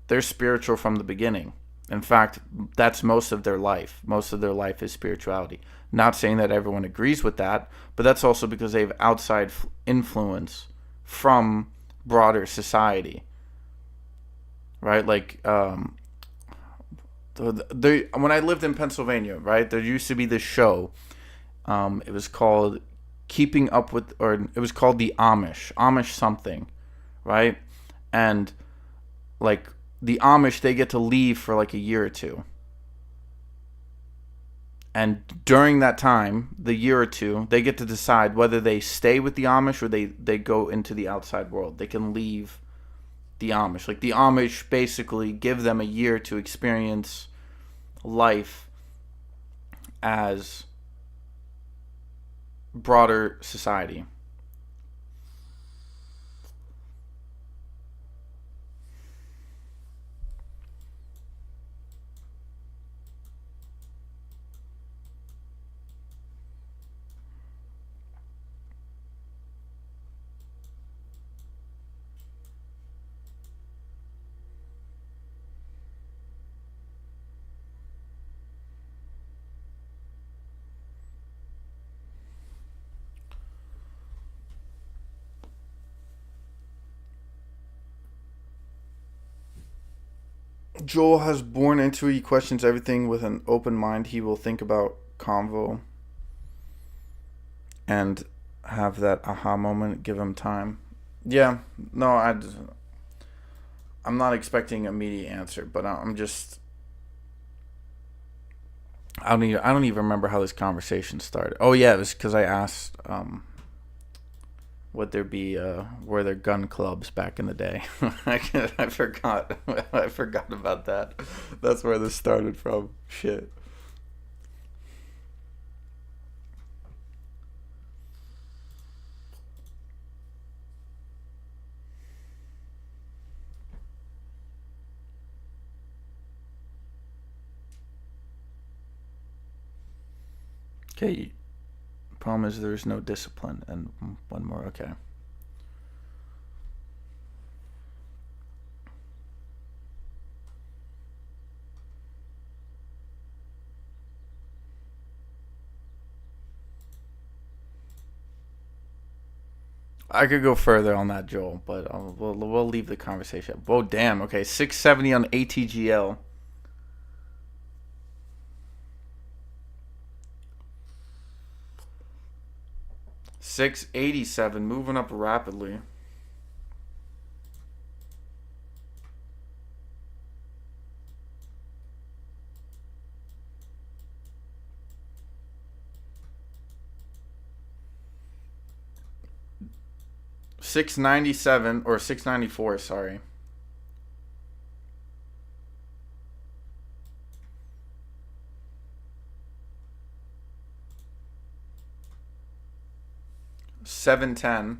they're spiritual from the beginning. In fact, that's most of their life. Most of their life is spirituality. Not saying that everyone agrees with that, but that's also because they have outside influence from broader society, right? Like, when I lived in Pennsylvania, right, there used to be this show. It was called Keeping Up with, or it was called the Amish something, right? And like the Amish, they get to leave for like a year or two. And during that time, the year or two, they get to decide whether they stay with the Amish or they go into the outside world. They can leave the Amish. Like the Amish basically give them a year to experience life as broader society. Joel has born into it. He questions everything with an open mind. He will think about convo and have that aha moment. Give him time. Yeah, no, I'm not expecting an immediate answer, but I'm just I don't even remember how this conversation started. Oh yeah, it was because I asked would there be were there gun clubs back in the day? I forgot. I forgot about that. That's where this started from. Shit. Okay. Problem is there's no discipline, and one more. Okay. I could go further on that, Joel, but we'll leave the conversation. Whoa, damn. Okay, 670 on ATGL. 687, moving up rapidly. $6.97 or $6.94, sorry. $7.10.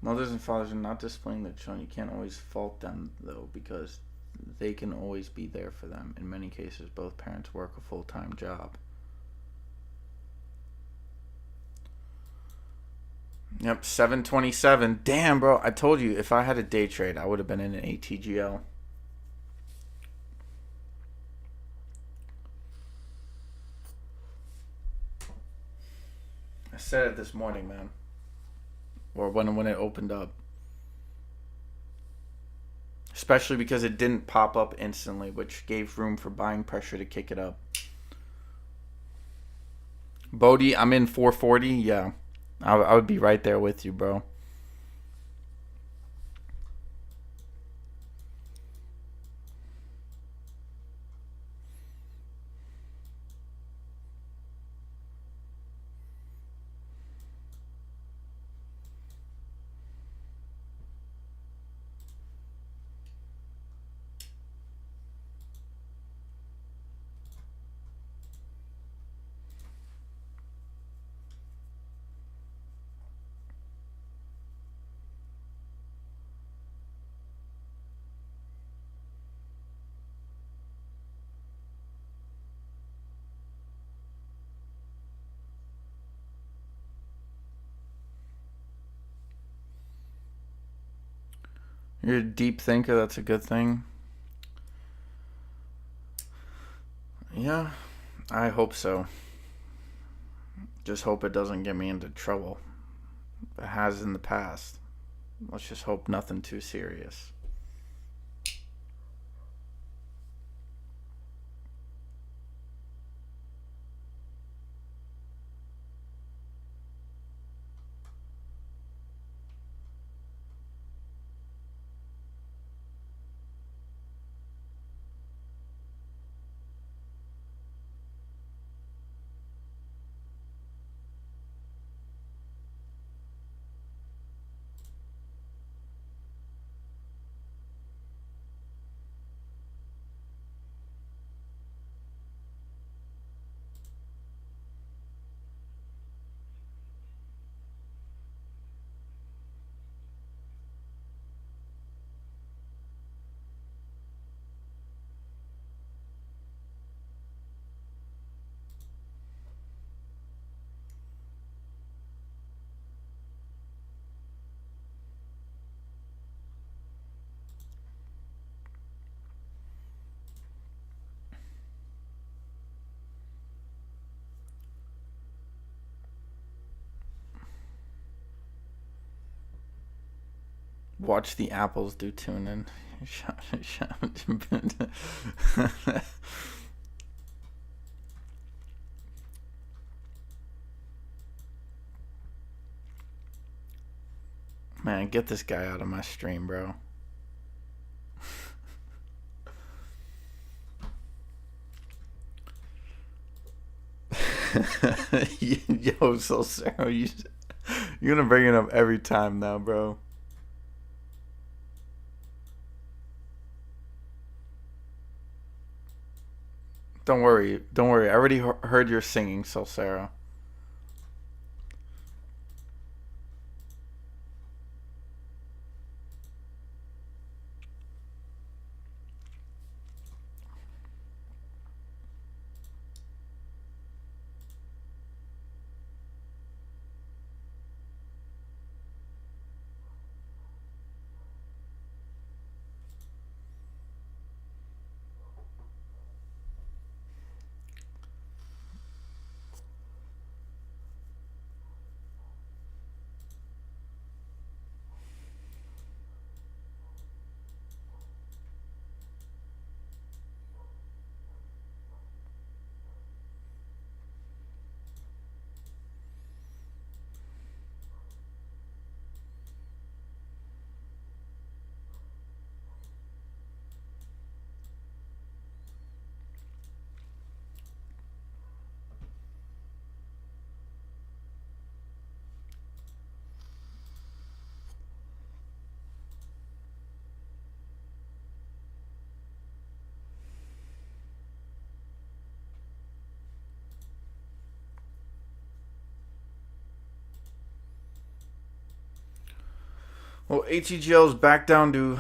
Mothers and fathers are not displaying their children. You can't always fault them, though, because they can always be there for them. In many cases, both parents work a full-time job. Yep, 727. Damn, bro. I told you, if I had a day trade, I would have been in an ATGL. I said it this morning, man. Or when it opened up. Especially because it didn't pop up instantly, which gave room for buying pressure to kick it up. Bodie, I'm in 440. Yeah, I would be right there with you, bro. You're a deep thinker. That's a good thing. Yeah, I hope so. Just hope it doesn't get me into trouble. It has in the past. Let's just hope nothing too serious. Watch the apples do tuning. Man, get this guy out of my stream, bro. Yo, so Sarah, you're gonna bring it up every time now, bro. Don't worry, don't worry. I already heard your singing, so Sarah. Well, HEGL's back down to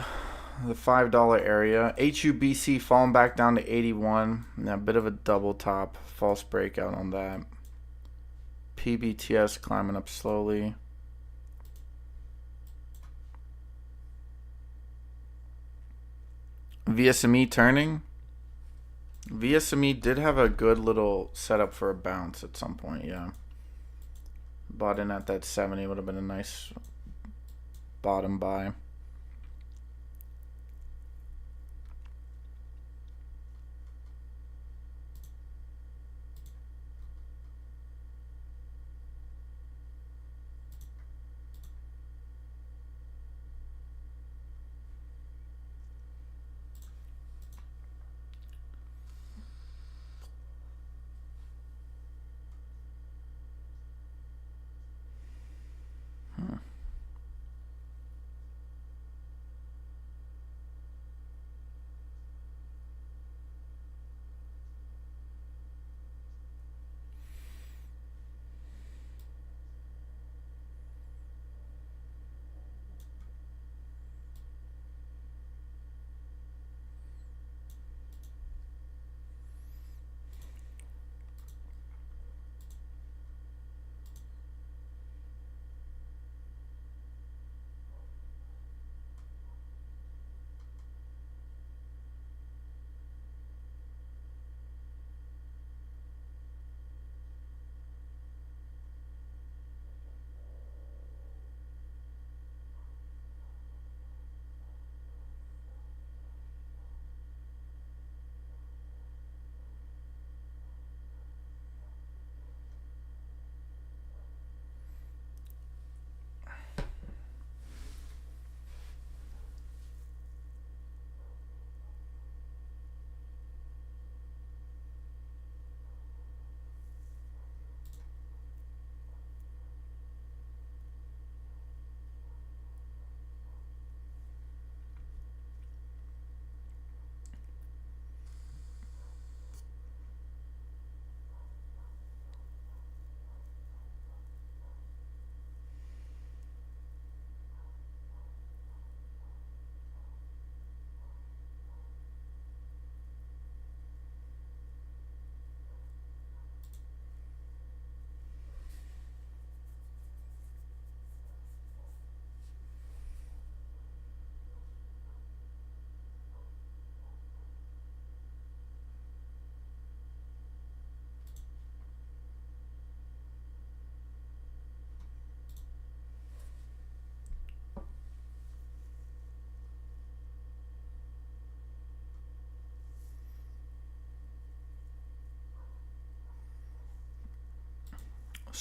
the $5 area. HUBC falling back down to 81. A bit of a double top, false breakout on that. PBTS climbing up slowly. VSME turning. VSME did have a good little setup for a bounce at some point, yeah. Bought in at that 70 would have been a nice bottom buy.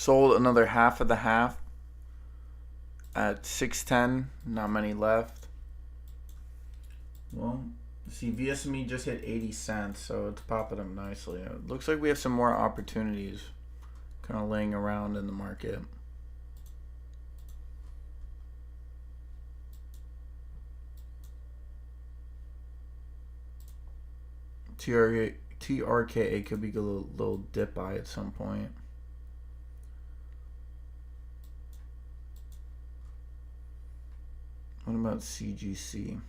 Sold another half of the half at 610. Not many left. Well, see, VSME just hit 80 cents, so it's popping up nicely. It looks like we have some more opportunities kind of laying around in the market. TRKA could be a little dip buy at some point. What about CGC?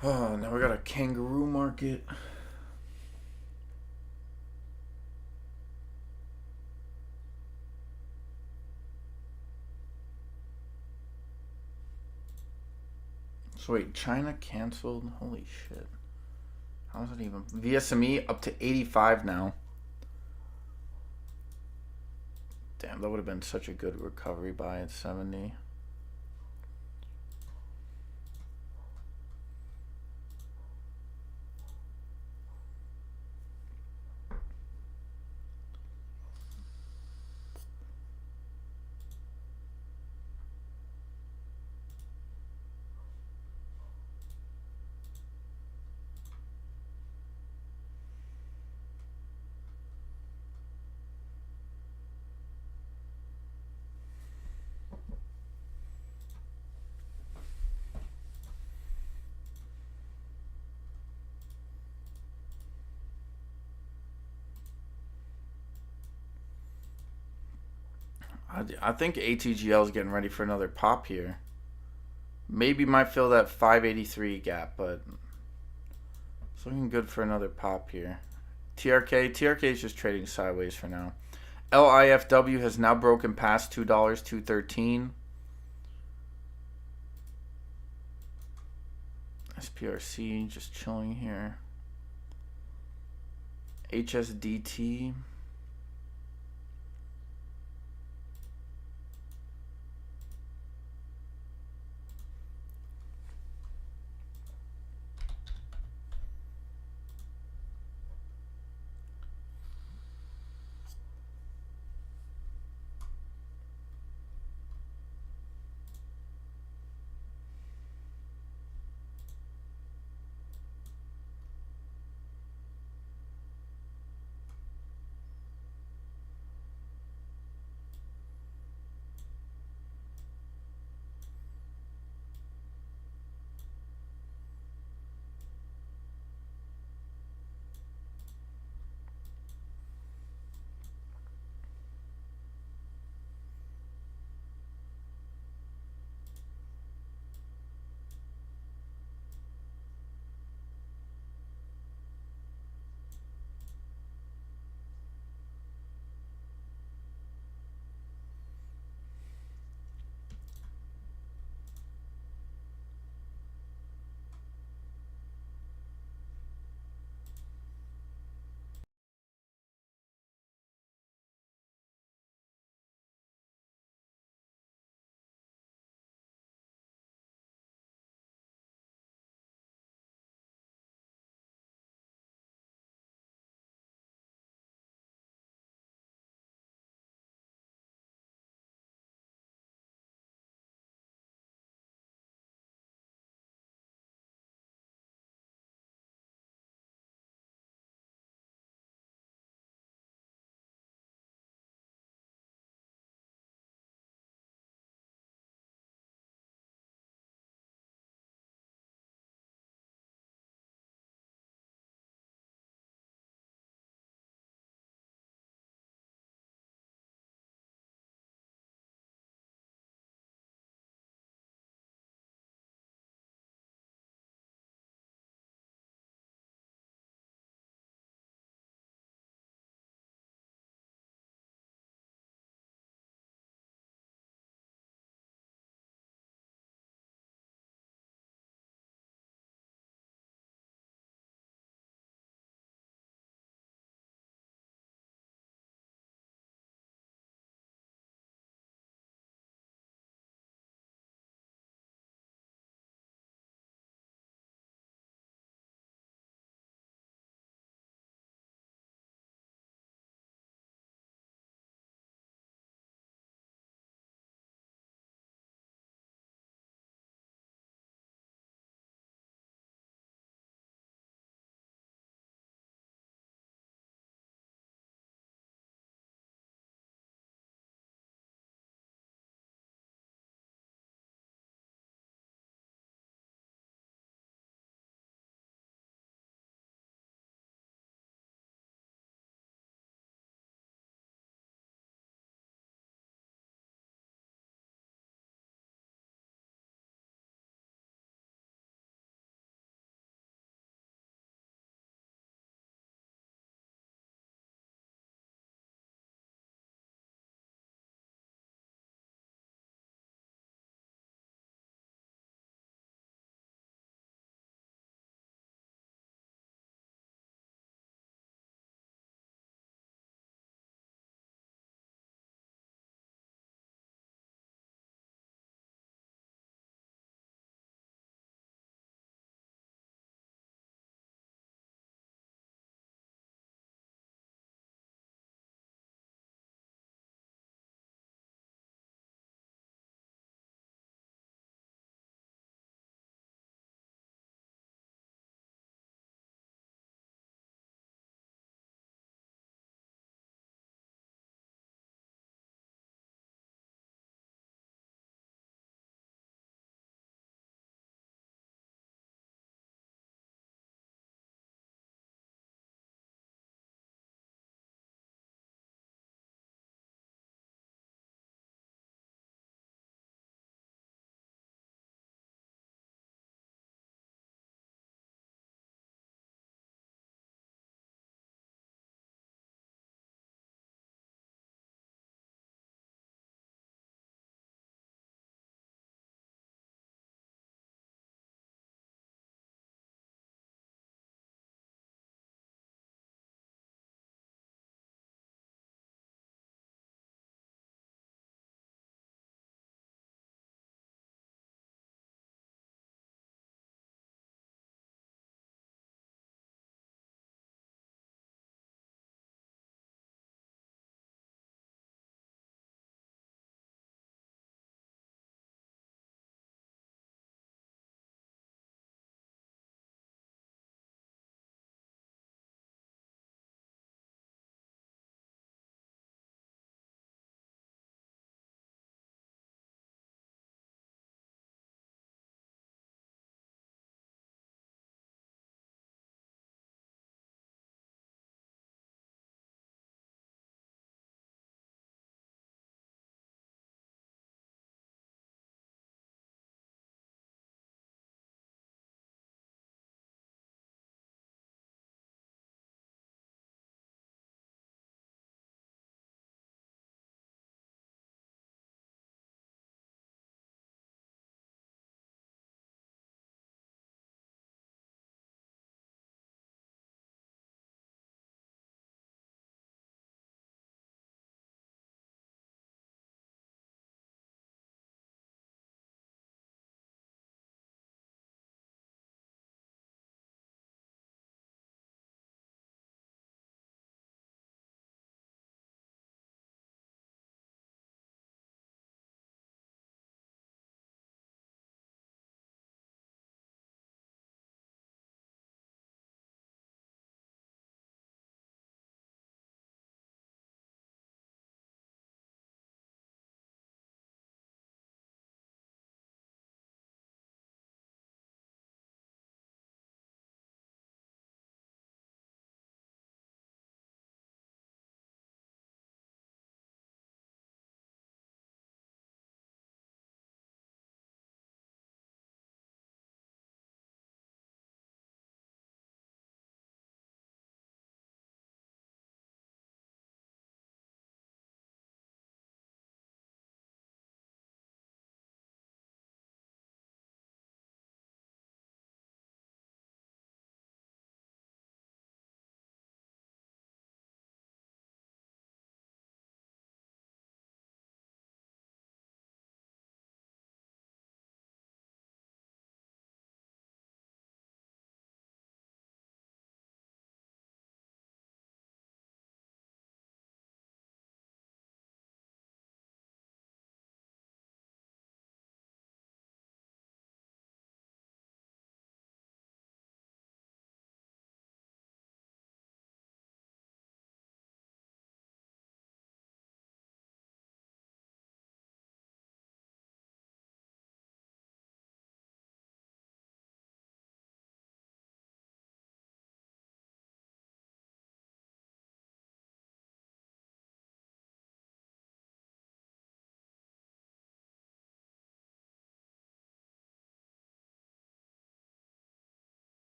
Oh, now we got a kangaroo market. So wait, China canceled? Holy shit. How is it even? VSME up to 85 now. Damn, that would have been such a good recovery buy at 70. I think ATGL is getting ready for another pop here. Maybe might fill that 583 gap, but it's looking good for another pop here. TRK is just trading sideways for now. LIFW has now broken past $2, $2.13. SPRC just chilling here. HSDT.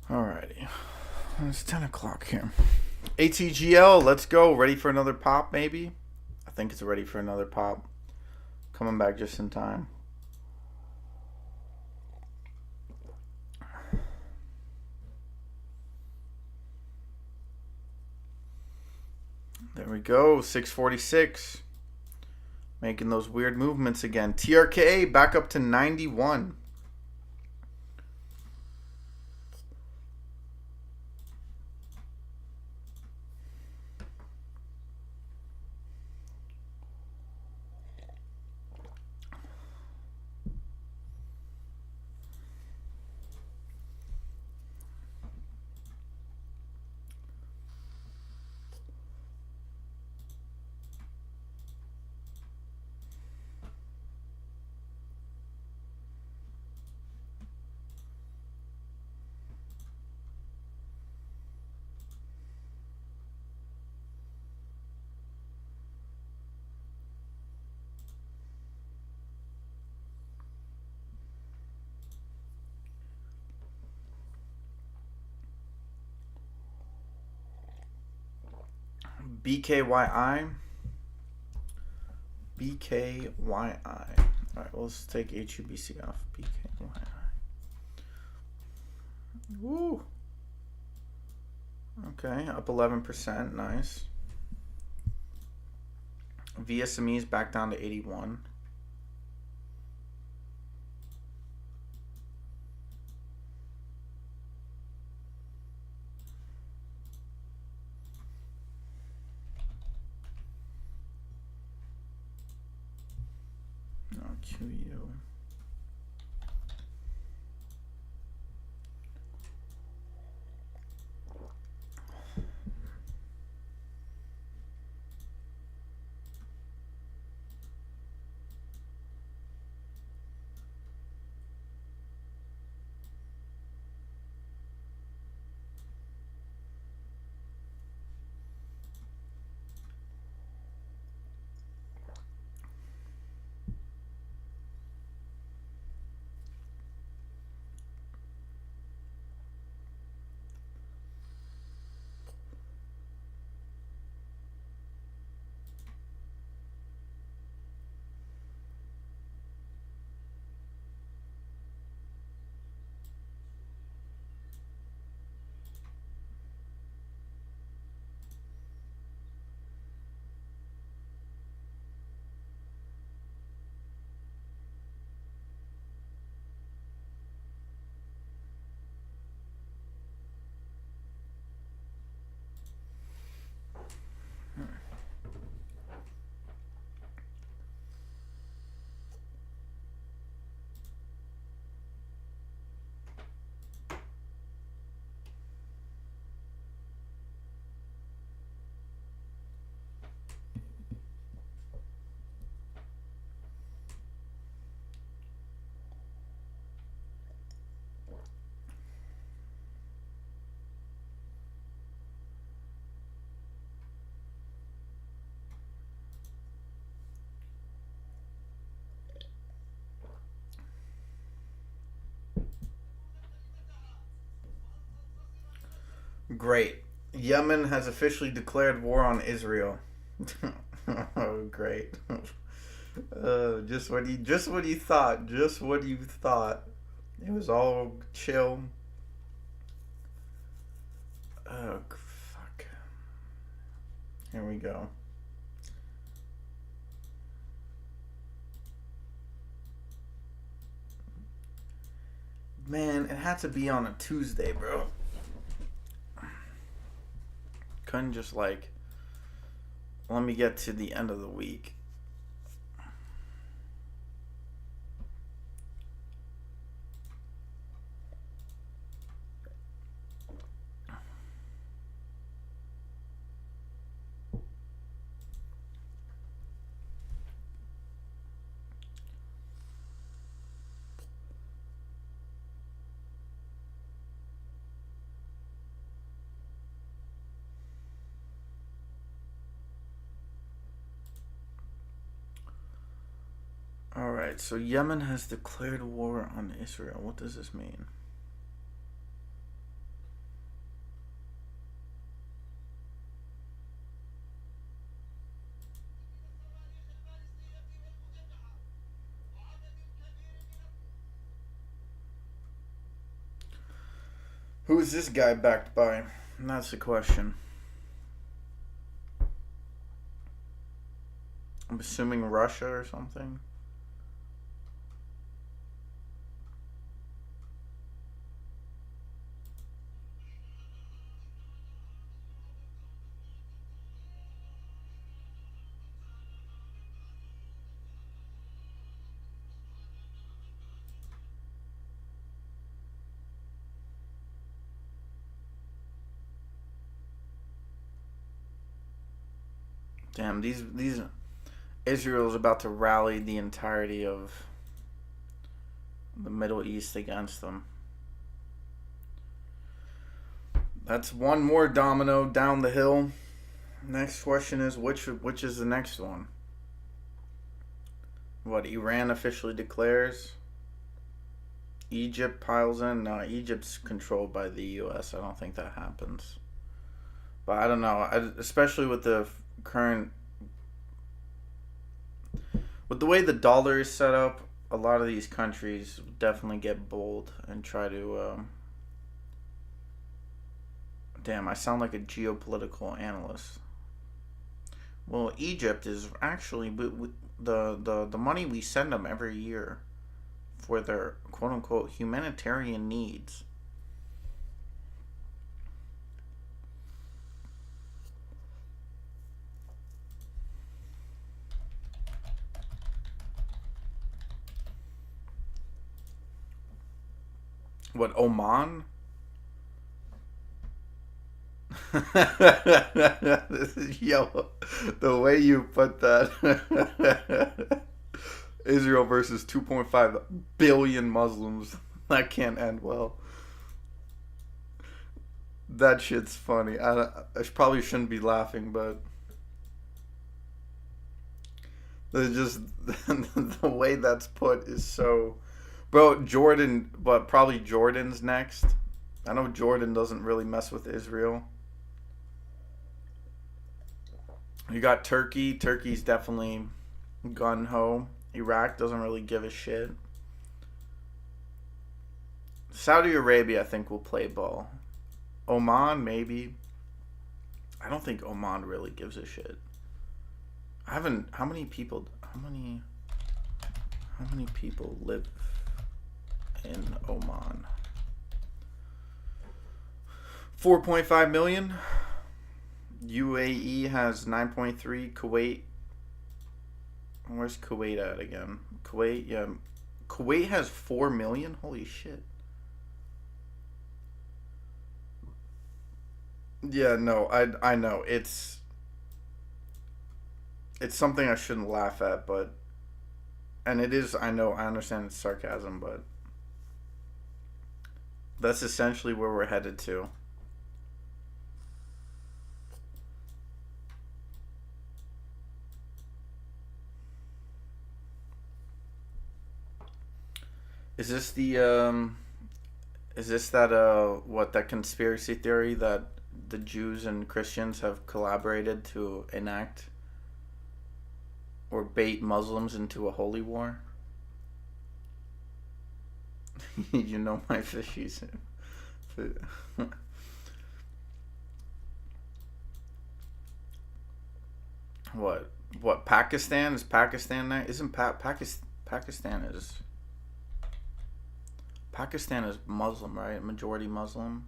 Alrighty. It's 10 o'clock here. ATGL, let's go. Ready for another pop, maybe? I think it's ready for another pop. Coming back just in time. There we go. 646. Making those weird movements again. TRK back up to 91. BKYI. BKYI. Alright, well, let's take HUBC off. BKYI. Woo! Okay, up 11%. Nice. VSME is back down to 81. QU. Great. Yemen has officially declared war on Israel. Oh, great. Just what you thought. Just what you thought. It was all chill. Oh, fuck. Here we go. Man, it had to be on a Tuesday, bro. Couldn't just like, let me get to the end of the week. Alright, so Yemen has declared war on Israel. What does this mean? Who is this guy backed by? And that's the question. I'm assuming Russia or something. Damn, these Israel's about to rally the entirety of the Middle East against them. That's one more domino down the hill. Next question is which is the next one? What, Iran officially declares? Egypt piles in? No, Egypt's controlled by the U.S. I don't think that happens. But I don't know. Especially with the current, with the way the dollar is set up, a lot of these countries definitely get bold and try to. Damn, I sound like a geopolitical analyst. Well, Egypt is actually the money we send them every year for their quote unquote humanitarian needs. What, Oman? Yo, the way you put that. Israel versus 2.5 billion Muslims. That can't end well. That shit's funny. I probably shouldn't be laughing, but there's just the way that's put is so. Bro, Jordan, but probably Jordan's next. I know Jordan doesn't really mess with Israel. You got Turkey. Turkey's definitely gun ho. Iraq doesn't really give a shit. Saudi Arabia, I think, will play ball. Oman, maybe. I don't think Oman really gives a shit. I haven't. How many people live in Oman? 4.5 million. UAE has 9.3. Kuwait. Where's Kuwait at again? Kuwait, yeah. Kuwait has 4 million? Holy shit. Yeah, no, I know. It's something I shouldn't laugh at, but and it is, I know, I understand it's sarcasm, but that's essentially where we're headed to. Is this the is this that what, that conspiracy theory that the Jews and Christians have collaborated to enact or bait Muslims into a holy war? You know my fishies. What? What? Pakistan, is Pakistan there? Isn't Pakistan is Muslim, right? Majority Muslim.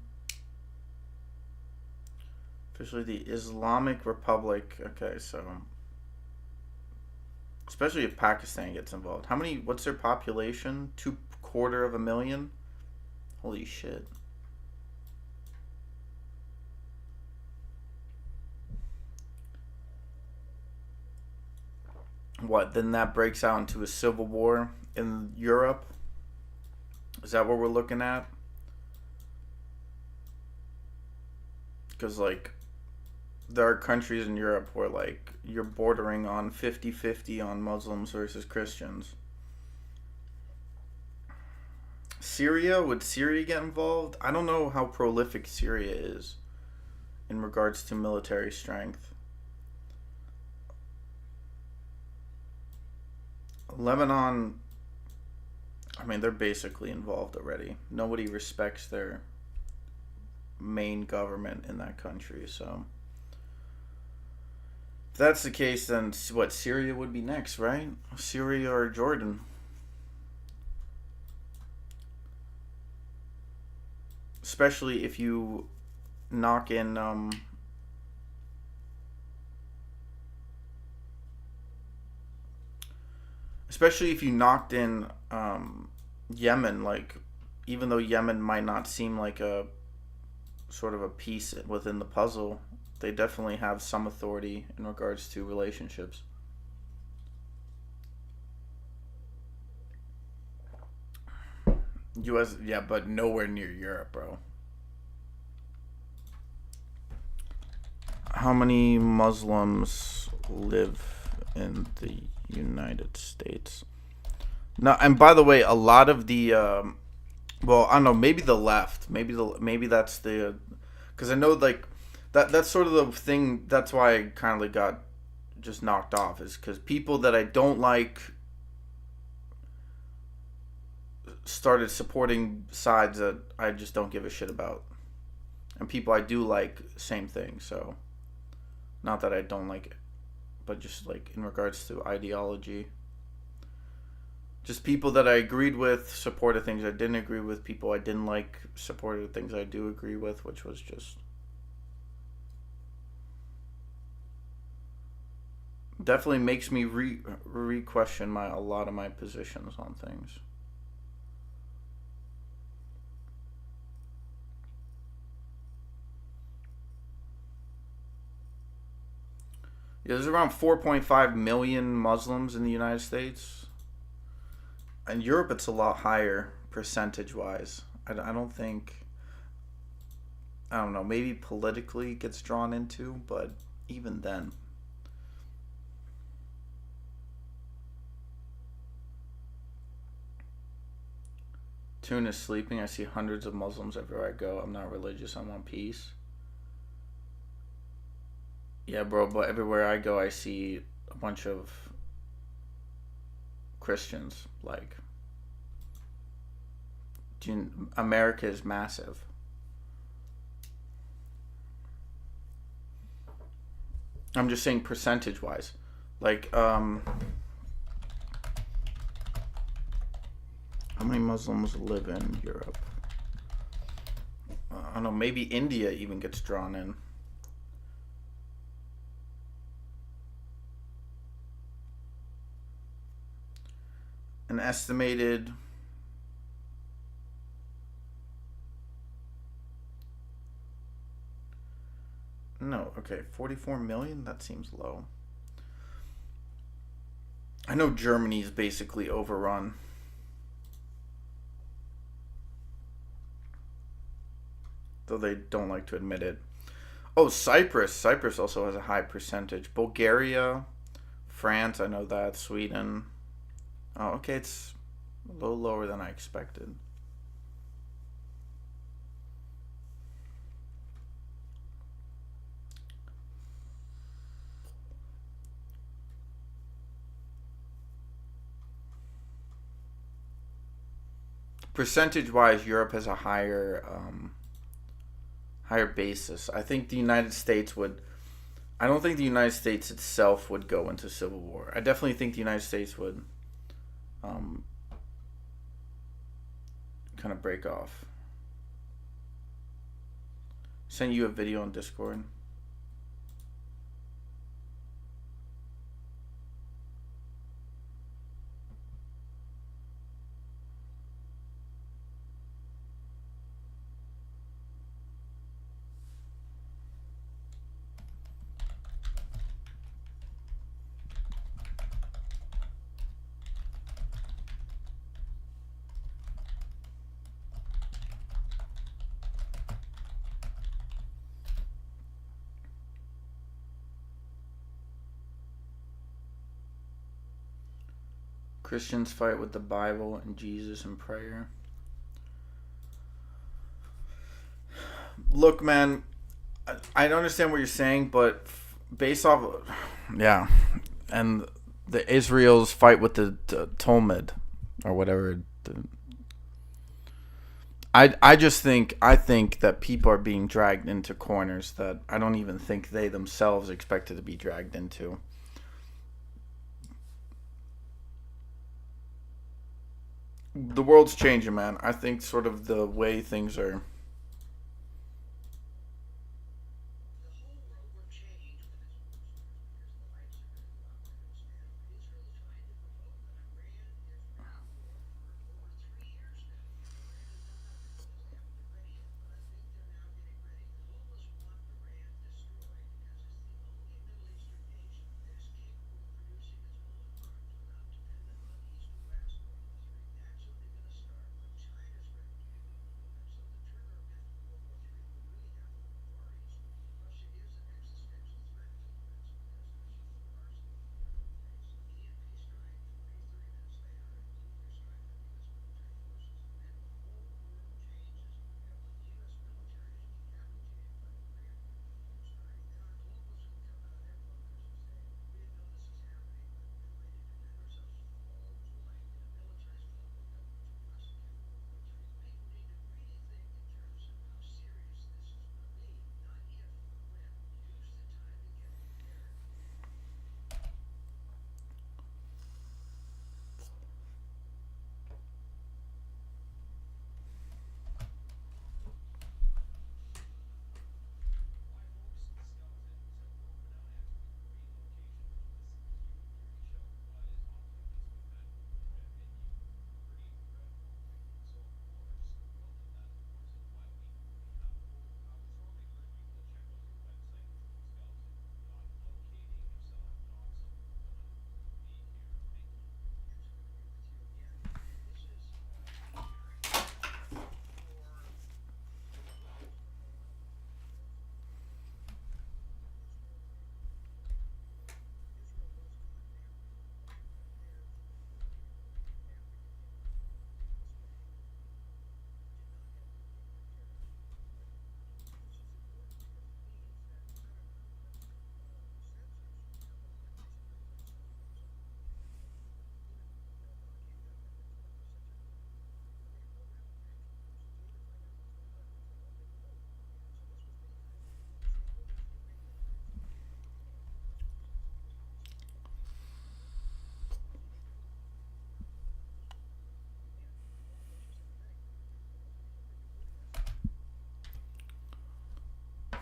Officially the Islamic Republic. Okay, so especially if Pakistan gets involved. How many? What's their population? 250,000. Holy shit. What? Then that breaks out into a civil war in Europe. Is that what we're looking at? Because, like, there are countries in Europe where, like, you're bordering on 50-50 on Muslims versus Christians. Syria? Would Syria get involved? I don't know how prolific Syria is in regards to military strength. Lebanon, I mean, they're basically involved already. Nobody respects their main government in that country. So if that's the case, then what, Syria would be next, right? Syria or Jordan. Especially if you knock in especially if you knocked in Yemen, like, even though Yemen might not seem like a sort of a piece within the puzzle, they definitely have some authority in regards to relationships. US, yeah, but nowhere near Europe, bro. How many Muslims live in the United States? No, and by the way, a lot of the well, I don't know, maybe the left, maybe that's the, because I know, like, that's sort of the thing. That's why I kind of like got just knocked off, is because people that I don't like started supporting sides that I just don't give a shit about, and people I do like, same thing. So, not that I don't like it, but just like in regards to ideology. Just people that I agreed with supported things I didn't agree with. People I didn't like supported things I do agree with, which was just definitely makes me re-question a lot of my positions on things. Yeah, there's around 4.5 million Muslims in the United States. In Europe, it's a lot higher percentage-wise. I don't think, I don't know, maybe politically gets drawn into, but even then. Tune is sleeping. I see hundreds of Muslims everywhere I go. I'm not religious. I want peace. Yeah, bro, but everywhere I go, I see a bunch of Christians. Like, America is massive. I'm just saying percentage-wise. Like, how many Muslims live in Europe? I don't know, maybe India even gets drawn in. An estimated no, okay, 44 million? That seems low. I know Germany's basically overrun. Though they don't like to admit it. Oh, Cyprus. Cyprus also has a high percentage. Bulgaria, France, I know that. Sweden. Oh, okay, it's a little lower than I expected. Percentage-wise, Europe has a higher basis. I think the United States would. I don't think the United States itself would go into civil war. I definitely think the United States would kind of break off. Send you a video on Discord. Christians fight with the Bible and Jesus and prayer. Look, man, I don't understand what you're saying, but based off, yeah, and the Israel's fight with the Talmud or whatever. I just think I think that people are being dragged into corners that I don't even think they themselves expected to be dragged into. The world's changing, man. I think sort of the way things are.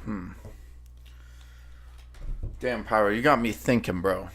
Hmm. Damn, Power, you got me thinking, bro.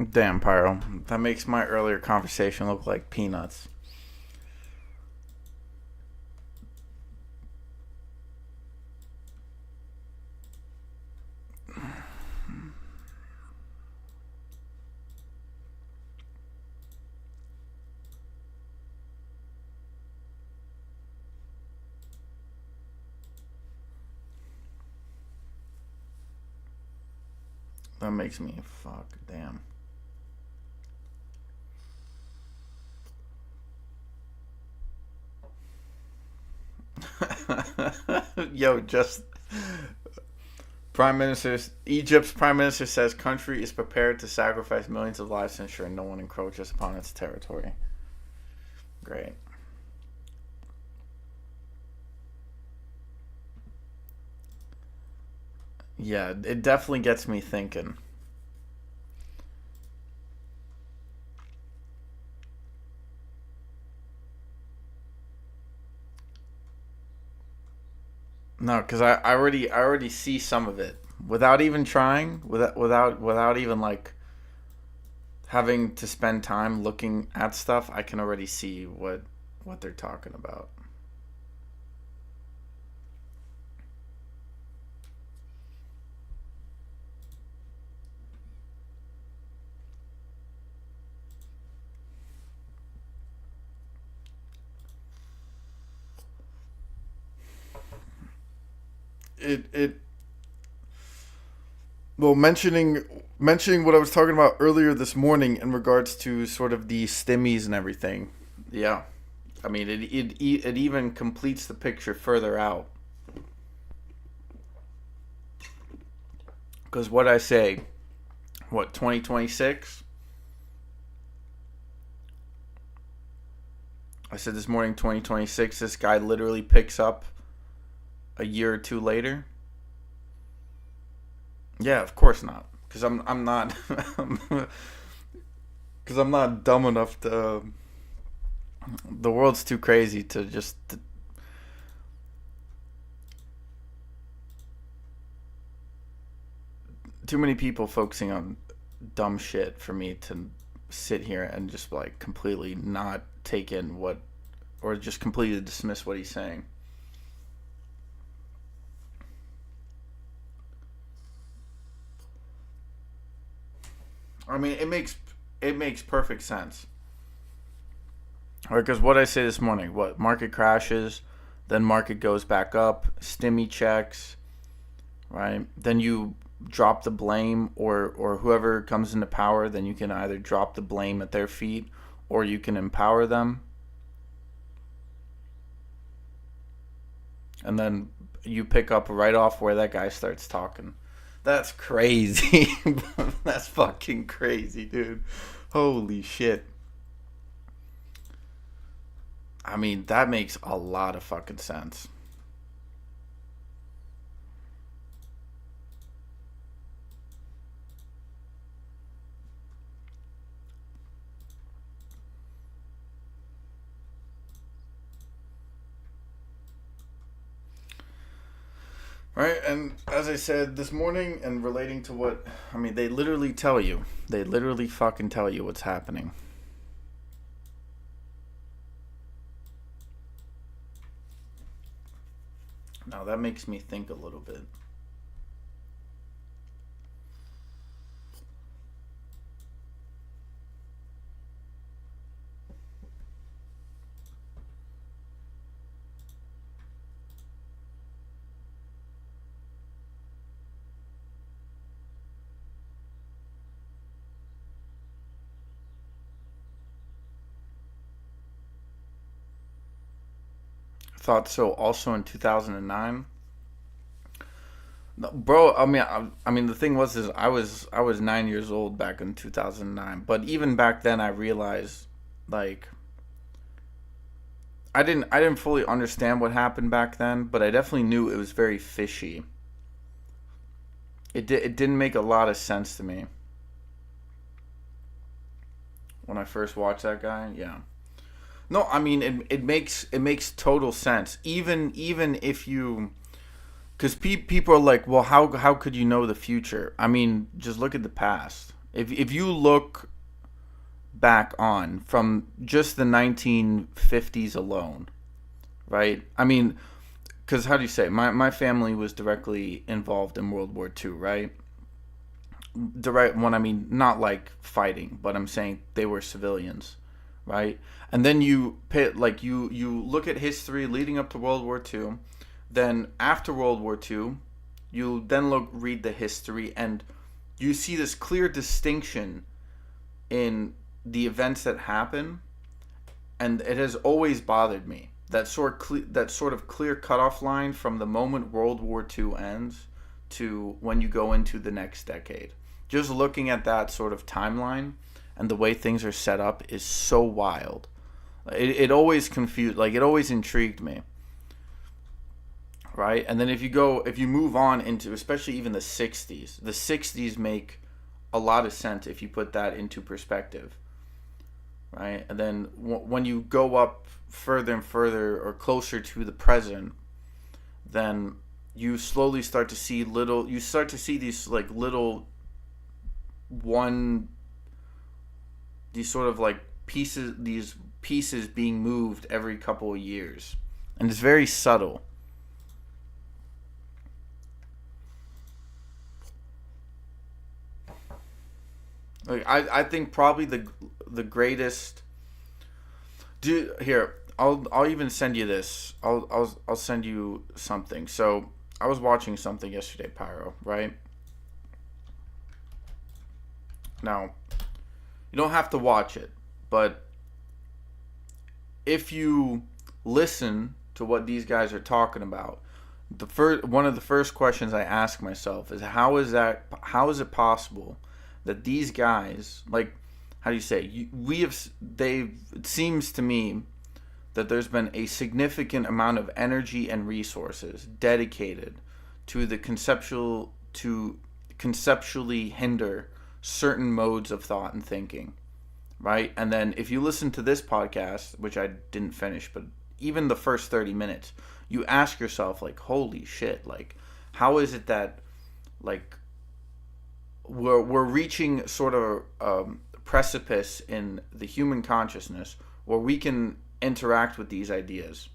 Damn, Pyro. That makes my earlier conversation look like peanuts. That makes me fuck. Damn. Yo, just Egypt's prime minister says country is prepared to sacrifice millions of lives to ensure no one encroaches upon its territory. Great. Yeah, it definitely gets me thinking. No, because I already see some of it without even trying, without even like having to spend time looking at stuff. I can already see what they're talking about. It well, mentioning what I was talking about earlier this morning in regards to sort of the stimmies and everything. Yeah, I mean it even completes the picture further out. Because what I say, what 2026? I said this morning 2026. This guy literally picks up a year or two later. Yeah, of course not. Because I'm not because I'm not dumb enough to. The world's too crazy to just too many people focusing on dumb shit for me to sit here and just like completely not take in what or just completely dismiss what he's saying. I mean, it makes perfect sense. Because what I say this morning, what market crashes, then market goes back up, stimmy checks, right? Then you drop the blame, or whoever comes into power, then you can either drop the blame at their feet, or you can empower them, and then you pick up right off where that guy starts talking. That's crazy. That's fucking crazy, dude. Holy shit. I mean, that makes a lot of fucking sense. Right? And as I said this morning, and relating to what, I mean, they literally tell you. They literally fucking tell you what's happening. Now, that makes me think a little bit. Thought so also in 2009. No, bro, I mean, the thing was is I was 9 years old back in 2009. But even back then, I realized like I didn't fully understand what happened back then, but I definitely knew it was very fishy. It didn't make a lot of sense to me when I first watched that guy. Yeah. No, I mean it makes total sense. Even if you, because people are like, well, how could you know the future? I mean, just look at the past. If you look back on from just the 1950s alone, right? I mean, because how do you say, my family was directly involved in World War II, right? Direct one, I mean, not like fighting, but I'm saying they were civilians, right? And then you pit like you look at history leading up to World War II, then after World War II, you then read the history, and you see this clear distinction in the events that happen, and it has always bothered me that sort of clear cutoff line from the moment World War II ends to when you go into the next decade. Just looking at that sort of timeline and the way things are set up is so wild. It always confused, like it always intrigued me, right? And then if you move on into especially even the 60s make a lot of sense if you put that into perspective, right? And then when you go up further and further or closer to the present, then you slowly start to see these like little one these sort of like these pieces being moved every couple of years, and it's very subtle. Like I think probably the greatest. Do here. I'll even send you this. I'll send you something. So I was watching something yesterday, Pyro. Right now, you don't have to watch it, but if you listen to what these guys are talking about, one of the first questions I ask myself is how is it possible that these guys, like, how do you say, it seems to me that there's been a significant amount of energy and resources dedicated to conceptually hinder certain modes of thought and thinking, right? And then if you listen to this podcast, which I didn't finish, but even the first 30 minutes, you ask yourself, like, holy shit, like, how is it that, like, we're reaching sort of precipice in the human consciousness where we can interact with these ideas.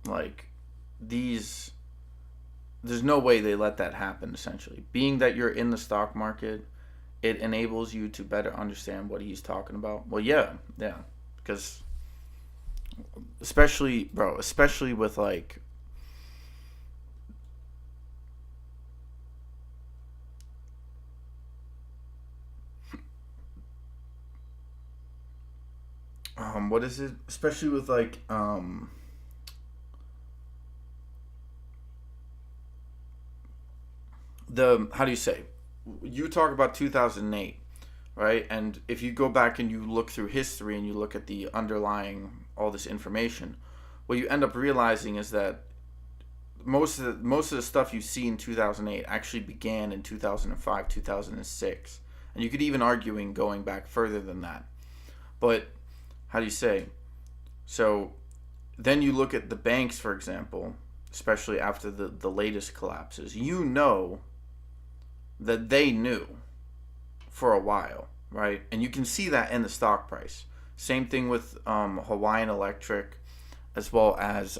Like, there's no way they let that happen, essentially. Being that you're in the stock market, it enables you to better understand what he's talking about. Well, yeah. Because especially with like what is it? Especially with like the how do you say? You talk about 2008, right? And if you go back and you look through history and you look at the underlying all this information, what you end up realizing is that most of the stuff you see in 2008 actually began in 2005, 2006, and you could even argue going back further than that. But how do you say? So then you look at the banks, for example, especially after the latest collapses. You know that they knew for a while, right? And you can see that in the stock price. Same thing with Hawaiian Electric, as well as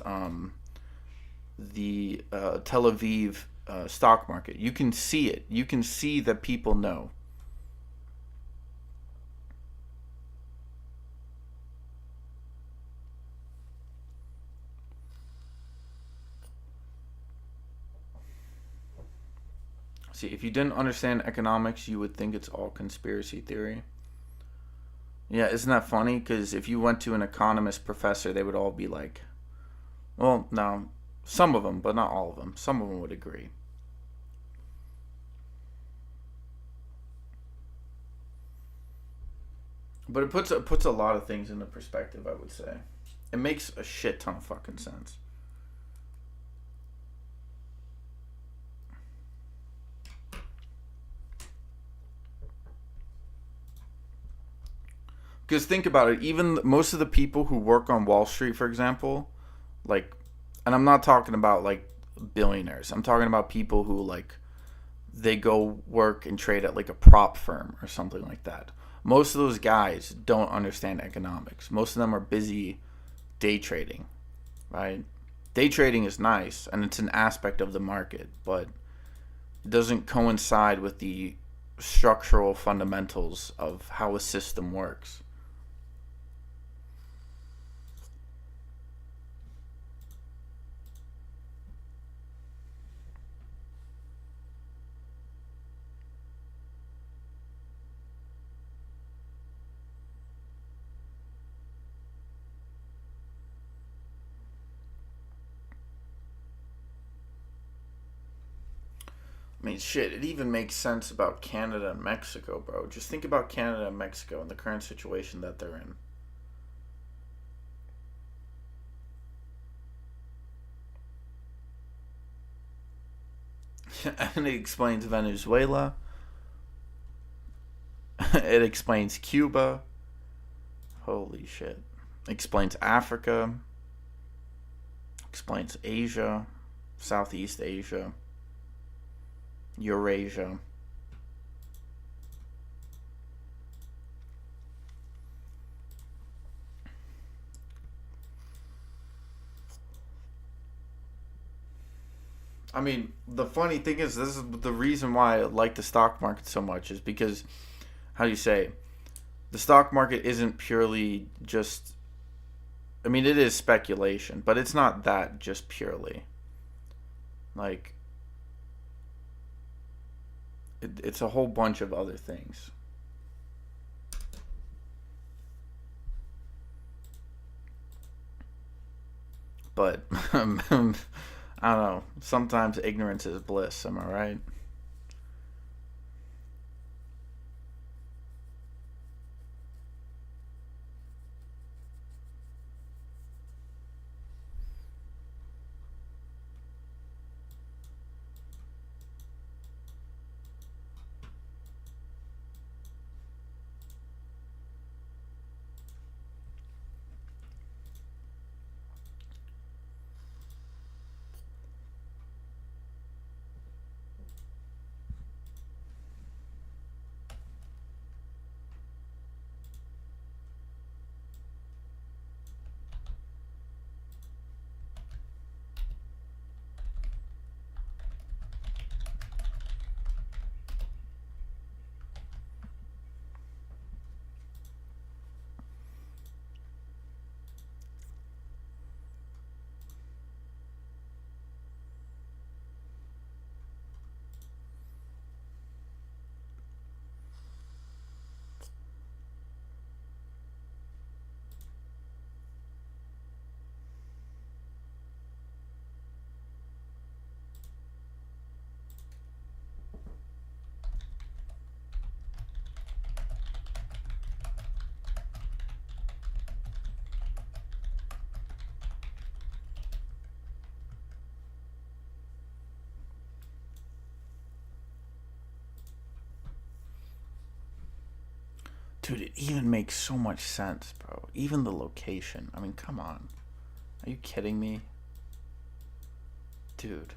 the Tel Aviv stock market. You can see it. You can see that people know. See, if you didn't understand economics, you would think it's all conspiracy theory. Yeah, isn't that funny? Because if you went to an economist professor, they would all be like, well, no, some of them, but not all of them. Some of them would agree. But it puts a lot of things into perspective, I would say. It makes a shit ton of fucking sense. Because think about it, even most of the people who work on Wall Street, for example, like, and I'm not talking about like billionaires. I'm talking about people who like they go work and trade at like a prop firm or something like that. Most of those guys don't understand economics. Most of them are busy day trading, right? Day trading is nice and it's an aspect of the market, but it doesn't coincide with the structural fundamentals of how a system works. I mean, shit, it even makes sense about Canada and Mexico, bro. Just think about Canada and Mexico and the current situation that they're in. And it explains Venezuela. It explains Cuba. Holy shit. It explains Africa. Explains Asia. Southeast Asia. Eurasia. I mean, the funny thing is, this is the reason why I like the stock market so much, is because, how do you say, the stock market isn't purely just, I mean, it is speculation, but it's not that just purely. Like, it's a whole bunch of other things. But, I don't know, sometimes ignorance is bliss, am I right? Dude, it even makes so much sense, bro. Even the location. I mean, come on. Are you kidding me? Dude.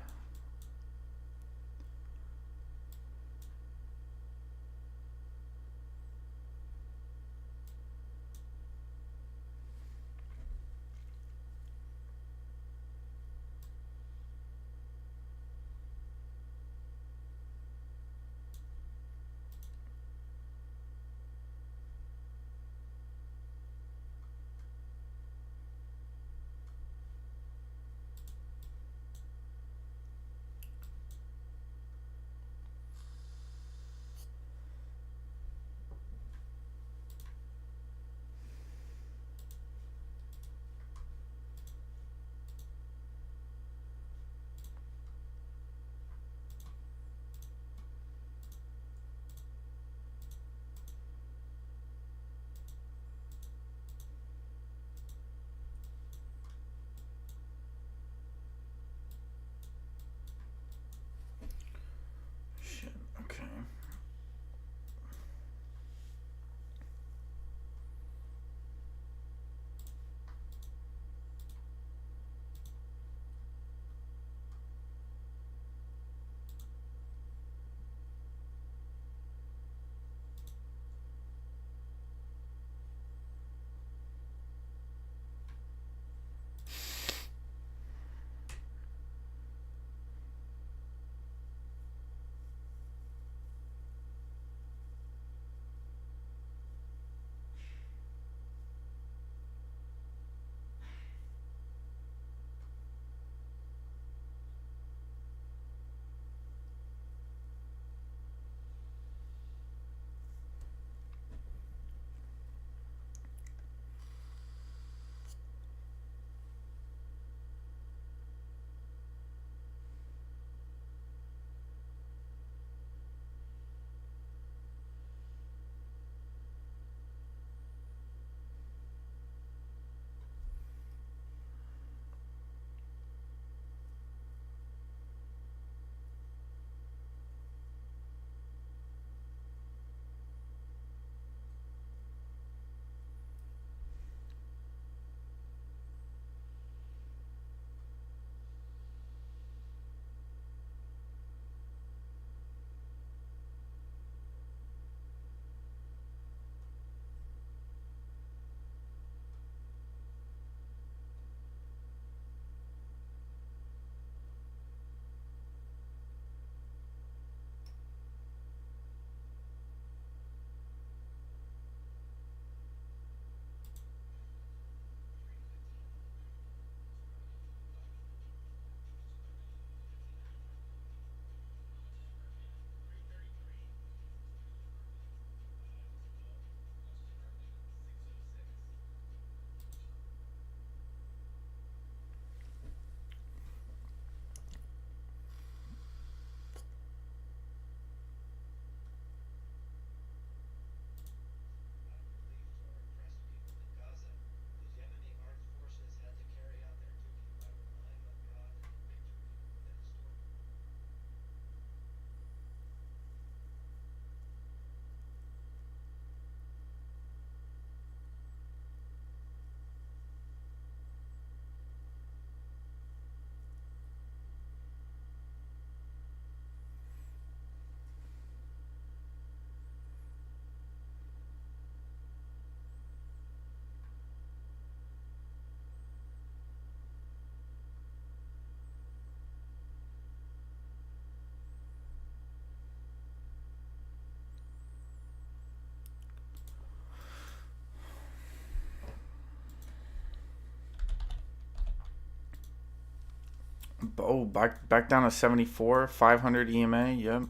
Oh, back down to 74, 500 EMA. Yep.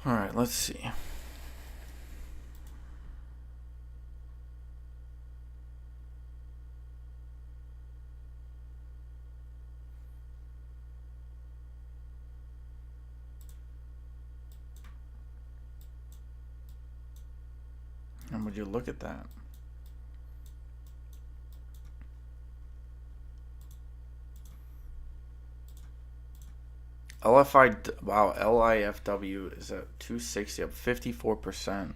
All right, let's see. And would you look at that? Wow, LIFW is at 260, up 54%.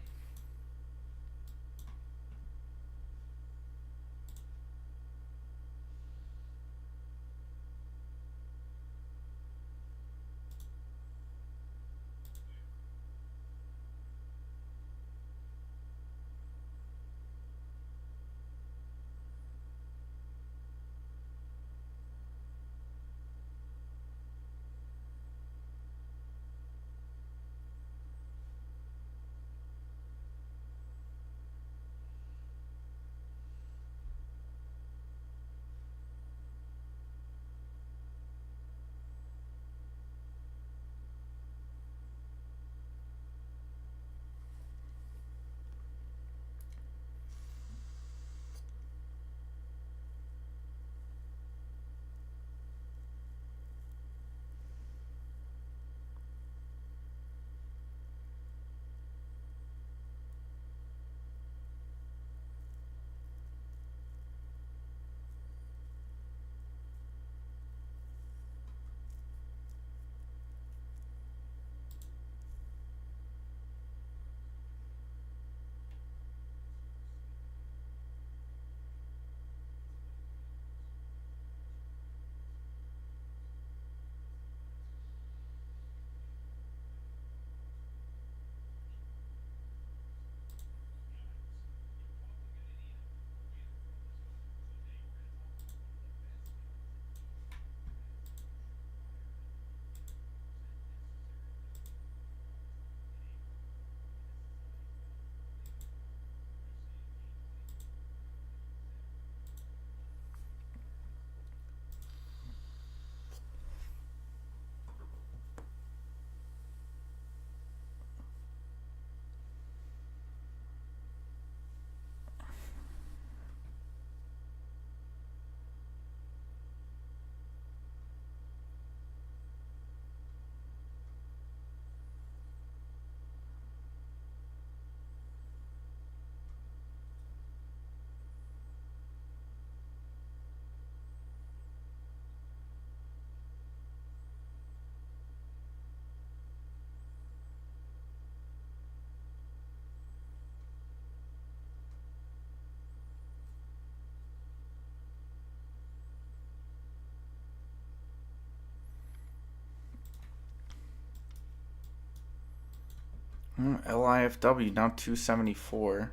LIFW now 274.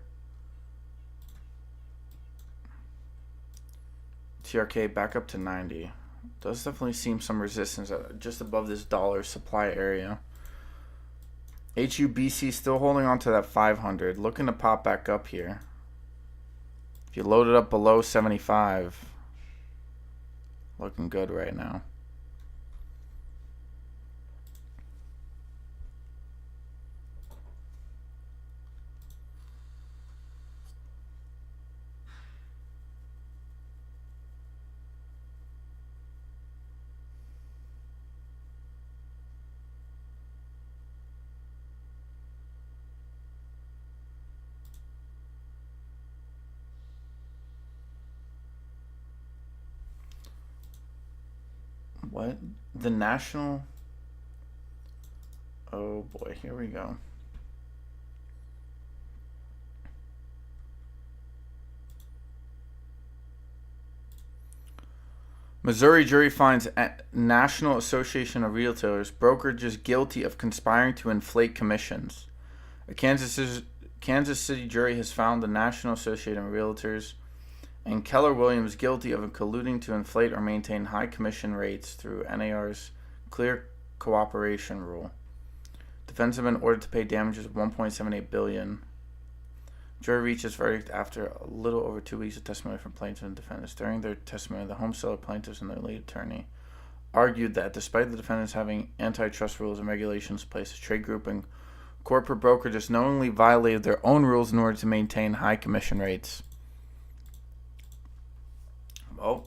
TRK back up to 90. Does definitely seem some resistance just above this dollar supply area. HUBC still holding on to that 500. Looking to pop back up here. If you load it up below 75, looking good right now. What? The national? Oh boy, here we go. Missouri jury finds National Association of Realtors brokerages guilty of conspiring to inflate commissions. A Kansas City jury has found the National Association of Realtors and Keller Williams guilty of colluding to inflate or maintain high commission rates through NAR's clear cooperation rule. Defendants have been ordered to pay damages of $1.78 billion. Jury reached its verdict after a little over 2 weeks of testimony from plaintiffs and defendants. During their testimony, the home seller plaintiffs and their lead attorney argued that despite the defendants having antitrust rules and regulations in place, the trade grouping Corporate broker just knowingly violated their own rules in order to maintain high commission rates. Oh.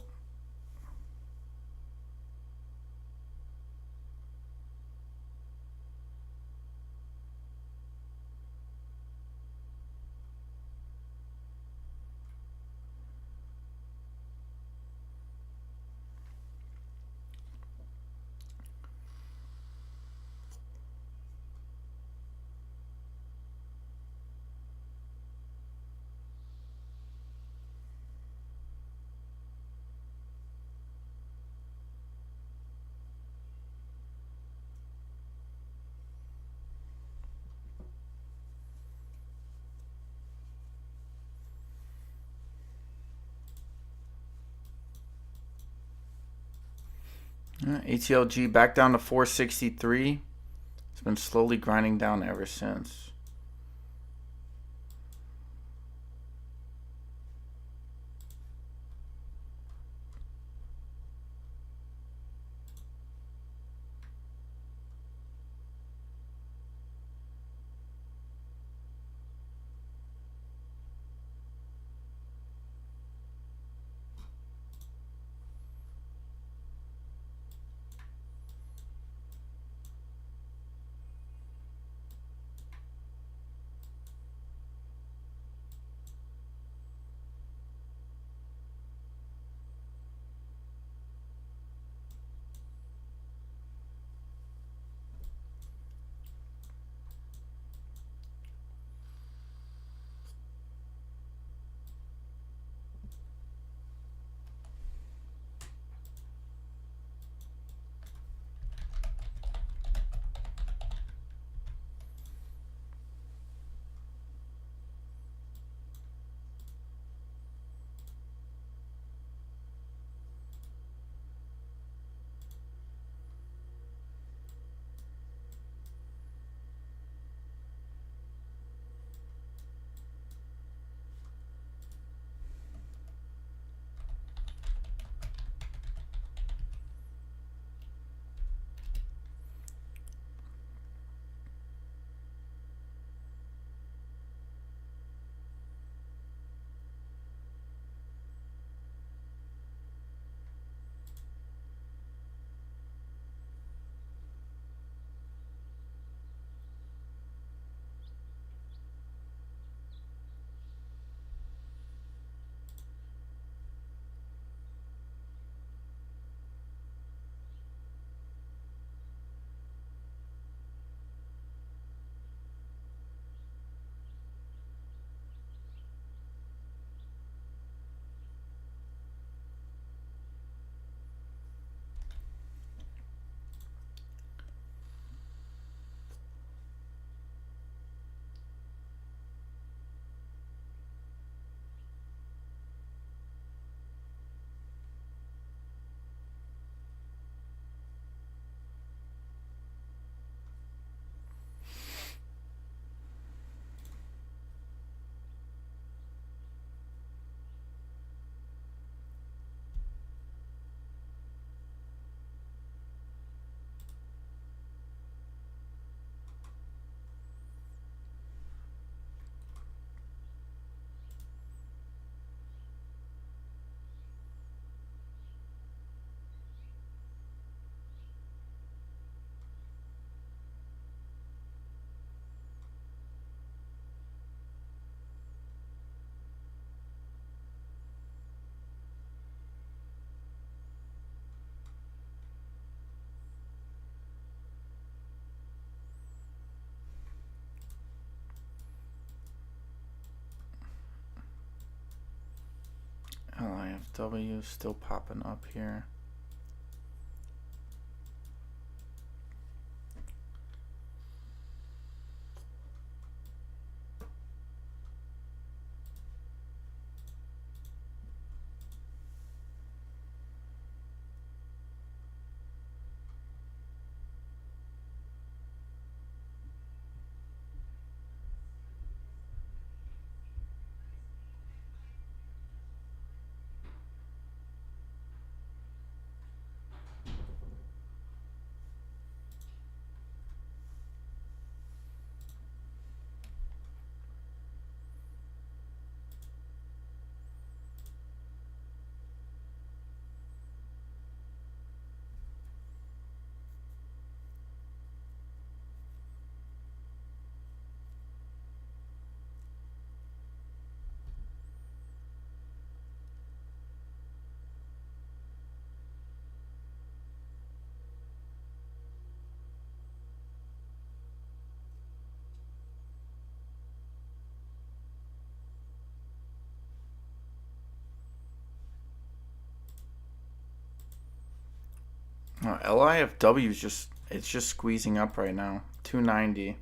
ATLG back down to 463. It's been slowly grinding down ever since. LIFW still popping up here. LIFW is just squeezing up right now. 290.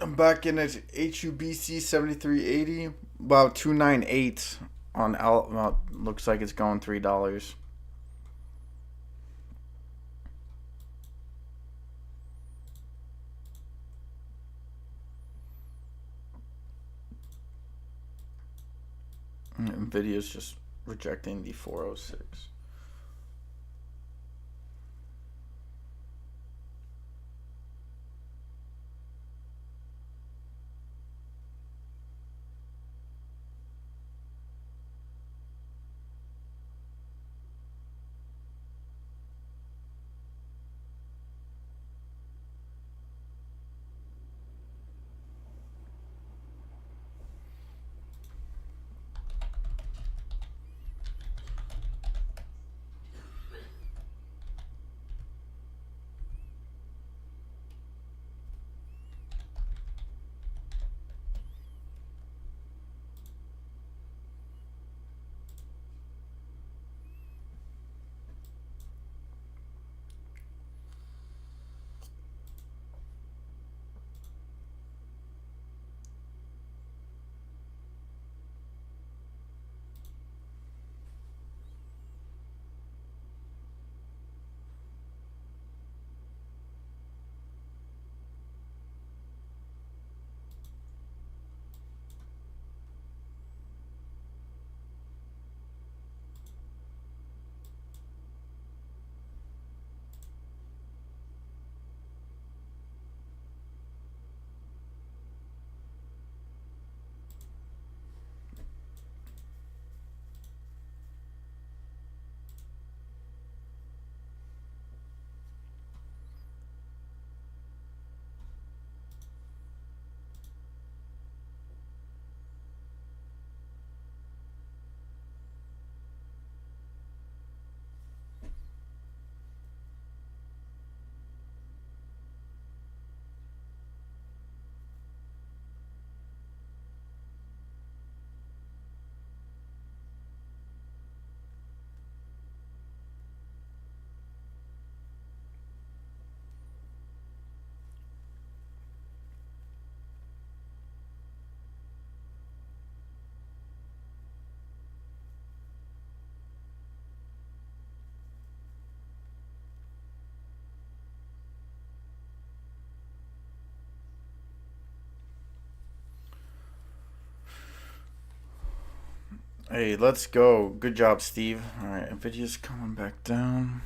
I'm back in at HUBC 7380, about 298 on L. Well, looks like it's going $3. Nvidia's just rejecting the 406. Hey, let's go. Good job, Steve. All right, Nvidia's coming back down.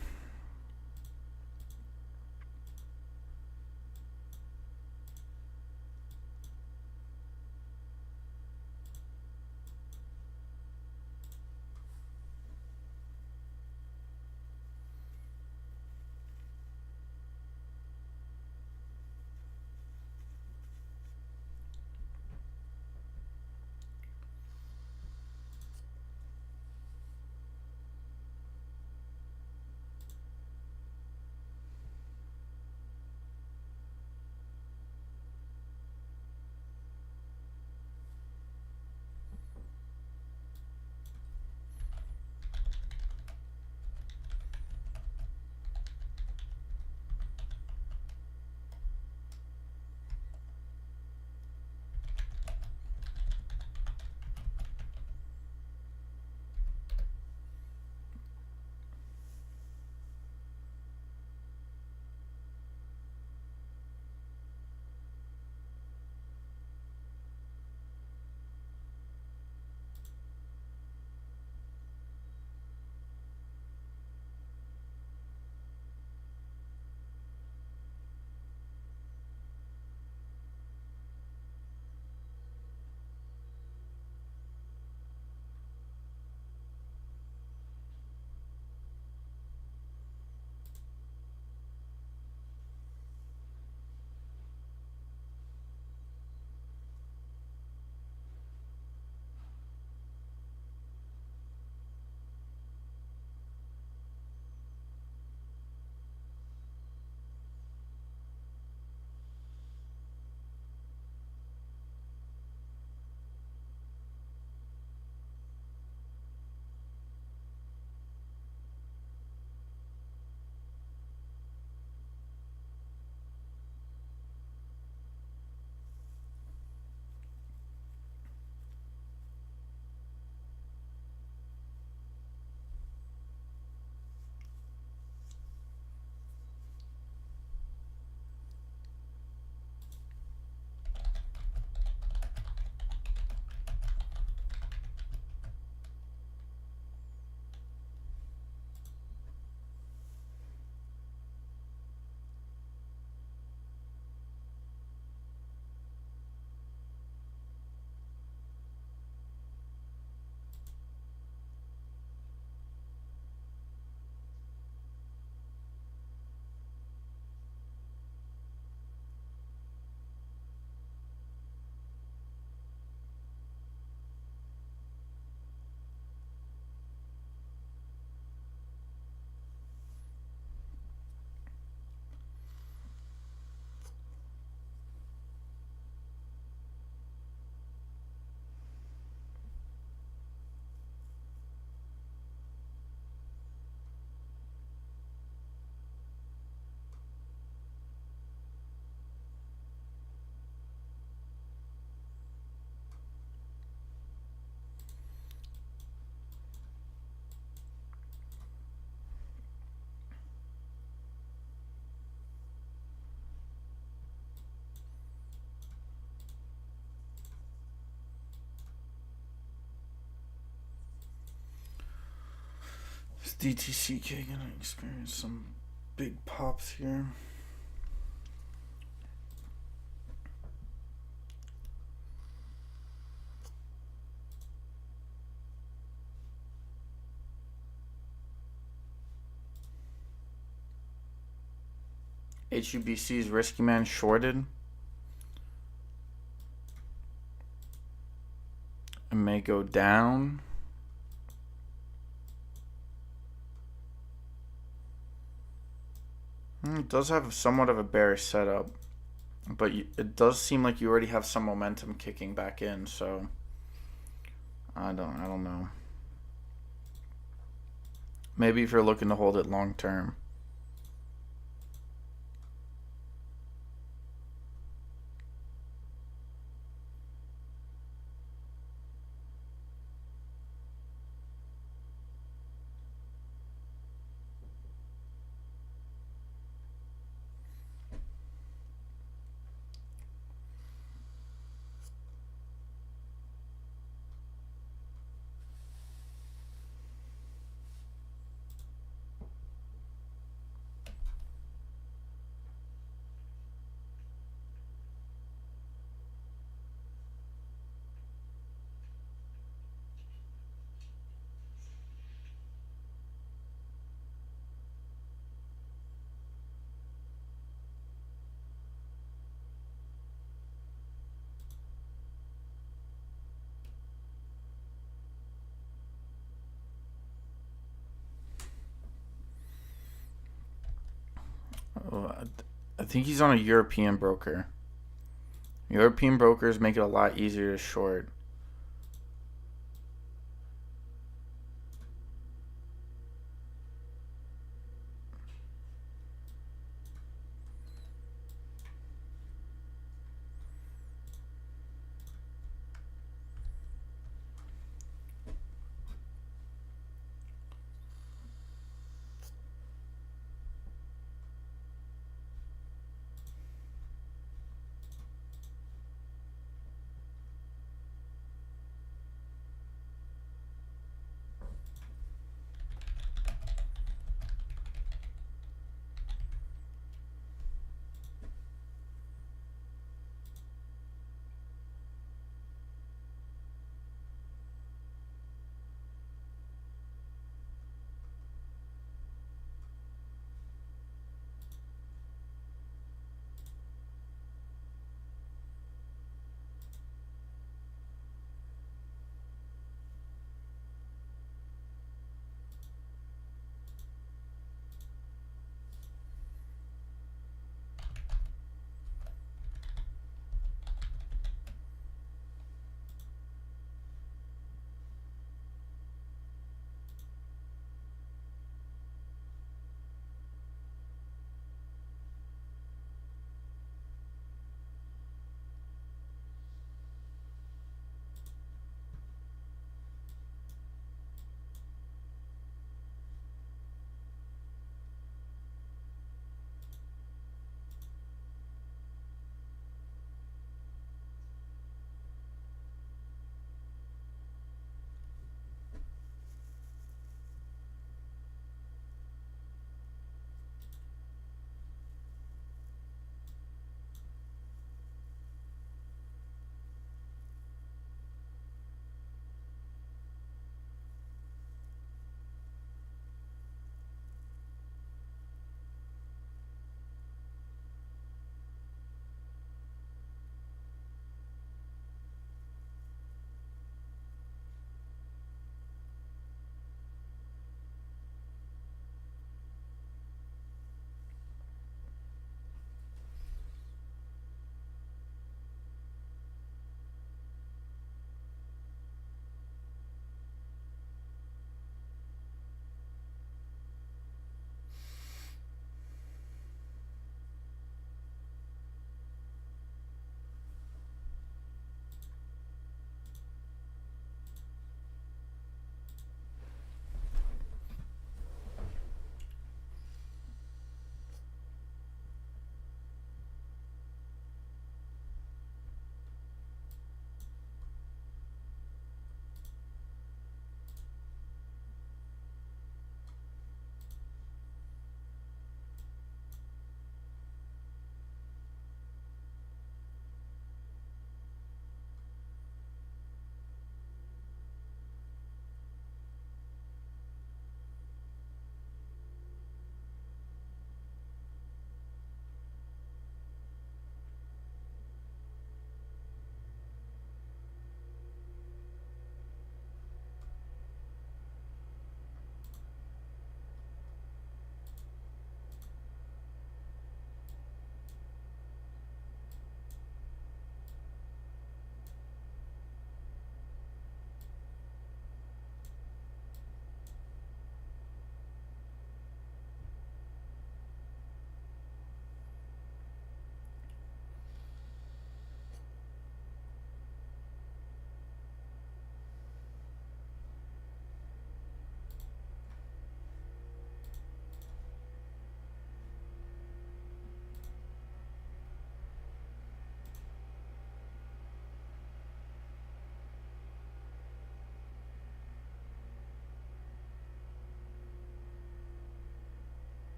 DTCK gonna experience some big pops here. HUBC's risky man shorted. It may go down. It does have somewhat of a bearish setup, but it does seem like you already have some momentum kicking back in. So I don't know. Maybe if you're looking to hold it long term. I think he's on a European broker. European brokers make it a lot easier to short.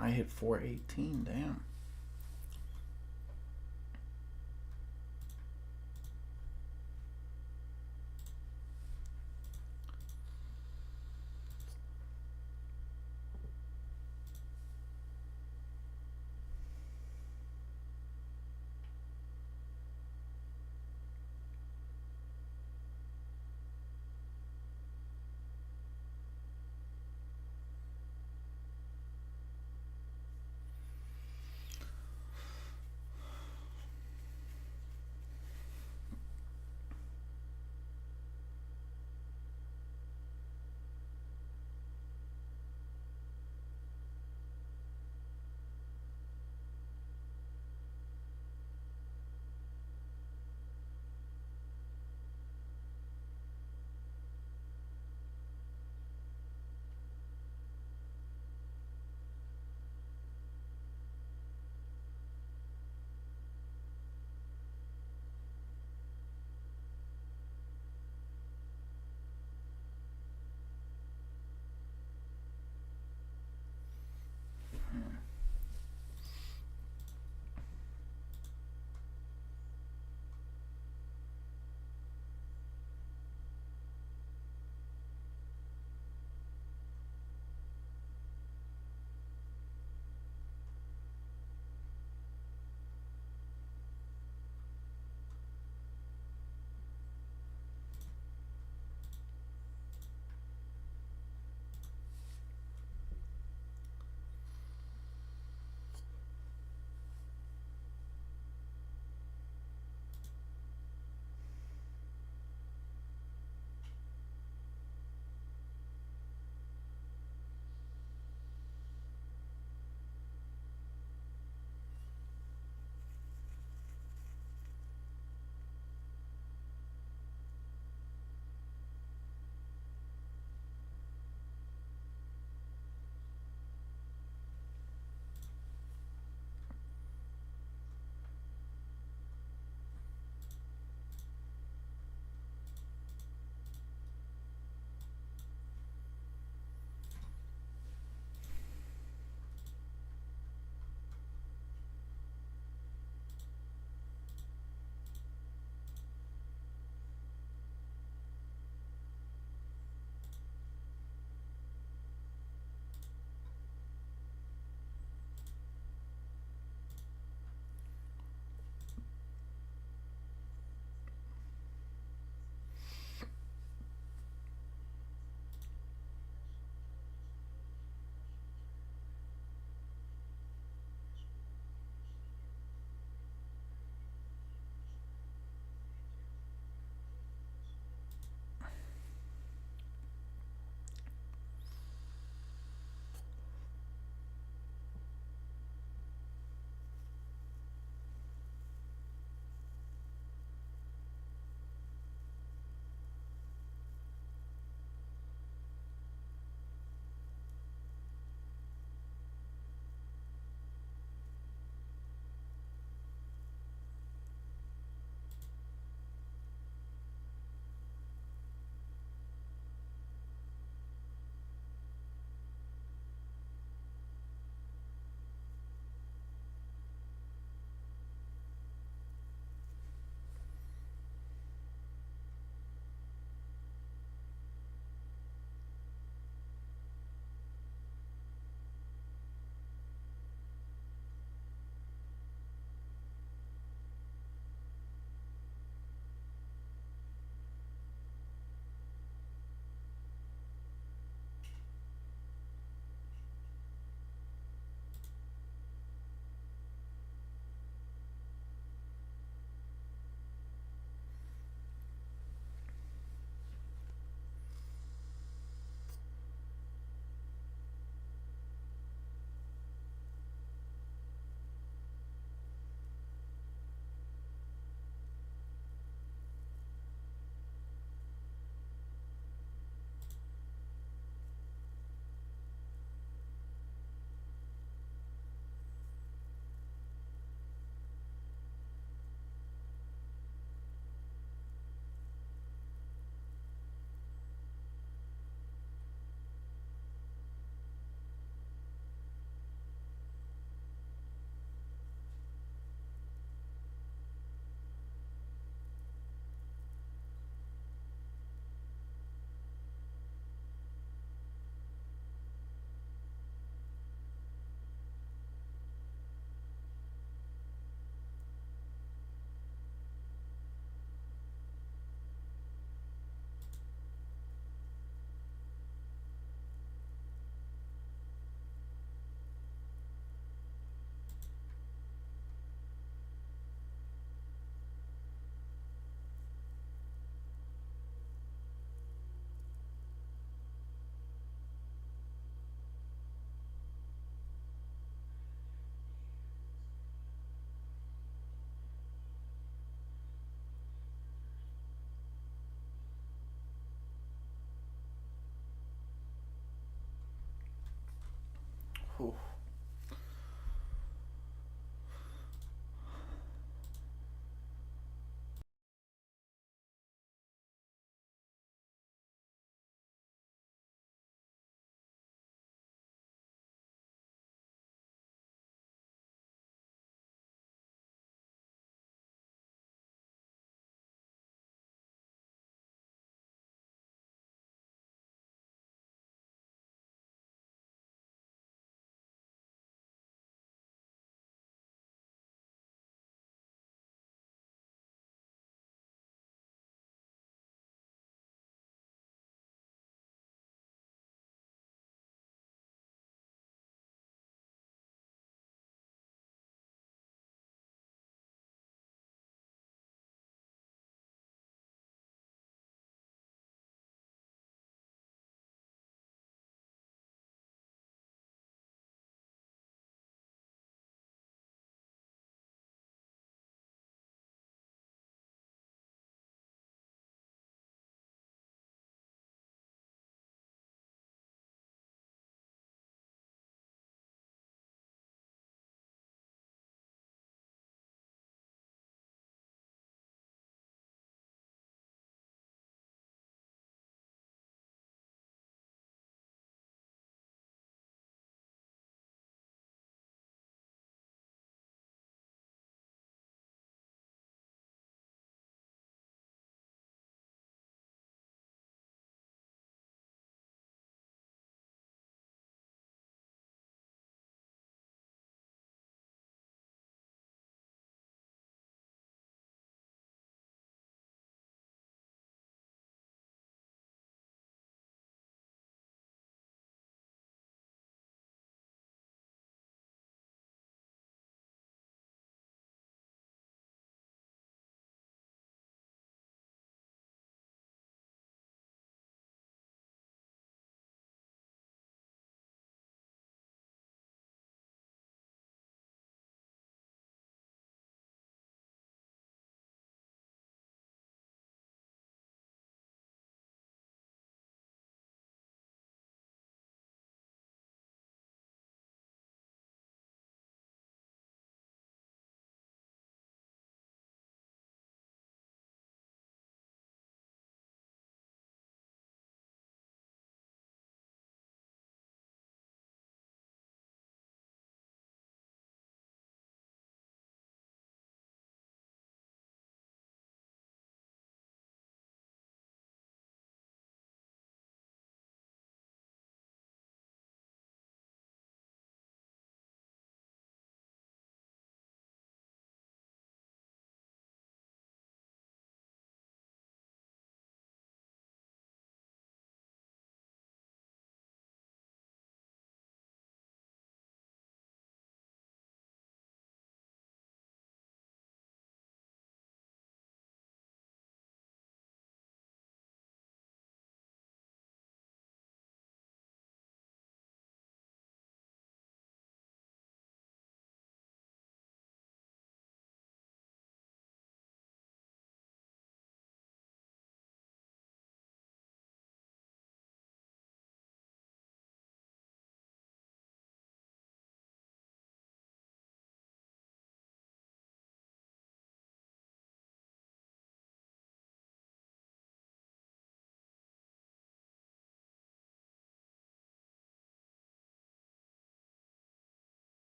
Buy hit 418. Damn.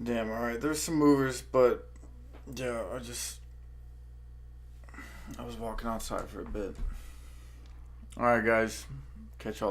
Damn, alright. There's some movers, but yeah, I was walking outside for a bit. Alright, guys. Catch y'all